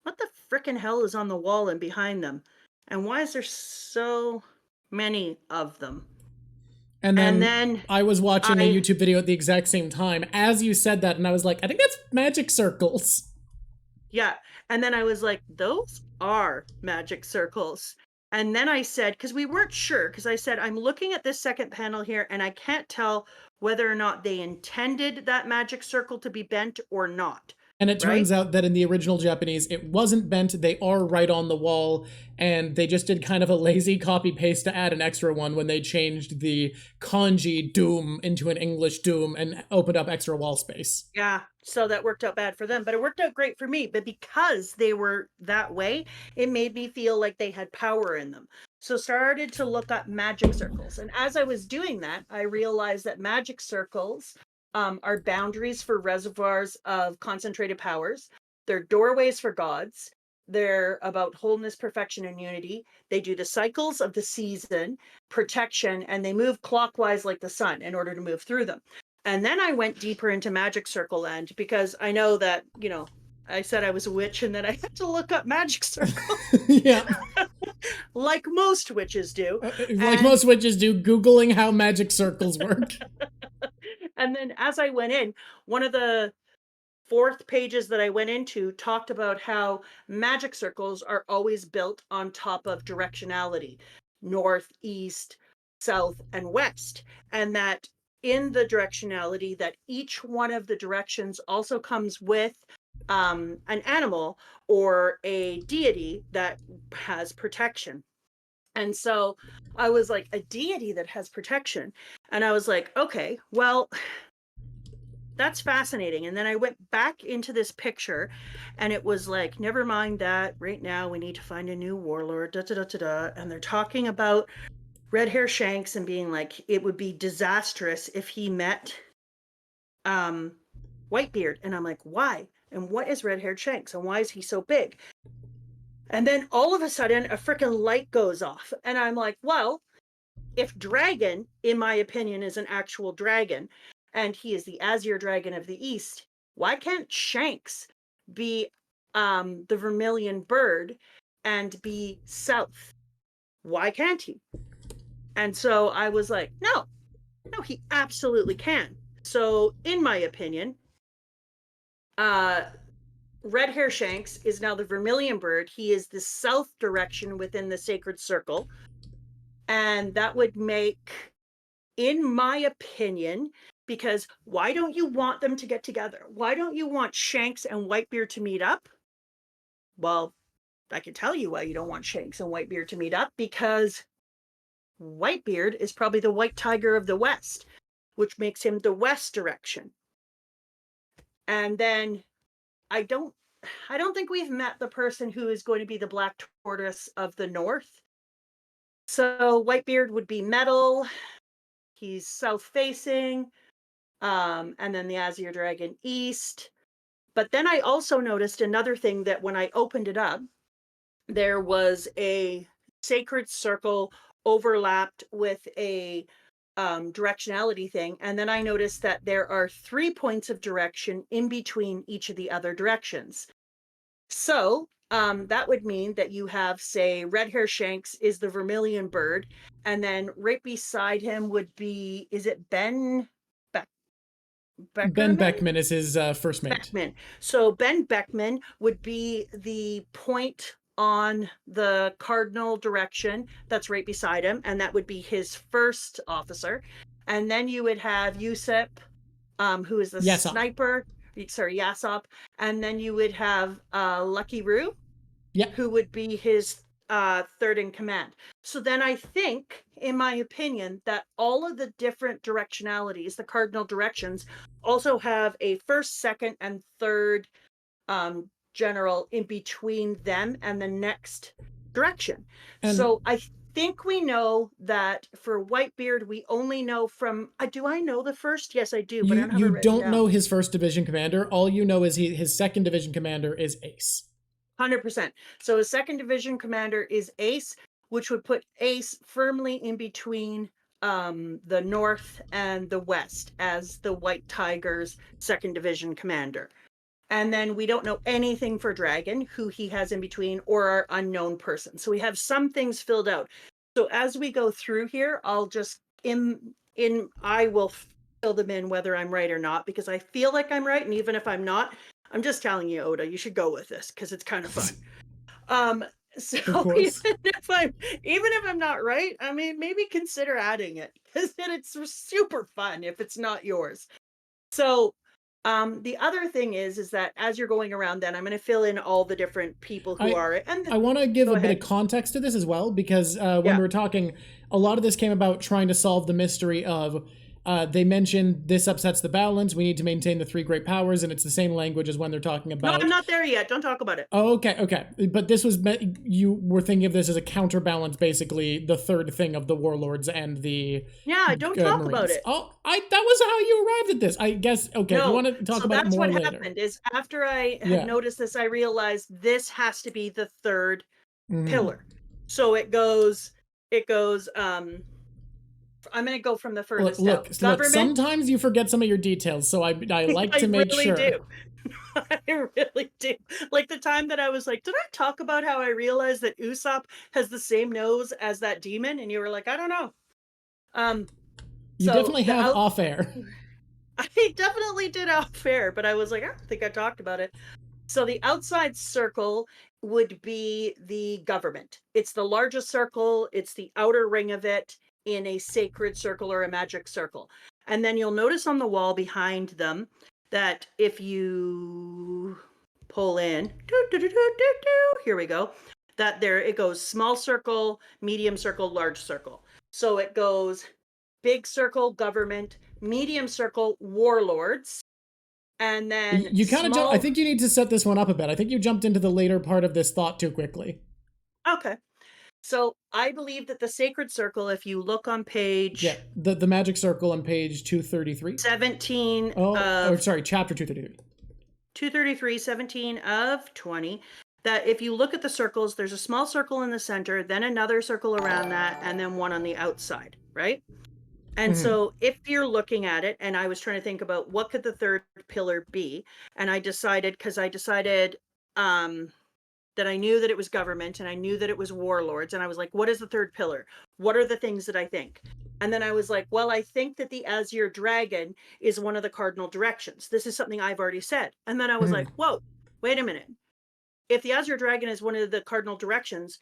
what the frickin' hell is on the wall and behind them? And why is there so many of them? And then I was watching a YouTube video at the exact same time as you said that, and I was like, I think that's magic circles. Yeah. And then I was like, those are magic circles. And then I said, because we weren't sure, because I said, I'm looking at this second panel here, and I can't tell whether or not they intended that magic circle to be bent or not. And it turns out that in the original Japanese, it wasn't bent. They are right on the wall, and they just did kind of a lazy copy-paste to add an extra one when they changed the kanji doom into an English doom and opened up extra wall space. Yeah, so that worked out bad for them, but it worked out great for me. But because they were that way, it made me feel like they had power in them. So started to look up magic circles. And as I was doing that, I realized that magic circles are boundaries for reservoirs of concentrated powers. They're doorways for gods. They're about wholeness, perfection, and unity. They do the cycles of the season, protection, and they move clockwise like the sun in order to move through them. And then I went deeper into magic circle land because I know that, I said I was a witch and then I had to look up magic circle. Yeah. Like most witches do. Most witches do, Googling how magic circles work. And then as I went in, one of the fourth pages that I went into talked about how magic circles are always built on top of directionality, north, east, south, and west. And that in the directionality, that each one of the directions also comes with an animal or a deity that has protection. And so I was like, a deity that has protection. And I was like, okay, well, that's fascinating. And then I went back into this picture and it was like, never mind that. Right now, we need to find a new warlord. Da, da, da, da, da. And they're talking about Red Hair Shanks and being like, it would be disastrous if he met Whitebeard. And I'm like, why? And what is Red Haired Shanks? And why is he so big? And then all of a sudden, a freaking light goes off. And I'm like, well, if Dragon, in my opinion, is an actual dragon, and he is the Azure Dragon of the East, why can't Shanks be the Vermilion Bird and be south? Why can't he? And so I was like, no, he absolutely can. So, in my opinion, Red Hair Shanks is now the Vermilion Bird. He is the south direction within the Sacred Circle. And that would make, in my opinion, because why don't you want them to get together? Why don't you want Shanks and Whitebeard to meet up? Well, I can tell you why you don't want Shanks and Whitebeard to meet up, because Whitebeard is probably the white tiger of the West, which makes him the west direction. And then I don't think we've met the person who is going to be the black tortoise of the north. So Whitebeard would be metal. He's south facing. And then the Azure Dragon east. But then I also noticed another thing, that when I opened it up, there was a sacred circle overlapped with a directionality thing. And then I noticed that there are 3 points of direction in between each of the other directions. So that would mean that you have, say, Red Hair Shanks is the Vermilion Bird, and then right beside him would be, is it Ben Beckerman? Ben Beckman is his first mate. Beckman. So Ben Beckman would be the point on the cardinal direction that's right beside him, and that would be his first officer. And then you would have Usopp, who is the Yasop. sniper. Sorry, Yasop. And then you would have Lucky Roo, who would be his third in command. So then I think, in my opinion, that all of the different directionalities, the cardinal directions, also have a first, second, and third general in between them and the next direction. And so I think we know that for Whitebeard, we only know from, do I know the first? Yes, I do, but I don't have it written don't down. know his first division commander. All you know is his second division commander is Ace. 100%. So his second division commander is Ace, which would put Ace firmly in between the north and the west as the White Tiger's second division commander. And then we don't know anything for Dragon, who he has in between, or our unknown person. So we have some things filled out. So as we go through here, I'll just I will fill them in whether I'm right or not, because I feel like I'm right, and even if I'm not, I'm just telling you, Oda, you should go with this because it's kind of fun. So even if I'm not right, I mean, maybe consider adding it, because it's super fun if it's not yours. So the other thing is that as you're going around, then I'm going to fill in all the different people who are it. And I want to give a bit of context to this as well, because when we were talking, a lot of this came about trying to solve the mystery of they mentioned this upsets the balance. We need to maintain the 3 great powers, and it's the same language as when they're talking about. No, I'm not there yet. Don't talk about it. Oh, okay. But this was you were thinking of this as a counterbalance, basically the third thing of the warlords and the. Yeah, don't talk Marines. about it. Oh, that was how you arrived at this. I guess. Okay, no, you want to talk about it more later. That's what happened. Is after I had noticed this, I realized this has to be the third pillar. So it goes. I'm going to go from the furthest look, sometimes you forget some of your details, so I like to make sure. I really do. Like the time that I was like, did I talk about how I realized that Usopp has the same nose as that demon? And you were like, I don't know. You definitely have off air. I definitely did out fair, but I was like, I don't think I talked about it. So the outside circle would be the government. It's the largest circle, it's the outer ring of it in a sacred circle or a magic circle. And then you'll notice on the wall behind them that if you pull in, here we go, that there it goes small circle, medium circle, large circle. So it goes big circle, government, medium circle, warlords, and then You kind of small. I think you need to set this one up a bit. I think you jumped into the later part of this thought too quickly. Okay. So I believe that the sacred circle, if you look on Yeah, page the magic circle on page 233. 17 Oh, of sorry, chapter 233. 233, 17 of 20, that if you look at the circles, there's a small circle in the center, then another circle around that, and then one on the outside, right? And so if you're looking at it, and I was trying to think about what could the third pillar be, and I decided, because I decided that I knew that it was government and I knew that it was warlords, and I was like, what is the third pillar? What are the things that I think? And then I was like, well, I think that the Azure Dragon is one of the cardinal directions. This is something I've already said. And then I was like, whoa, wait a minute. If the Azure Dragon is one of the cardinal directions,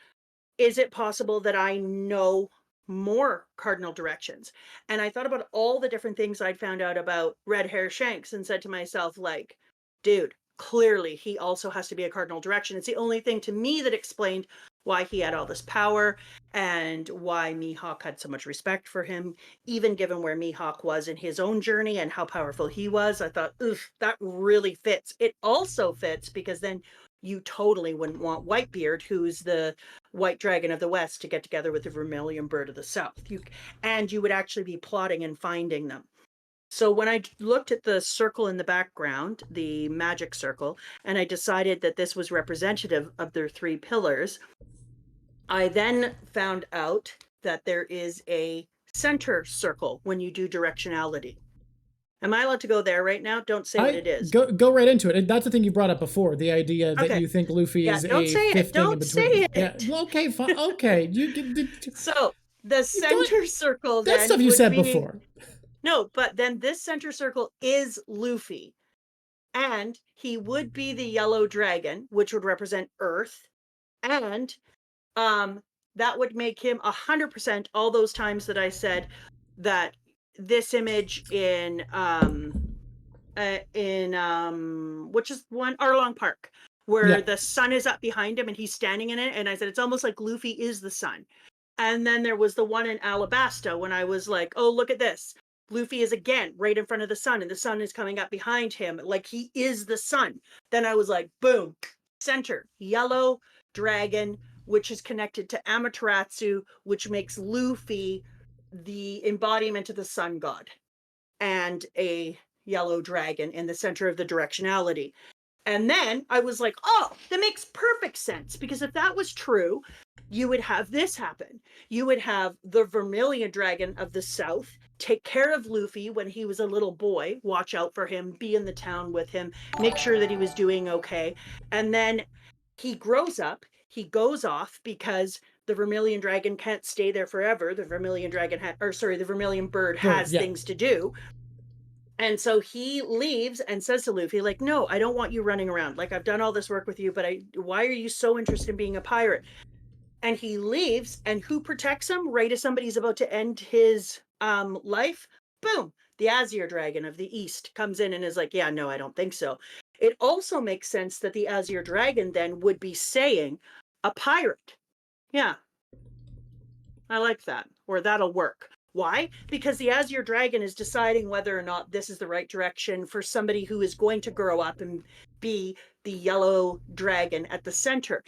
is it possible that I know more cardinal directions? And I thought about all the different things I'd found out about Red Hair Shanks and said to myself, like, dude, clearly he also has to be a cardinal direction. It's the only thing to me that explained why he had all this power and why Mihawk had so much respect for him, even given where Mihawk was in his own journey and how powerful he was. I thought, oof, that really fits. It also fits because then you totally wouldn't want Whitebeard, who's the white dragon of the west, to get together with the vermilion bird of the south. And you would actually be plotting and finding them. So when I looked at the circle in the background, the magic circle, and I decided that this was representative of their three pillars, I then found out that there is a center circle when you do directionality. Am I allowed to go there right now? Don't say what it is. Go right into it. That's the thing you brought up before, the idea that Okay. you think Luffy is don't a say fifth it. thing in Don't between. say it. Yeah. Well, okay, fine. Okay. So the center circle That's then stuff you would said be, before. No, but then this center circle is Luffy. And he would be the yellow dragon, which would represent Earth. And that would make him 100% all those times that I said that this image in which is one Arlong Park, where the sun is up behind him and he's standing in it, and I said it's almost like Luffy is the sun. And then there was the one in Alabasta when I was like, oh, look at this, Luffy is again right in front of the sun and the sun is coming up behind him like he is the sun. Then I was like, boom, center, yellow dragon, which is connected to Amaterasu, which makes Luffy the embodiment of the sun god, and a yellow dragon in the center of the directionality. And then I was like, oh, that makes perfect sense, because if that was true, you would have this happen. You would have the vermilion dragon of the south take care of Luffy when he was a little boy, watch out for him, be in the town with him, make sure that he was doing okay. And then he grows up, he goes off because the vermilion dragon can't stay there forever. The vermilion dragon the vermilion bird has things to do. And so he leaves and says to Luffy, like, no, I don't want you running around. Like, I've done all this work with you, but why are you so interested in being a pirate? And he leaves, and who protects him right as somebody's about to end his life? Boom, the Azure Dragon of the East comes in and is like, yeah, no, I don't think so. It also makes sense that the Azure Dragon then would be saying a pirate. Yeah, I like that, or that'll work. Why? Because the Azure Dragon is deciding whether or not this is the right direction for somebody who is going to grow up and be the yellow dragon at the center.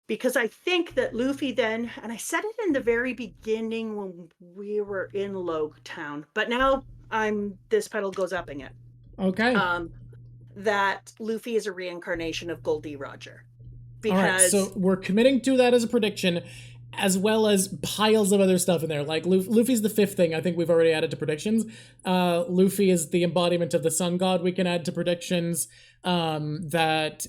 Because I think that Luffy then, and I said it in the very beginning when we were in Logue Town, but now this pedal goes upping it. Okay. That Luffy is a reincarnation of Goldie Roger. All right, so we're committing to that as a prediction, as well as piles of other stuff in there. Like Luffy's the fifth thing I think we've already added to predictions. Luffy is the embodiment of the sun god we can add to predictions. That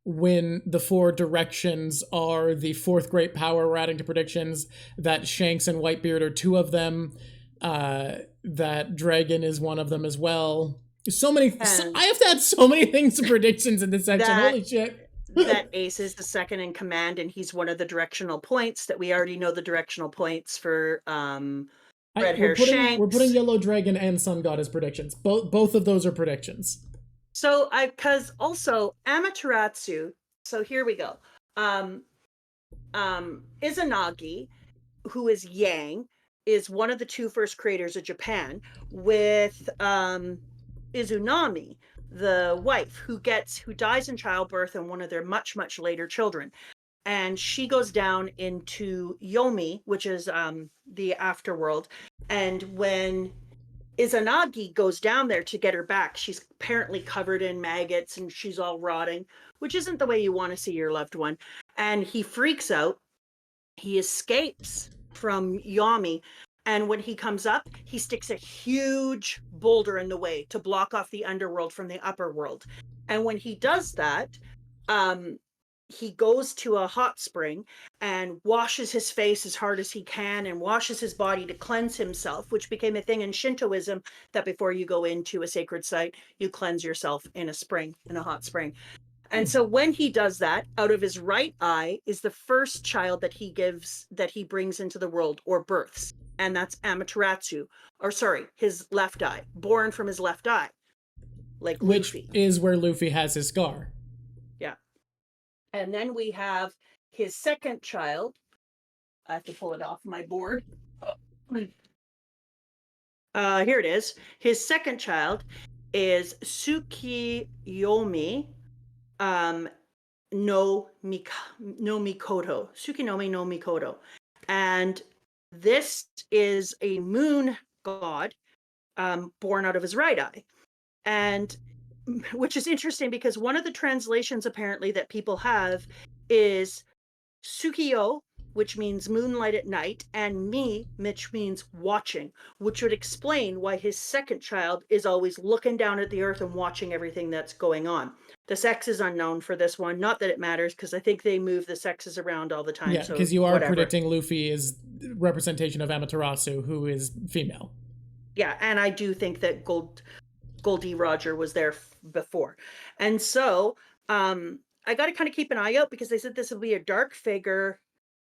when the four directions are the fourth great power we're adding to predictions. That Shanks and Whitebeard are two of them. that dragon is one of them as well. So many. I And have to add so many things to predictions in this section. that Holy shit! that Ace is the second in command, and he's one of the directional points that we already know the directional points for. Red we're Hair putting Shanks. Yellow Dragon and Sun God as predictions. Both of those are predictions. So because also Amaterasu. So here we go. Izanagi, who is Yang, is one of the two first creators of Japan, with Izunami, the wife who dies in childbirth and one of their much later children, and she goes down into Yomi, which is the afterworld, and when Izanagi goes down there to get her back, she's apparently covered in maggots and she's all rotting, which isn't the way you want to see your loved one, and he freaks out. He escapes from Yomi, and when he comes up, he sticks a huge boulder in the way to block off the underworld from the upper world. And when he does that, he goes to a hot spring and washes his face as hard as he can and washes his body to cleanse himself, which became a thing in Shintoism, that before you go into a sacred site, you cleanse yourself in a hot spring. And so when he does that, out of his right eye is the first child that he brings into the world or births. And that's Amaterasu, or sorry, his left eye, born from his left eye, like Which Luffy. is where Luffy has his scar. Yeah. And then we have his second child. I have to pull it off my board. Here it is. His second child is Tsukiyomi, no Mikoto. Tsukinomi no Mikoto. And this is a moon god born out of his right eye. And which is interesting because one of the translations apparently that people have is Tsukiyo, which means moonlight at night, and mi, which means watching, which would explain why his second child is always looking down at the earth and watching everything that's going on. The sex is unknown for this one. Not that it matters, because I think they move the sexes around all the time. Yeah, because so you are whatever. predicting Luffy is representation of Amaterasu, who is female. Yeah, and I do think that Goldie Roger was there before. And so I got to kind of keep an eye out because they said this will be a dark figure,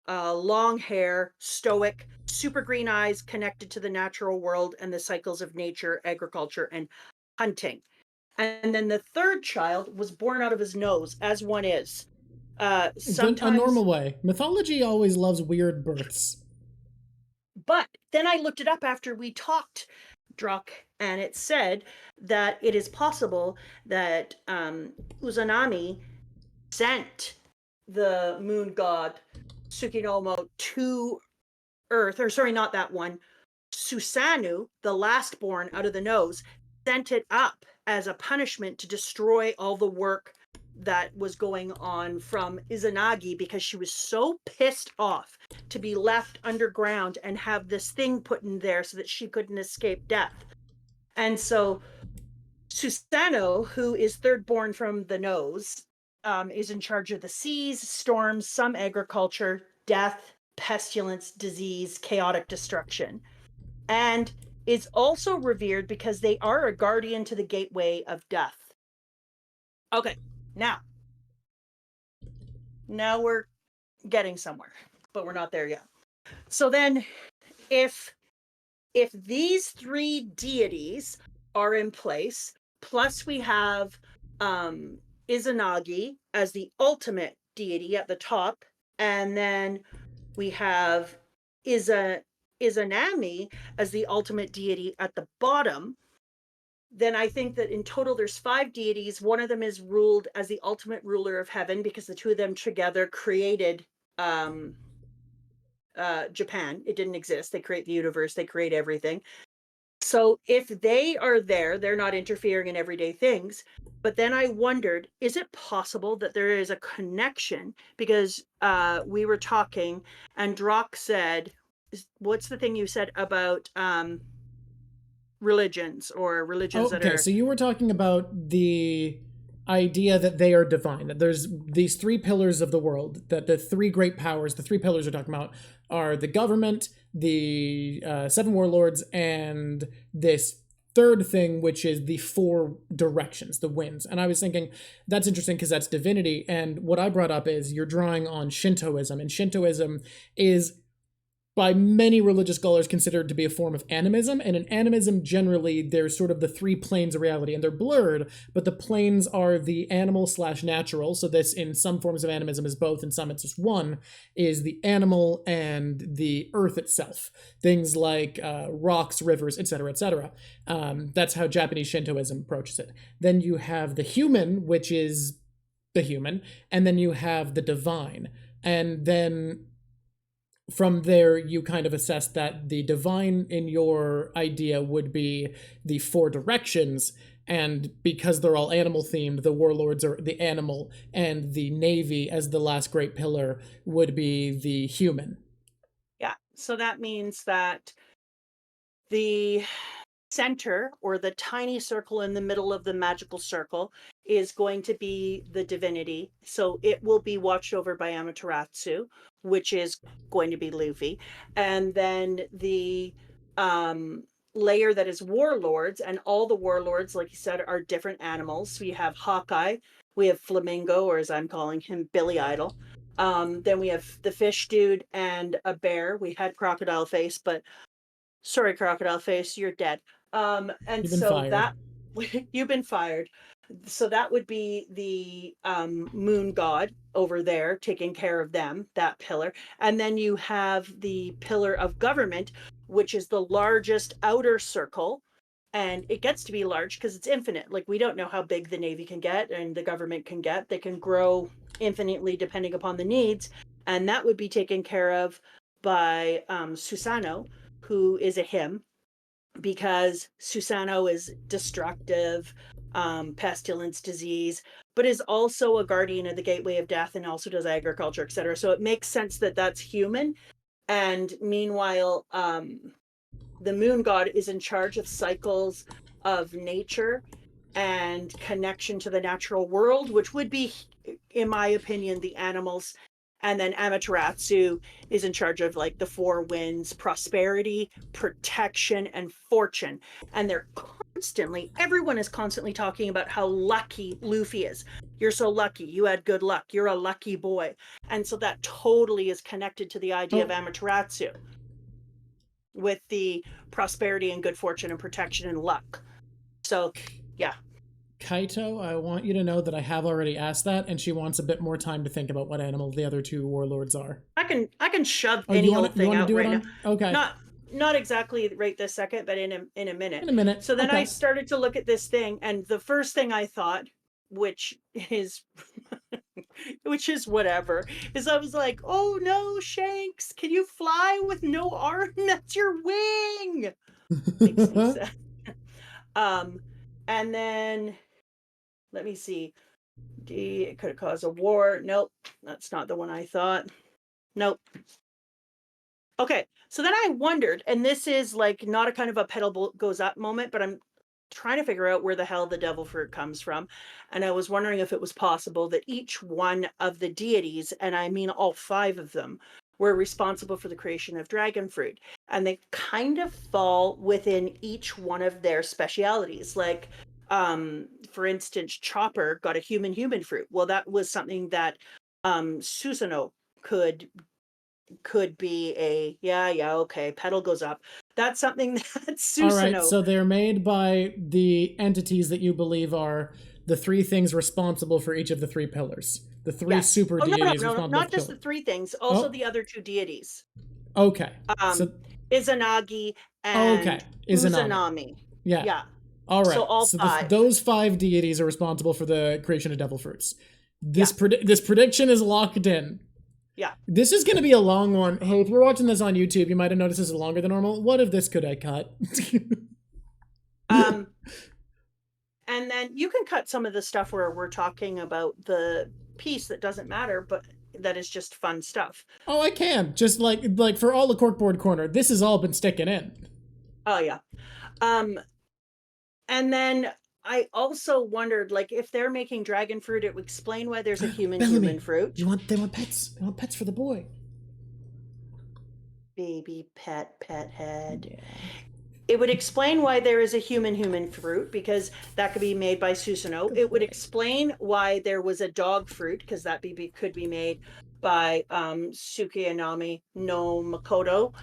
long hair, stoic, super green eyes, connected to the natural world and the cycles of nature, agriculture, and hunting. And then the third child was born out of his nose, as one is. Sometimes a normal way. Mythology always loves weird births. But then I looked it up after we talked, Druck, and it said that it is possible that Uzanami sent the moon god Tsukinomo to Earth, or sorry, not that one. Susanoo, the last born out of the nose, sent it up as a punishment to destroy all the work that was going on from Izanagi, because she was so pissed off to be left underground and have this thing put in there so that she couldn't escape death. And so Susanoo, who is third born from the nose, is in charge of the seas, storms, some agriculture, death, pestilence, disease, chaotic destruction, and is also revered because they are a guardian to the gateway of death. Okay, now we're getting somewhere, but we're not there yet. So then, if these three deities are in place, plus we have Izanagi as the ultimate deity at the top, and then we have Izanami as the ultimate deity at the bottom, then I think that in total there's 5 deities. One of them is ruled as the ultimate ruler of heaven because the two of them together created Japan. It didn't exist. They create the universe. They create everything. So if they are there, they're not interfering in everyday things. But then I wondered, is it possible that there is a connection? Because we were talking and Drock said, what's the thing you said about religions that are... So you were talking about the idea that they are divine, that there's these three pillars of the world, that the three great powers, the three pillars we're talking about, are the government, the seven warlords, and this third thing, which is the four directions, the winds. And I was thinking that's interesting because that's divinity. And what I brought up is you're drawing on Shintoism, and Shintoism is by many religious scholars considered to be a form of animism. And in animism, generally, there's sort of the three planes of reality, and they're blurred, but the planes are the animal slash natural. So this, in some forms of animism, is both, in some it's just one, is the animal and the earth itself. Things like rocks, rivers, etc., etc. That's how Japanese Shintoism approaches it. Then you have the human, which is the human, and then you have the divine. And then from there, you kind of assess that the divine in your idea would be the four directions, and because they're all animal themed, the warlords are the animal, and the navy as the last great pillar would be the human. Yeah, so that means that the center, or the tiny circle in the middle of the magical circle, is going to be the divinity. So it will be watched over by Amaterasu, which is going to be Luffy. And then the layer that is warlords, and all the warlords, like you said, are different animals. We have Hawkeye, we have Flamingo, or as I'm calling him, Billy Idol. Then we have the fish dude and a bear. We had Crocodile Face, but sorry, Crocodile Face, you're dead. And You've been so fired. that you've been fired. So that would be the moon god over there, taking care of them, that pillar. And then you have the pillar of government, which is the largest outer circle. And it gets to be large because it's infinite. Like, we don't know how big the Navy can get and the government can get. They can grow infinitely depending upon the needs. And that would be taken care of by Susanoo, who is a him, because Susanoo is destructive, pestilence, disease, but is also a guardian of the gateway of death and also does agriculture, etc. So it makes sense that that's human. And meanwhile, the moon god is in charge of cycles of nature and connection to the natural world, which would be, in my opinion, the animals. And then Amaterasu is in charge of like the four winds, prosperity, protection, and fortune. And they're constantly, everyone is constantly talking about how lucky Luffy is. You're so lucky. You had good luck. You're a lucky boy. And so that totally is connected to the idea of Amaterasu, with the prosperity and good fortune and protection and luck. So, yeah. Kaito, I want you to know that I have already asked that, and she wants a bit more time to think about what animal the other two warlords are. I can shove any old thing out right now. Okay. Not exactly right this second, but in a minute. In a minute. So then okay. I started to look at this thing, and the first thing I thought, which is which is whatever, is I was like, oh no, Shanks, can you fly with no arm? That's your wing. Makes no sense. And then let me see. D, it could have caused a war. Nope, that's not the one I thought. Nope. Okay, so then I wondered, and this is like not a kind of a pedal goes up moment, but I'm trying to figure out where the hell the devil fruit comes from. And I was wondering if it was possible that each one of the deities, and I mean all five of them, were responsible for the creation of dragon fruit. And they kind of fall within each one of their specialities. Like, for instance, Chopper got a human fruit. Well, that was something that Susanoo could be a okay, pedal goes up. That's something that Susanoo. All right, so they're made by the entities that you believe are the three things responsible for each of the three pillars. The three super deities responsible not for just the three things, also the other two deities. Okay. Izanagi and Izanami. Yeah. All right. So all five. Those five deities are responsible for the creation of devil fruits. This prediction is locked in. Yeah. This is going to be a long one. Hey, if you're watching this on YouTube, you might have noticed this is longer than normal. What if this could I cut? And then you can cut some of the stuff where we're talking about the piece that doesn't matter, but that is just fun stuff. Oh, I can. Just like for all the corkboard corner, this has all been sticking in. Oh, yeah. And then I also wondered, like, if they're making dragon fruit, it would explain why there's a human Bellamy, fruit. they want pets. They want pets for the boy. Baby pet head. Yeah. It would explain why there is a human fruit, because that could be made by Susanoo. It would explain why there was a dog fruit, because that could be made by Sukiyanami no Makoto.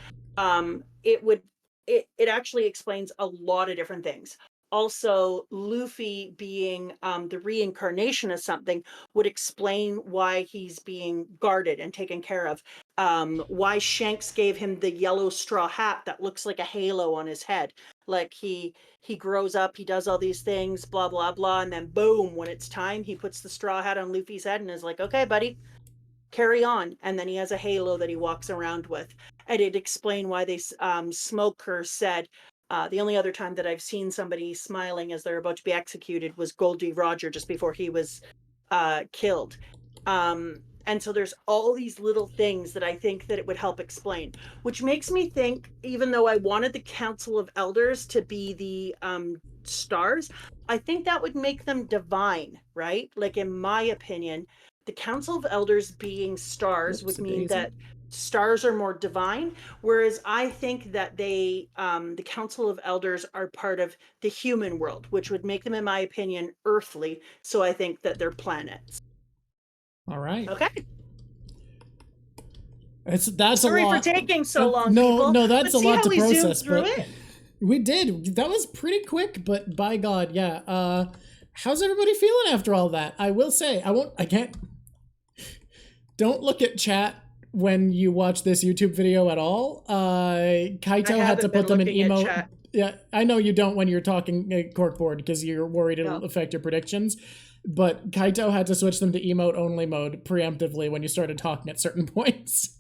It actually explains a lot of different things. Also, Luffy being the reincarnation of something would explain why he's being guarded and taken care of. Why Shanks gave him the yellow straw hat that looks like a halo on his head. Like he grows up, he does all these things, blah blah blah, and then boom, when it's time, he puts the straw hat on Luffy's head and is like, "Okay, buddy, carry on." And then he has a halo that he walks around with. And it explained why they Smoker said the only other time that I've seen somebody smiling as they're about to be executed was Goldie Roger just before he was killed. And so there's all these little things that I think that it would help explain, which makes me think, even though I wanted the Council of Elders to be the stars, I think that would make them divine, right? Like, in my opinion, the Council of Elders being stars would mean that stars are more divine, whereas I think that the Council of Elders are part of the human world, which would make them, in my opinion, earthly. So I think that they're planets. All right. Okay. That's Sorry a lot. for taking so long. No, people. no, that's But a lot to we process. through But it? we did. That was pretty quick. But by God, yeah. How's everybody feeling after all that? I will say, I can't. Don't look at chat when you watch this YouTube video at all. Kaito had to put them in emote. Yeah, I know you don't when you're talking corkboard because you're worried it'll affect your predictions. But Kaito had to switch them to emote only mode preemptively when you started talking at certain points.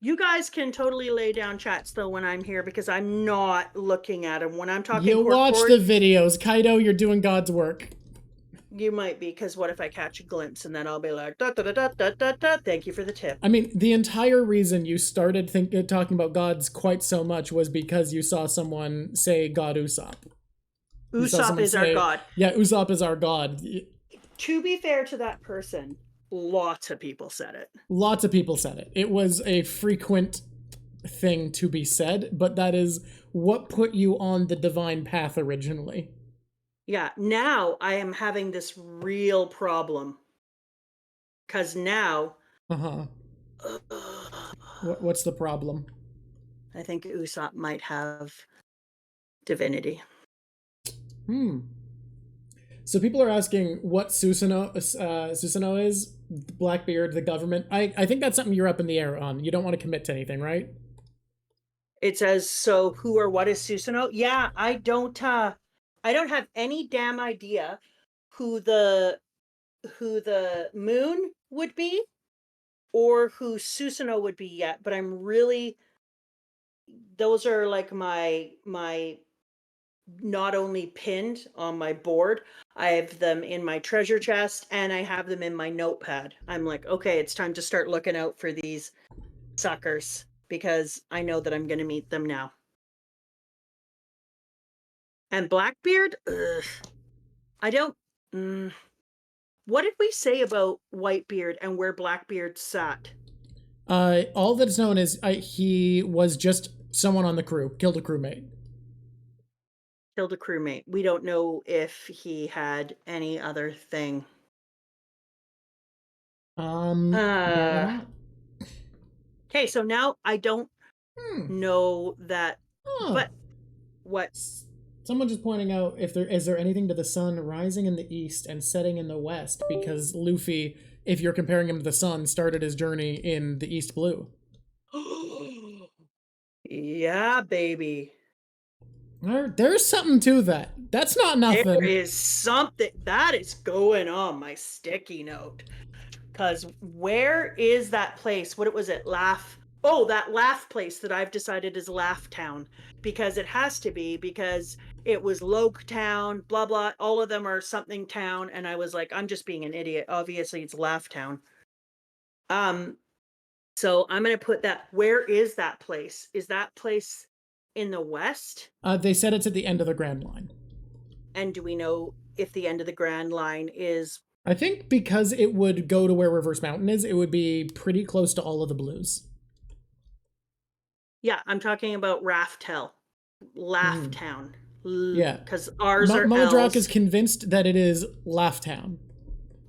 You guys can totally lay down chats though when I'm here, because I'm not looking at them when I'm talking. You watch the videos, Kaito. You're doing God's work. You might be, because what if I catch a glimpse and then I'll be like, da, da, da, da, da, da, da. Thank you for the tip. I mean, the entire reason you started talking about gods quite so much was because you saw someone say God Usopp. Usopp is our god. Yeah, Usopp is our god. To be fair to that person, lots of people said it. Lots of people said it. It was a frequent thing to be said, but that is what put you on the divine path originally. Yeah, now I am having this real problem. Because now... What's the problem? I think Usopp might have divinity. So people are asking what Susanoo is, Blackbeard, the government. I think that's something you're up in the air on. You don't want to commit to anything, right? It says, so who or what is Susanoo? Yeah, I don't have any damn idea who the moon would be or who Susanoo would be yet, but I'm really, those are like my not only pinned on my board, I have them in my treasure chest and I have them in my notepad. I'm like, okay, it's time to start looking out for these suckers because I know that I'm going to meet them now. And Blackbeard, I don't. What did we say about Whitebeard and where Blackbeard sat? All that's known is he was just someone on the crew, killed a crewmate. Killed a crewmate. We don't know if he had any other thing. Yeah. Okay, so now I don't know that. But what? Someone just pointing out if is there anything to the sun rising in the east and setting in the west, because Luffy, if you're comparing him to the sun, started his journey in the East Blue. Yeah, baby. There's something to that. That's not nothing. There is something that is going on my sticky note. Because where is that place? What was it? That Laugh place that I've decided is Laugh Town. Because it has to be, because it was Loke Town, blah, blah. All of them are something town. And I was like, I'm just being an idiot. Obviously, it's Laugh Town. So I'm going to put that. Where is that place? Is that place in the west? They said it's at the end of the Grand Line. And do we know if the end of the Grand Line is... I think because it would go to where Reverse Mountain is, it would be pretty close to all of the blues. Yeah, I'm talking about Raftel. Laughtown. Yeah. Because ours are Mama Drock L's. is convinced that it is Laughtown.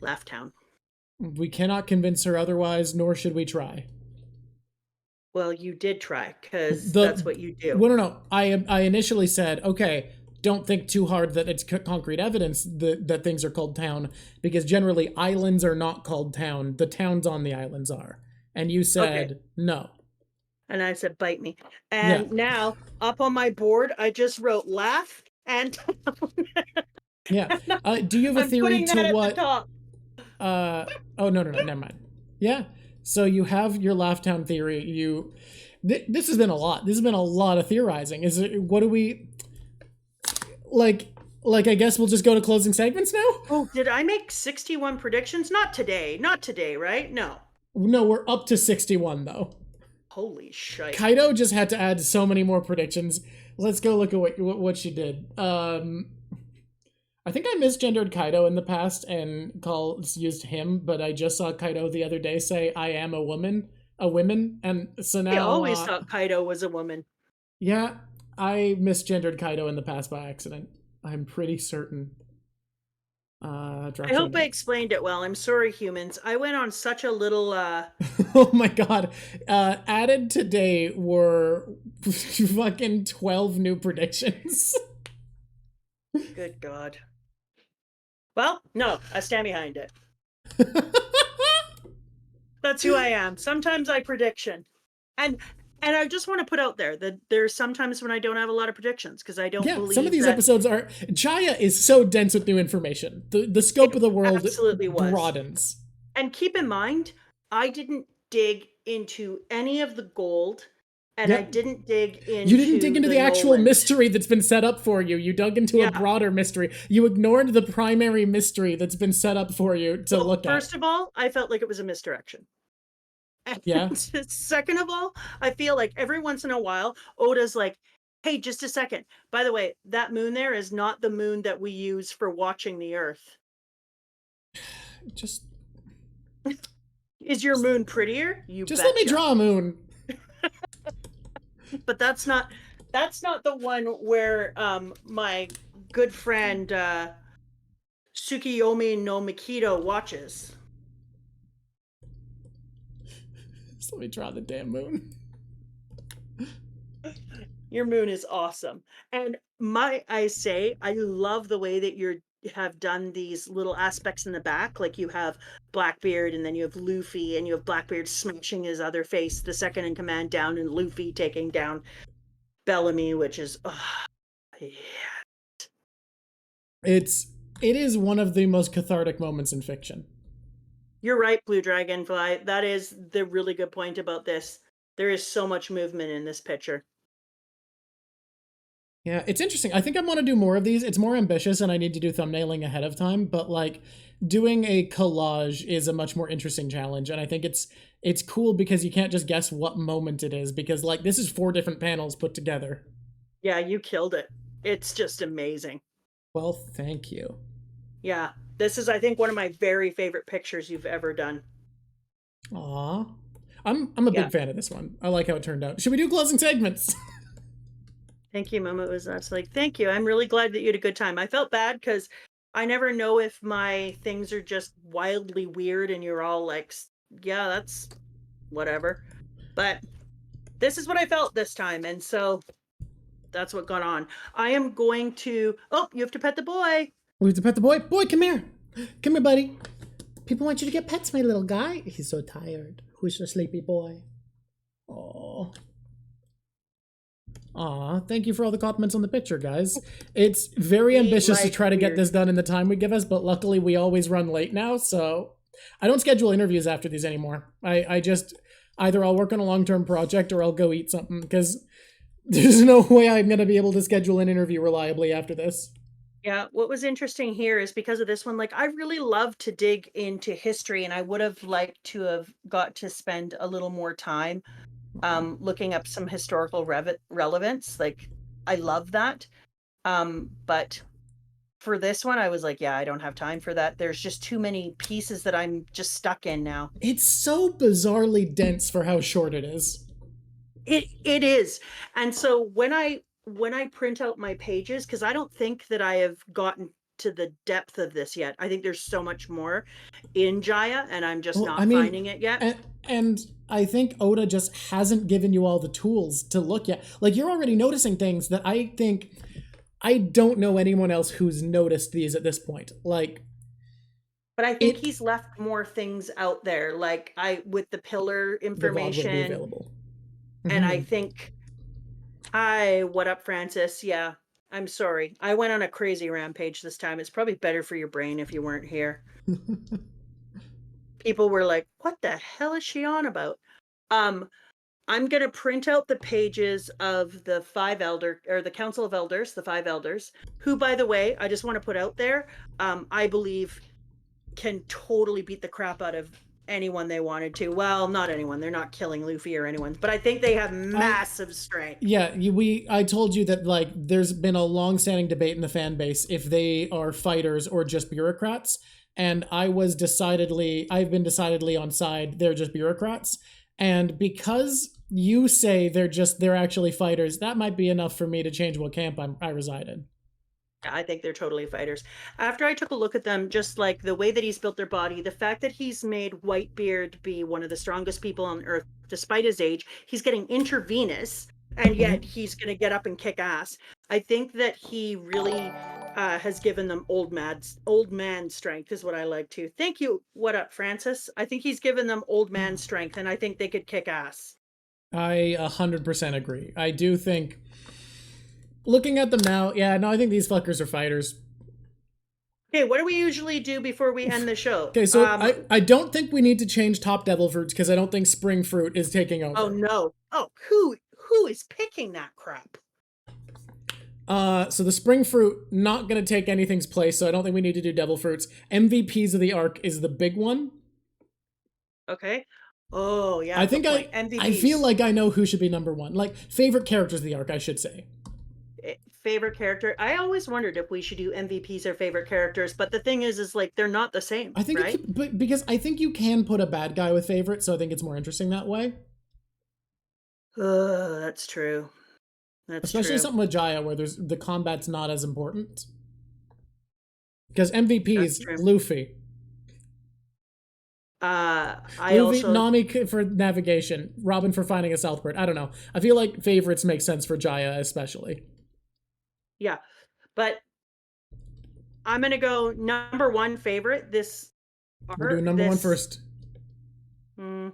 Laughtown. We cannot convince her otherwise, nor should we try. Well, you did try, because that's what you do. Well, no. I initially said, okay, don't think too hard that it's concrete evidence that things are called town, because generally islands are not called town. The towns on the islands are. And you said no. And I said, bite me. And now, up on my board, I just wrote laugh and town. Yeah. Do you have a theory to what... oh, no, never mind. Yeah. So you have your Laughtown theory. This has been a lot. This has been a lot of theorizing. What do we... Like, I guess we'll just go to closing segments now? Oh, did I make 61 predictions? Not today, right? No. No, we're up to 61, though. Holy shit. Kaido just had to add so many more predictions. Let's go look at what she did. I think I misgendered Kaido in the past and used him, but I just saw Kaido the other day say, I am a woman, and so now... I always thought Kaido was a woman. Yeah, I misgendered Kaido in the past by accident. I'm pretty certain. I hope I explained it well. I'm sorry, humans. I went on such a little... Oh my god. Added today were fucking 12 new predictions. Good God. Well, no, I stand behind it. That's who I am. Sometimes I prediction. And I just want to put out there that there's sometimes when I don't have a lot of predictions because I don't believe some of these episodes are... Jaya is so dense with new information. The scope of the world absolutely broadens. And keep in mind, I didn't dig into any of the gold, and I didn't dig into... You didn't dig into the actual mystery that's been set up for you. You dug into a broader mystery. You ignored the primary mystery that's been set up for you to look at. First of all, I felt like it was a misdirection. Yeah. Second of all, I feel like every once in a while, Oda's like, hey, just a second. By the way, that moon there is not the moon that we use for watching the Earth. Just... Is your moon prettier? You just let me draw a moon. But that's not the one where my good friend Tsukiyomi no Mikito watches. Just let me draw the damn moon. Your moon is awesome. And I love the way that you have done these little aspects in the back. Like you have Blackbeard, and then you have Luffy, and you have Blackbeard smashing his other face, the second in command down, and Luffy taking down Bellamy, which is... It is one of the most cathartic moments in fiction. You're right, Blue Dragonfly. That is the really good point about this. There is so much movement in this picture. Yeah, it's interesting. I think I want to do more of these. It's more ambitious and I need to do thumbnailing ahead of time, but like doing a collage is a much more interesting challenge. And I think it's cool because you can't just guess what moment it is, because like this is 4 different panels put together. Yeah, you killed it. It's just amazing. Well, thank you. Yeah, this is, I think, one of my very favorite pictures you've ever done. Aw. I'm a big fan of this one. I like how it turned out. Should we do closing segments? Thank you, Mama. It was nuts. Like, thank you. I'm really glad that you had a good time. I felt bad because I never know if my things are just wildly weird and you're all like, yeah, that's whatever. But this is what I felt this time. And so that's what got on. I am going to... Oh, you have to pet the boy. We have to pet the boy. Boy, come here. Come here, buddy. People want you to get pets, my little guy. He's so tired. Who's a sleepy boy? Oh. Aw, thank you for all the compliments on the picture, guys. It's very ambitious to try to get this done in the time we give us, but luckily we always run late now, so... I don't schedule interviews after these anymore. I just... Either I'll work on a long-term project or I'll go eat something, because there's no way I'm going to be able to schedule an interview reliably after this. Yeah, what was interesting here is because of this one, like I really love to dig into history, and I would have liked to have got to spend a little more time looking up some historical relevance. Like I love that. But for this one, I was like, yeah, I don't have time for that. There's just too many pieces that I'm just stuck in now. It's so bizarrely dense for how short it is. It is. And so when I print out my pages, because I don't think that I have gotten to the depth of this yet. I think there's so much more in Jaya, and I'm just Well, I not mean, finding it yet. and I think Oda just hasn't given you all the tools to look at. Like, you're already noticing things that I think I don't know anyone else who's noticed these at this point. Like, But I think he's left more things out there, like I with the pillar the VOD will be information, available. and I think hi, what up, Francis? Yeah, I'm sorry. I went on a crazy rampage this time. It's probably better for your brain if you weren't here. People were like, "What the hell is she on about?" Um, I'm gonna print out the pages of the the Council of Elders, the five elders, who, by the way, I just want to put out there, I believe can totally beat the crap out of anyone they wanted to. Well, not anyone. They're not killing Luffy or anyone, but I think they have massive strength. Yeah, I told you that, like, there's been a long-standing debate in the fan base if they are fighters or just bureaucrats, and I've been decidedly on side they're just bureaucrats. And because you say they're actually fighters, that might be enough for me to change what camp I reside in. I think they're totally fighters. After I took a look at them, just like the way that he's built their body, the fact that he's made Whitebeard be one of the strongest people on Earth, despite his age, he's getting intravenous, and yet he's going to get up and kick ass. I think that he really has given them old man strength, is what I like to. Thank you. What up, Francis? I think he's given them old man strength, and I think they could kick ass. I 100% agree. I do think, looking at them now, yeah, no, I think these fuckers are fighters. Okay, what do we usually do before we end the show? Okay, so I don't think we need to change top devil fruits because I don't think spring fruit is taking over. Oh no. Oh, who is picking that crap? So the spring fruit not gonna take anything's place, so I don't think we need to do devil fruits. MVPs of the arc is the big one. Okay. Oh yeah. I think MVPs. I feel like I know who should be number one. Like, favorite characters of the arc, I should say. Favorite character. I always wondered if we should do MVPs or favorite characters, but the thing is like they're not the same. I think right? but because I think you can put a bad guy with favorite, so I think it's more interesting that way. That's true. Especially something with Jaya where the combat's not as important. Because MVPs, Luffy. Luffy, Nami for navigation, Robin for finding a Southport. I don't know. I feel like favorites make sense for Jaya especially. Yeah, but I'm gonna go number one favorite. We're doing number one first. Now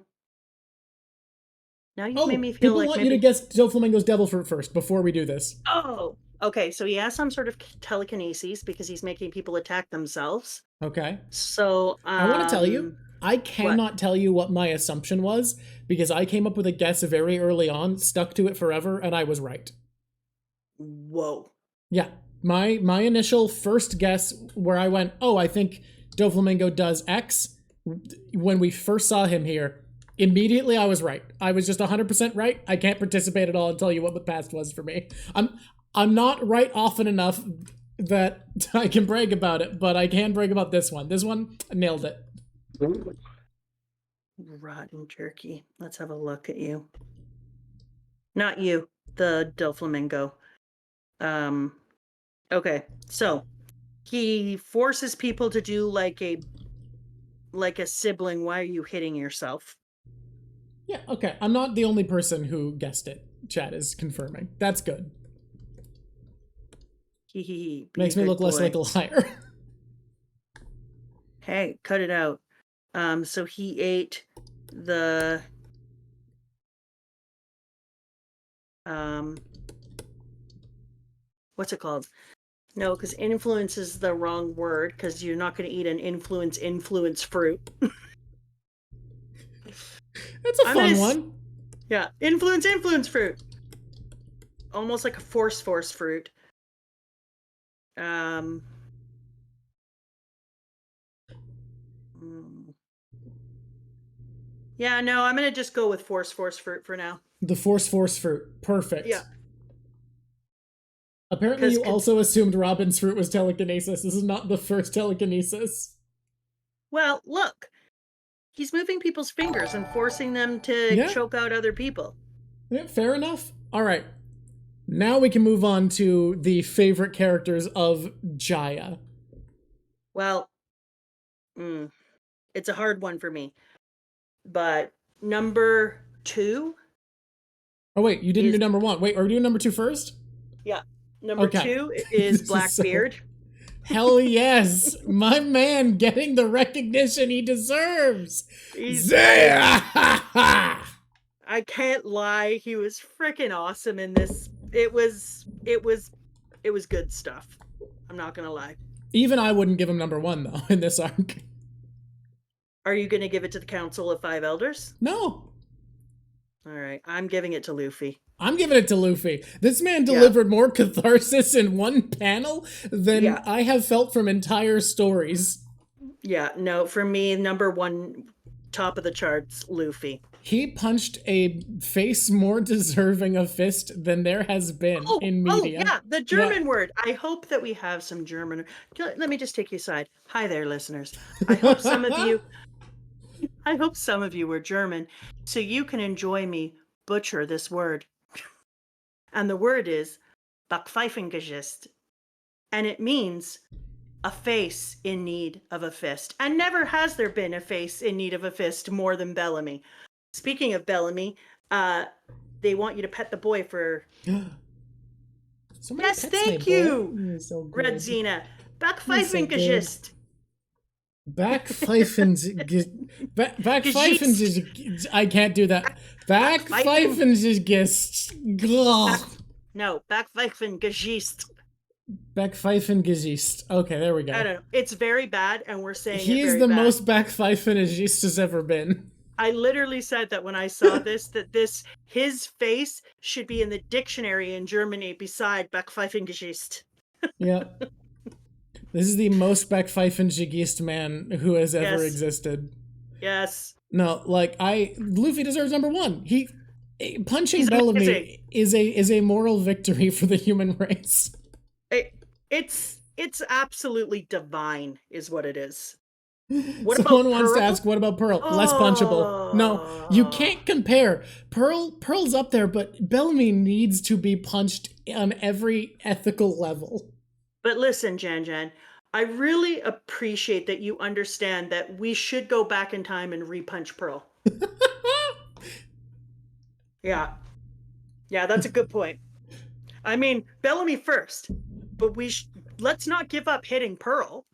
you made me feel people like want you to guess Doflamingo's devil fruit first before we do this. Oh, okay. So he has some sort of telekinesis because he's making people attack themselves. Okay. So I want to tell you, I cannot tell you what my assumption was because I came up with a guess very early on, stuck to it forever, and I was right. Whoa. Yeah. My initial first guess where I went, oh, I think Doflamingo does X, when we first saw him here, immediately I was right. I was just 100% right. I can't participate at all and tell you what the past was for me. I'm not right often enough that I can brag about it, but I can brag about this one. This one, I nailed it. Rotten jerky. Let's have a look at you. Not you, the Doflamingo. Okay, so he forces people to do like a sibling. Why are you hitting yourself? Yeah, okay. I'm not the only person who guessed it. Chat is confirming. That's good. Makes me look less like a liar. Hey, cut it out. So he ate the what's it called? No, because influence is the wrong word because you're not going to eat an influence fruit. That's a fun one. Yeah, influence fruit. Almost like a force fruit. Yeah, no, I'm gonna just go with force fruit for now. The force fruit. Perfect. Yeah. Apparently, you also assumed Robin's fruit was telekinesis. This is not the first telekinesis. Well, look. He's moving people's fingers and forcing them to choke out other people. Yeah, fair enough. All right. Now we can move on to the favorite characters of Jaya. Well, it's a hard one for me. But number 2. Oh, wait, you didn't do number 1. Wait, are we doing number 2 first? Yeah. Number 2 is Blackbeard. Hell yes! My man getting the recognition he deserves! I can't lie, he was freaking awesome in this. It was good stuff. I'm not gonna lie. Even I wouldn't give him number 1 though in this arc. Are you gonna give it to the Council of Five Elders? No. Alright, I'm giving it to Luffy. I'm giving it to Luffy. This man delivered more catharsis in one panel than I have felt from entire stories. Yeah, no, for me, number 1, top of the charts, Luffy. He punched a face more deserving of fist than there has been in media. Oh, yeah, the German word. I hope that we have some German. Let me just take you aside. Hi there, listeners. I hope some of you were German, so you can enjoy me butcher this word. And the word is Backpfeifengesicht. And it means a face in need of a fist. And never has there been a face in need of a fist more than Bellamy. Speaking of Bellamy, they want you to pet the boy for... Yes, thank you, so Red Xena. Backpfeifengesicht. Backpfeifengesicht. I can't do that. Backpfeifengesicht. No, Backpfeifengesicht. Backpfeifengesicht. Okay, there we go. I don't know. It's very bad, and we're saying he is the most Backpfeifengesicht has ever been. I literally said that when I saw this, his face should be in the dictionary in Germany beside Backpfeifengesicht. Yeah. This is the most Backpfeifengesicht man who has ever existed. Yes. No, Luffy deserves number 1. Punching Bellamy is a moral victory for the human race. It's absolutely divine, is what it is. Someone wants to ask, what about Pearl? Less punchable. No, you can't compare. Pearl's up there, but Bellamy needs to be punched on every ethical level. But listen, Jan, I really appreciate that you understand that we should go back in time and repunch Pearl. Yeah, that's a good point. I mean, Bellamy first, but let's not give up hitting Pearl.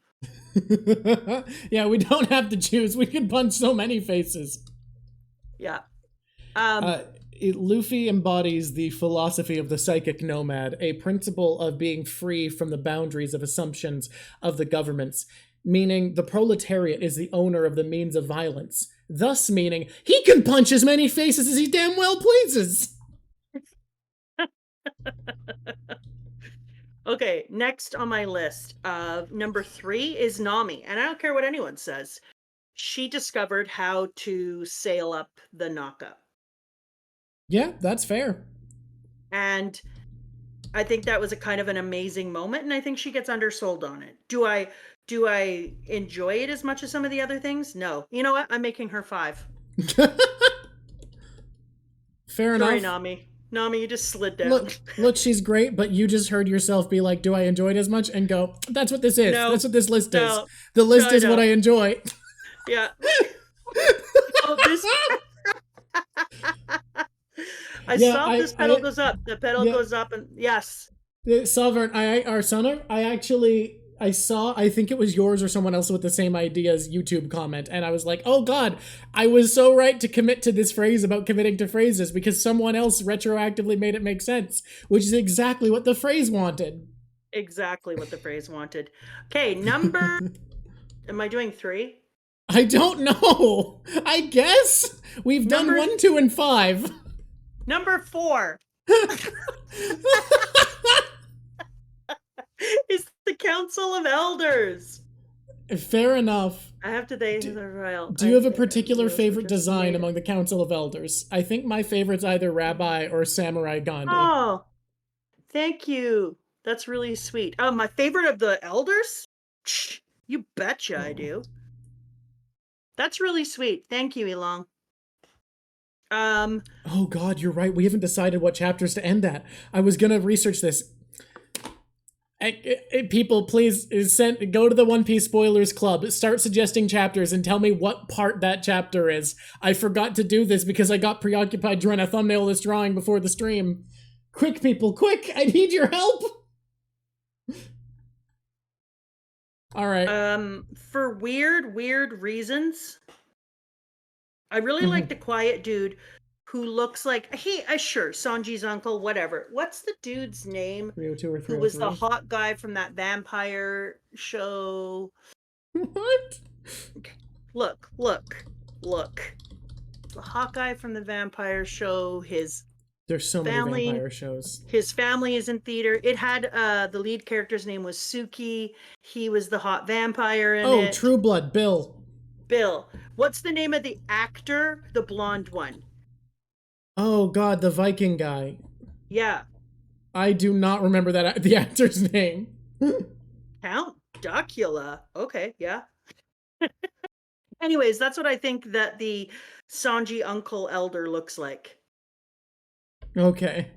Yeah, we don't have to choose. We can punch so many faces. Yeah. Luffy embodies the philosophy of the psychic nomad, a principle of being free from the boundaries of assumptions of the governments, meaning the proletariat is the owner of the means of violence, thus meaning he can punch as many faces as he damn well pleases. Okay, next on my list, number 3 is Nami, and I don't care what anyone says. She discovered how to sail up the Naka. Yeah, that's fair. And I think that was a kind of an amazing moment, and I think she gets undersold on it. Do I enjoy it as much as some of the other things? No. You know what? I'm making her 5. Fair enough. Sorry, Nami, you just slid down. Look, she's great, but you just heard yourself be like, do I enjoy it as much? And go, that's what this is. No, that's what this list is. The list is what I enjoy. Yeah. This... I saw this pedal goes up. The pedal goes up, and yes. Sovereign, I saw, I think it was yours or someone else with the same ideas YouTube comment, and I was like, oh god, I was so right to commit to this phrase about committing to phrases because someone else retroactively made it make sense, which is exactly what the phrase wanted. Exactly what the phrase wanted. Okay, number... Am I doing 3? I don't know. I guess we've done 1, 2, and 5. Number 4. It's the Council of Elders. Fair enough. I have to thank the royal. Do you have a particular favorite design among the Council of Elders? I think my favorite's either Rabbi or Samurai Gandhi. Oh, thank you. That's really sweet. My favorite of the elders? You betcha I do. That's really sweet. Thank you, Elong. Oh God, you're right. We haven't decided what chapters to end at. I was gonna research this. People, please go to the One Piece Spoilers Club. Start suggesting chapters and tell me what part that chapter is. I forgot to do this because I got preoccupied trying to thumbnail this drawing before the stream. Quick, people, quick! I need your help! Alright. For weird reasons, I really like the quiet dude who looks like sure, Sanji's uncle, whatever. What's the dude's name? 302 or 303? Who was the hot guy from that vampire show? What? Look. The hot guy from the vampire show, There's so many vampire shows. His family is in theater. It had the lead character's name was Suki. He was the hot vampire in it. Oh, True Blood, Bill. What's the name of the actor? The blonde one. Oh God, the Viking guy. Yeah. I do not remember the actor's name. Count Dracula. Okay, yeah. Anyways, that's what I think that the Sanji uncle elder looks like. Okay.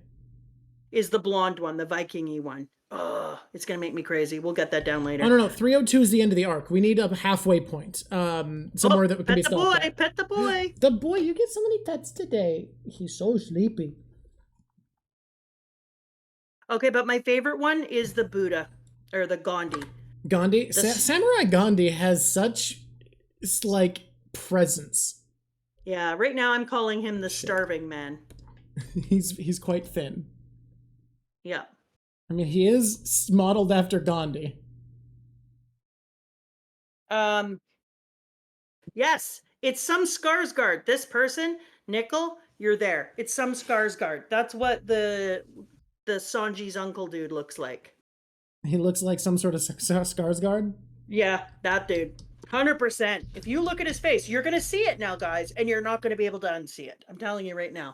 Is the blonde one, the Viking-y one. Oh, it's gonna make me crazy. We'll get that down later. Oh no, 302 is the end of the arc. We need a halfway point. Somewhere that can be stopped at. Pet the boy. The boy, you get so many pets today. He's so sleepy. Okay, but my favorite one is the Buddha, or the Gandhi. Gandhi? Samurai Gandhi has such, like, presence. Yeah, right now I'm calling him the starving man. He's quite thin. Yeah. I mean, he is modeled after Gandhi. Yes, it's some Skarsgård. This person, Nickel, you're there. It's some Skarsgård. That's what the Sanji's uncle dude looks like. He looks like some sort of Skarsgård? Yeah, that dude. 100%. If you look at his face, you're going to see it now, guys, and you're not going to be able to unsee it. I'm telling you right now.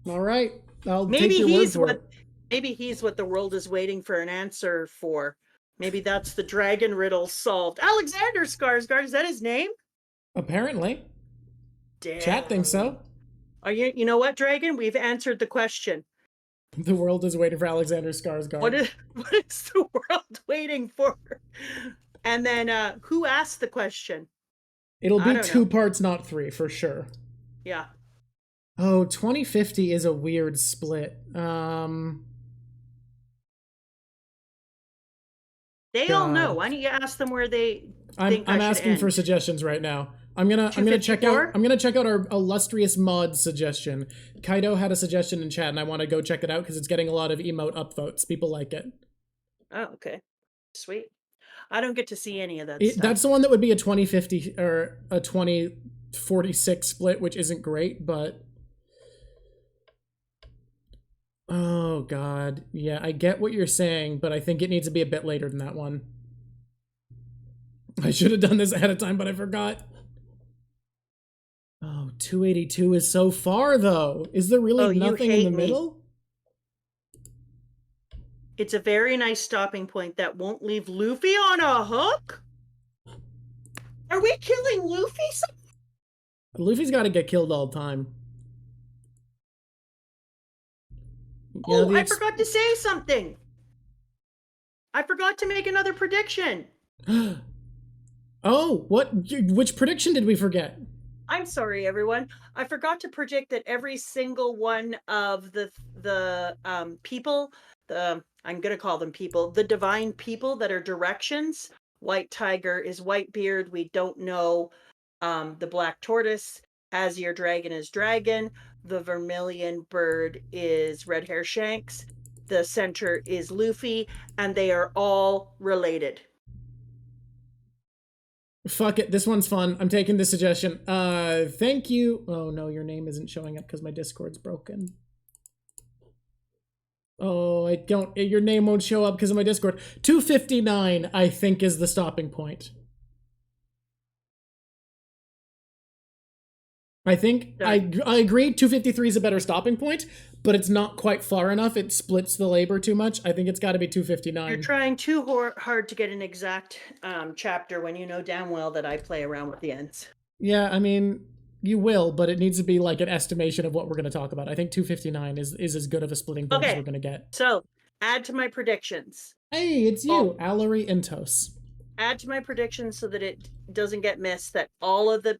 All right. I'll take your word for it. Maybe he's what the world is waiting for an answer for. Maybe that's the dragon riddle solved. Alexander Skarsgård, is that his name? Apparently. Damn. Chat thinks so. You know what, Dragon? We've answered the question. The world is waiting for Alexander Skarsgård. What is the world waiting for? And then who asked the question? It'll be 2 parts, not 3, for sure. Yeah. Oh, 2050 is a weird split. They all know. Why don't you ask them where they think I'm asking for suggestions right now. I'm gonna check out our illustrious mod suggestion. Kaido had a suggestion in chat, and I want to go check it out because it's getting a lot of emote upvotes. People like it. Oh, okay, sweet. I don't get to see any of that stuff. That's the one that would be a 2050 or a 2046 split, which isn't great, but oh God, yeah, I get what you're saying, but I think it needs to be a bit later than that one. I should have done this ahead of time, but I forgot. Oh, 282 is so far, though. Is there really nothing in the middle? It's a very nice stopping point that won't leave Luffy on a hook? Are we killing Luffy? Luffy's got to get killed all the time. I forgot to say something. I forgot to make another prediction. Oh, what? Which prediction did we forget? I'm sorry, everyone. I forgot to predict that every single one of the people, I'm going to call them people, the divine people that are directions. White Tiger is Whitebeard. We don't know. The Black Tortoise, Azure Dragon is Dragon. The Vermilion Bird is Red Hair Shanks. The center is Luffy, and they are all related. Fuck it, this one's fun. I'm taking this suggestion. Thank you. Oh no, your name isn't showing up because my Discord's broken. Oh, your name won't show up because of my Discord. 259, I think, is the stopping point. I think I agree 253 is a better stopping point, but it's not quite far enough. It splits the labor too much. I think it's got to be 259. You're trying too hard to get an exact chapter when you know damn well that I play around with the ends. Yeah, I mean, you will, but it needs to be like an estimation of what we're going to talk about. I think 259 is as good of a splitting point as we're going to get. So, add to my predictions. Hey, it's you, Allery Intos. Add to my predictions so that it doesn't get missed that all of the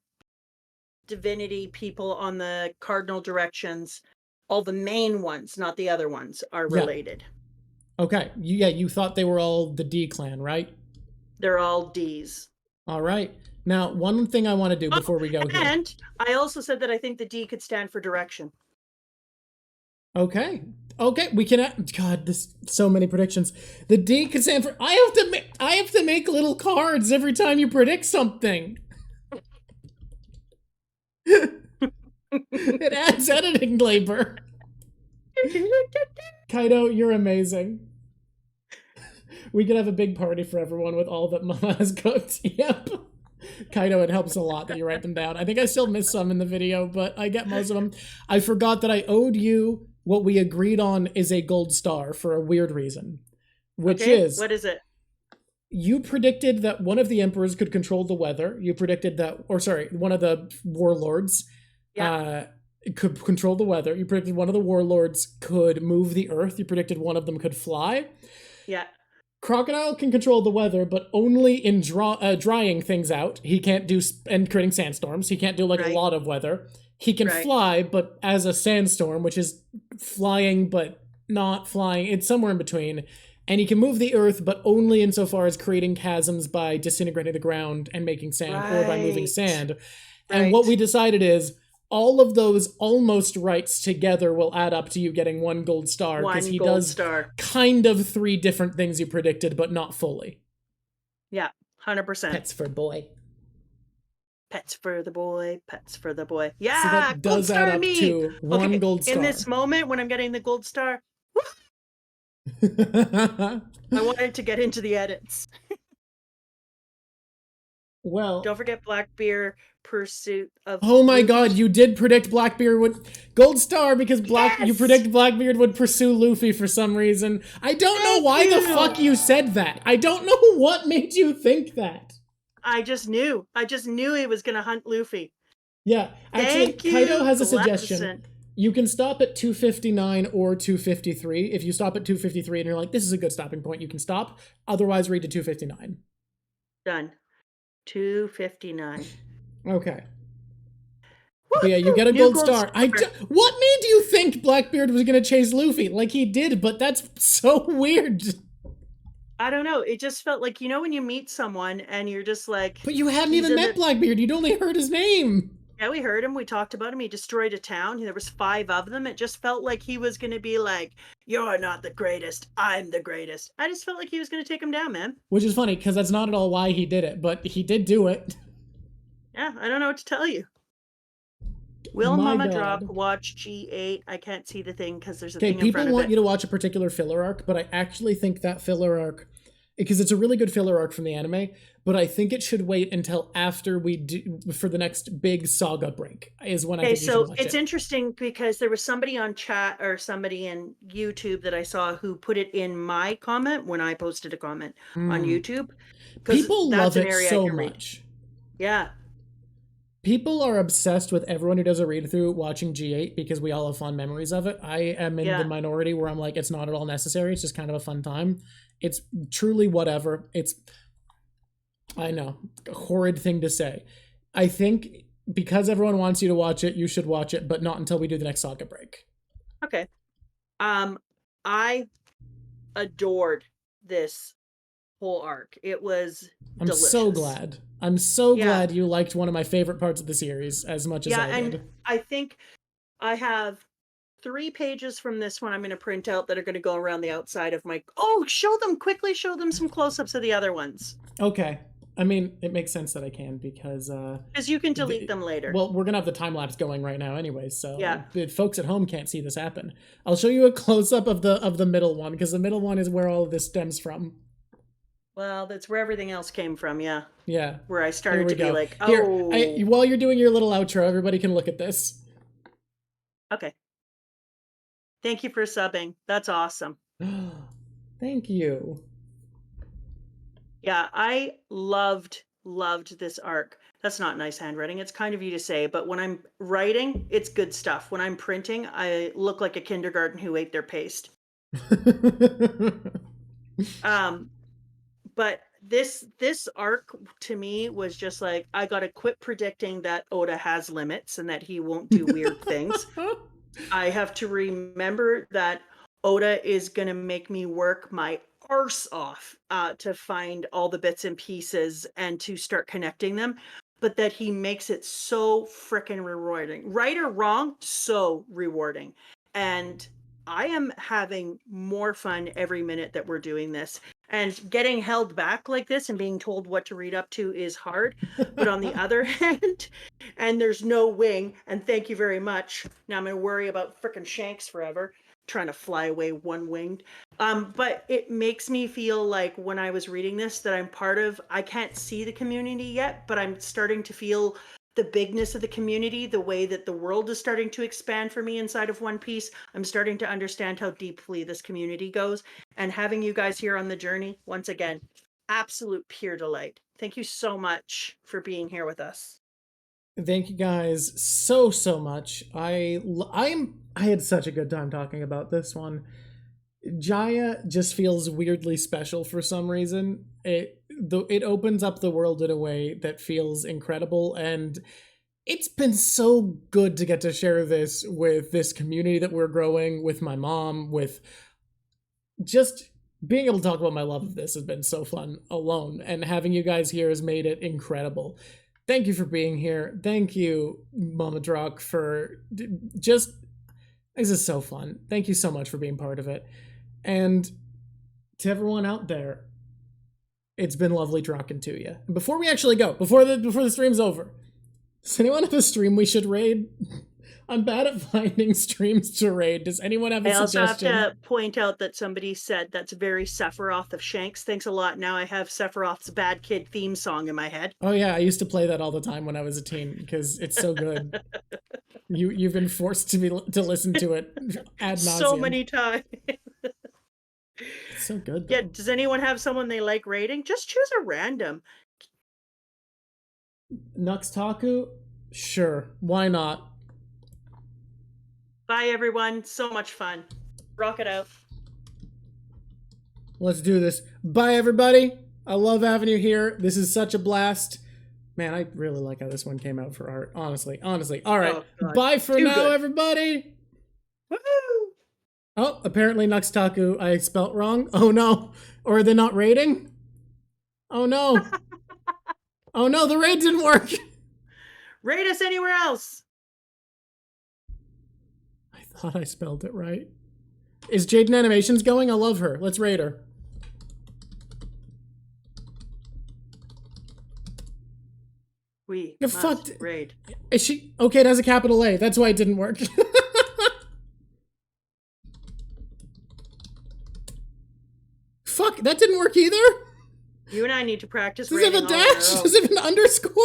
divinity people on the cardinal directions, all the main ones, not the other ones, are related. Okay. You thought they were all the D clan, right? They're all Ds. All right. Now, one thing I want to do before we go here. And I also said that I think the D could stand for direction. Okay, we can. God, there's so many predictions. The D could stand for. I have to make little cards every time you predict something. It adds editing labor. Kaido, you're amazing. We could have a big party for everyone with all that Mama has cooked. Yep. Kaido, it helps a lot that you write them down. I think I still missed some in the video, but I get most of them. I forgot that I owed you what we agreed on is a gold star for a weird reason. Which is... What is it? You predicted that one of the emperors could control the weather. You predicted that... Or sorry, one of the warlords could control the weather. You predicted one of the warlords could move the earth. You predicted one of them could fly. Yeah. Crocodile can control the weather, but only in drying things out. He can't do... And creating sandstorms. He can't do like a lot of weather. He can fly, but as a sandstorm, which is flying but not flying. It's somewhere in between. And he can move the earth, but only insofar as creating chasms by disintegrating the ground and making sand, or by moving sand. And what we decided is all of those almost rights together will add up to you getting one gold star, because he does kind of 3 different things you predicted, but not fully. Yeah, 100%. Pets for boy. Pets for the boy, pets for the boy. Yeah, so that does add up to one gold star. In this moment, when I'm getting the gold star, I wanted to get into the edits. Well, don't forget Blackbeard pursuit of... Oh my god, you did predict Blackbeard would... Gold star, because you predict Blackbeard would pursue Luffy for some reason. I don't know why the fuck you said that. I don't know what made you think that. I just knew. He was going to hunt Luffy. Yeah, actually, Kaido has a suggestion. You can stop at 259 or 253. If you stop at 253 and you're like, this is a good stopping point, you can stop. Otherwise, read to 259. Done. 259. Okay. But yeah, you get a gold star. What made you think Blackbeard was going to chase Luffy? Like, he did, but that's so weird. I don't know. It just felt like, when you meet someone and you're just like... But you hadn't even met Blackbeard. You'd only heard his name. Yeah, we heard him. We talked about him. He destroyed a town. There was 5 of them. It just felt like he was going to be like, you're not the greatest. I'm the greatest. I just felt like he was going to take him down, man. Which is funny, because that's not at all why he did it, but he did do it. Yeah, I don't know what to tell you. Will Mama drop watch G8? I can't see the thing because there's a thing in front of it. People want you to watch a particular filler arc, but I actually think that filler arc... Because it's a really good filler arc from the anime, but I think it should wait until after we do for the next big saga break is when I think you should watch it. It's interesting because there was somebody on chat or somebody in YouTube that I saw who put it in my comment when I posted a comment on YouTube. People love it so much. Yeah. People are obsessed with everyone who does a read through watching G8 because we all have fond memories of it. I am in the minority where I'm like, it's not at all necessary. It's just kind of a fun time. It's truly whatever. I know, a horrid thing to say. I think because everyone wants you to watch it, you should watch it, but not until we do the next saga break. Okay. I adored this whole arc. It was delicious. I'm so glad you liked one of my favorite parts of the series as much as I did. And I think I have 3 pages from this one I'm going to print out that are going to go around the outside of my... Oh, show them some close-ups of the other ones. Okay. I mean, it makes sense that I can because... Because you can delete them later. Well, we're going to have the time-lapse going right now anyway, so the folks at home can't see this happen. I'll show you a close-up of the middle one, because the middle one is where all of this stems from. Well, that's where everything else came from, yeah. Yeah. Where I Here started we to be go. like, Here, oh. while you're doing your little outro, everybody can look at this. Okay. Thank you for subbing. That's awesome. Thank you. Yeah, I loved this arc. That's not nice handwriting. It's kind of you to say, but when I'm writing, it's good stuff. When I'm printing, I look like a kindergarten who ate their paste. Um, but this arc to me was just like I got to quit predicting that Oda has limits and that he won't do weird things. I have to remember that Oda is going to make me work my arse off to find all the bits and pieces and to start connecting them, but that he makes it so freaking rewarding. Right or wrong, so rewarding. And I am having more fun every minute that we're doing this. And getting held back like this and being told what to read up to is hard. But on the other hand, and there's no wing, and thank you very much. Now I'm going to worry about frickin' Shanks forever, trying to fly away one winged. But it makes me feel like when I was reading this that I'm part of, I can't see the community yet, but I'm starting to feel the bigness of the community, the way that the world is starting to expand for me inside of One Piece. I'm starting to understand how deeply this community goes. And having you guys here on the journey, once again, absolute pure delight. Thank you so much for being here with us. Thank you guys so much. I had such a good time talking about this one. Jaya just feels weirdly special for some reason. It opens up the world in a way that feels incredible, and it's been so good to get to share this with this community that we're growing, with my mom, with just being able to talk about my love of this has been so fun alone, and having you guys here has made it incredible. Thank you for being here. Thank you, Mama Drock, for just, this is so fun. Thank you so much for being part of it. And to everyone out there, it's been lovely talking to you. And before we actually go, before the stream's over, does anyone have a stream we should raid? I'm bad at finding streams to raid. Does anyone have a suggestion? I also have to point out that somebody said that's very Sephiroth of Shanks. Thanks a lot. Now I have Sephiroth's Bad Kid theme song in my head. Oh yeah, I used to play that all the time when I was a teen because it's so good. You've been forced to listen to it ad nauseum. So many times. It's so good, though. Yeah, does anyone have someone they like rating? Just choose a random. Nuxtaku? Sure, why not? Bye, everyone. So much fun. Rock it out. Let's do this. Bye, everybody. I love having you here. This is such a blast. Man, I really like how this one came out for art. Honestly. All right. Oh, bye for now, everybody. Woohoo! Oh, apparently Nuxtaku I spelt wrong. Oh no. Or are they not rating? Oh no. Oh no, the raid didn't work. Rate us anywhere else. I thought I spelled it right. Is Jaden Animations going? I love her. Let's raid her. We You must fucked. raid. Is she? Okay, it has a capital A. That's why it didn't work. Fuck, that didn't work either? You and I need to practice Does it raiding have a dash? all on our own. Does it have an underscore?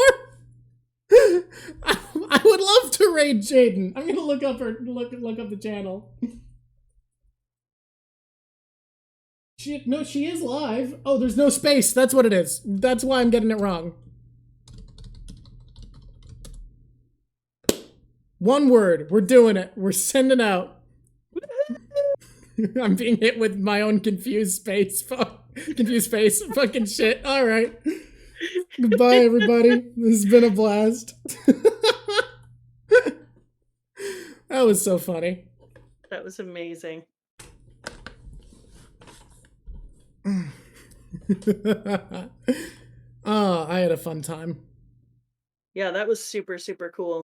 I would love to raid Jaden. I'm gonna look up the channel. She is live. Oh, there's no space. That's what it is. That's why I'm getting it wrong. One word. We're doing it. We're sending out. I'm being hit with my own confused face. Confused face. Fucking shit. All right. Goodbye, everybody. This has been a blast. That was so funny. That was amazing. Oh, I had a fun time. Yeah, that was super, super cool.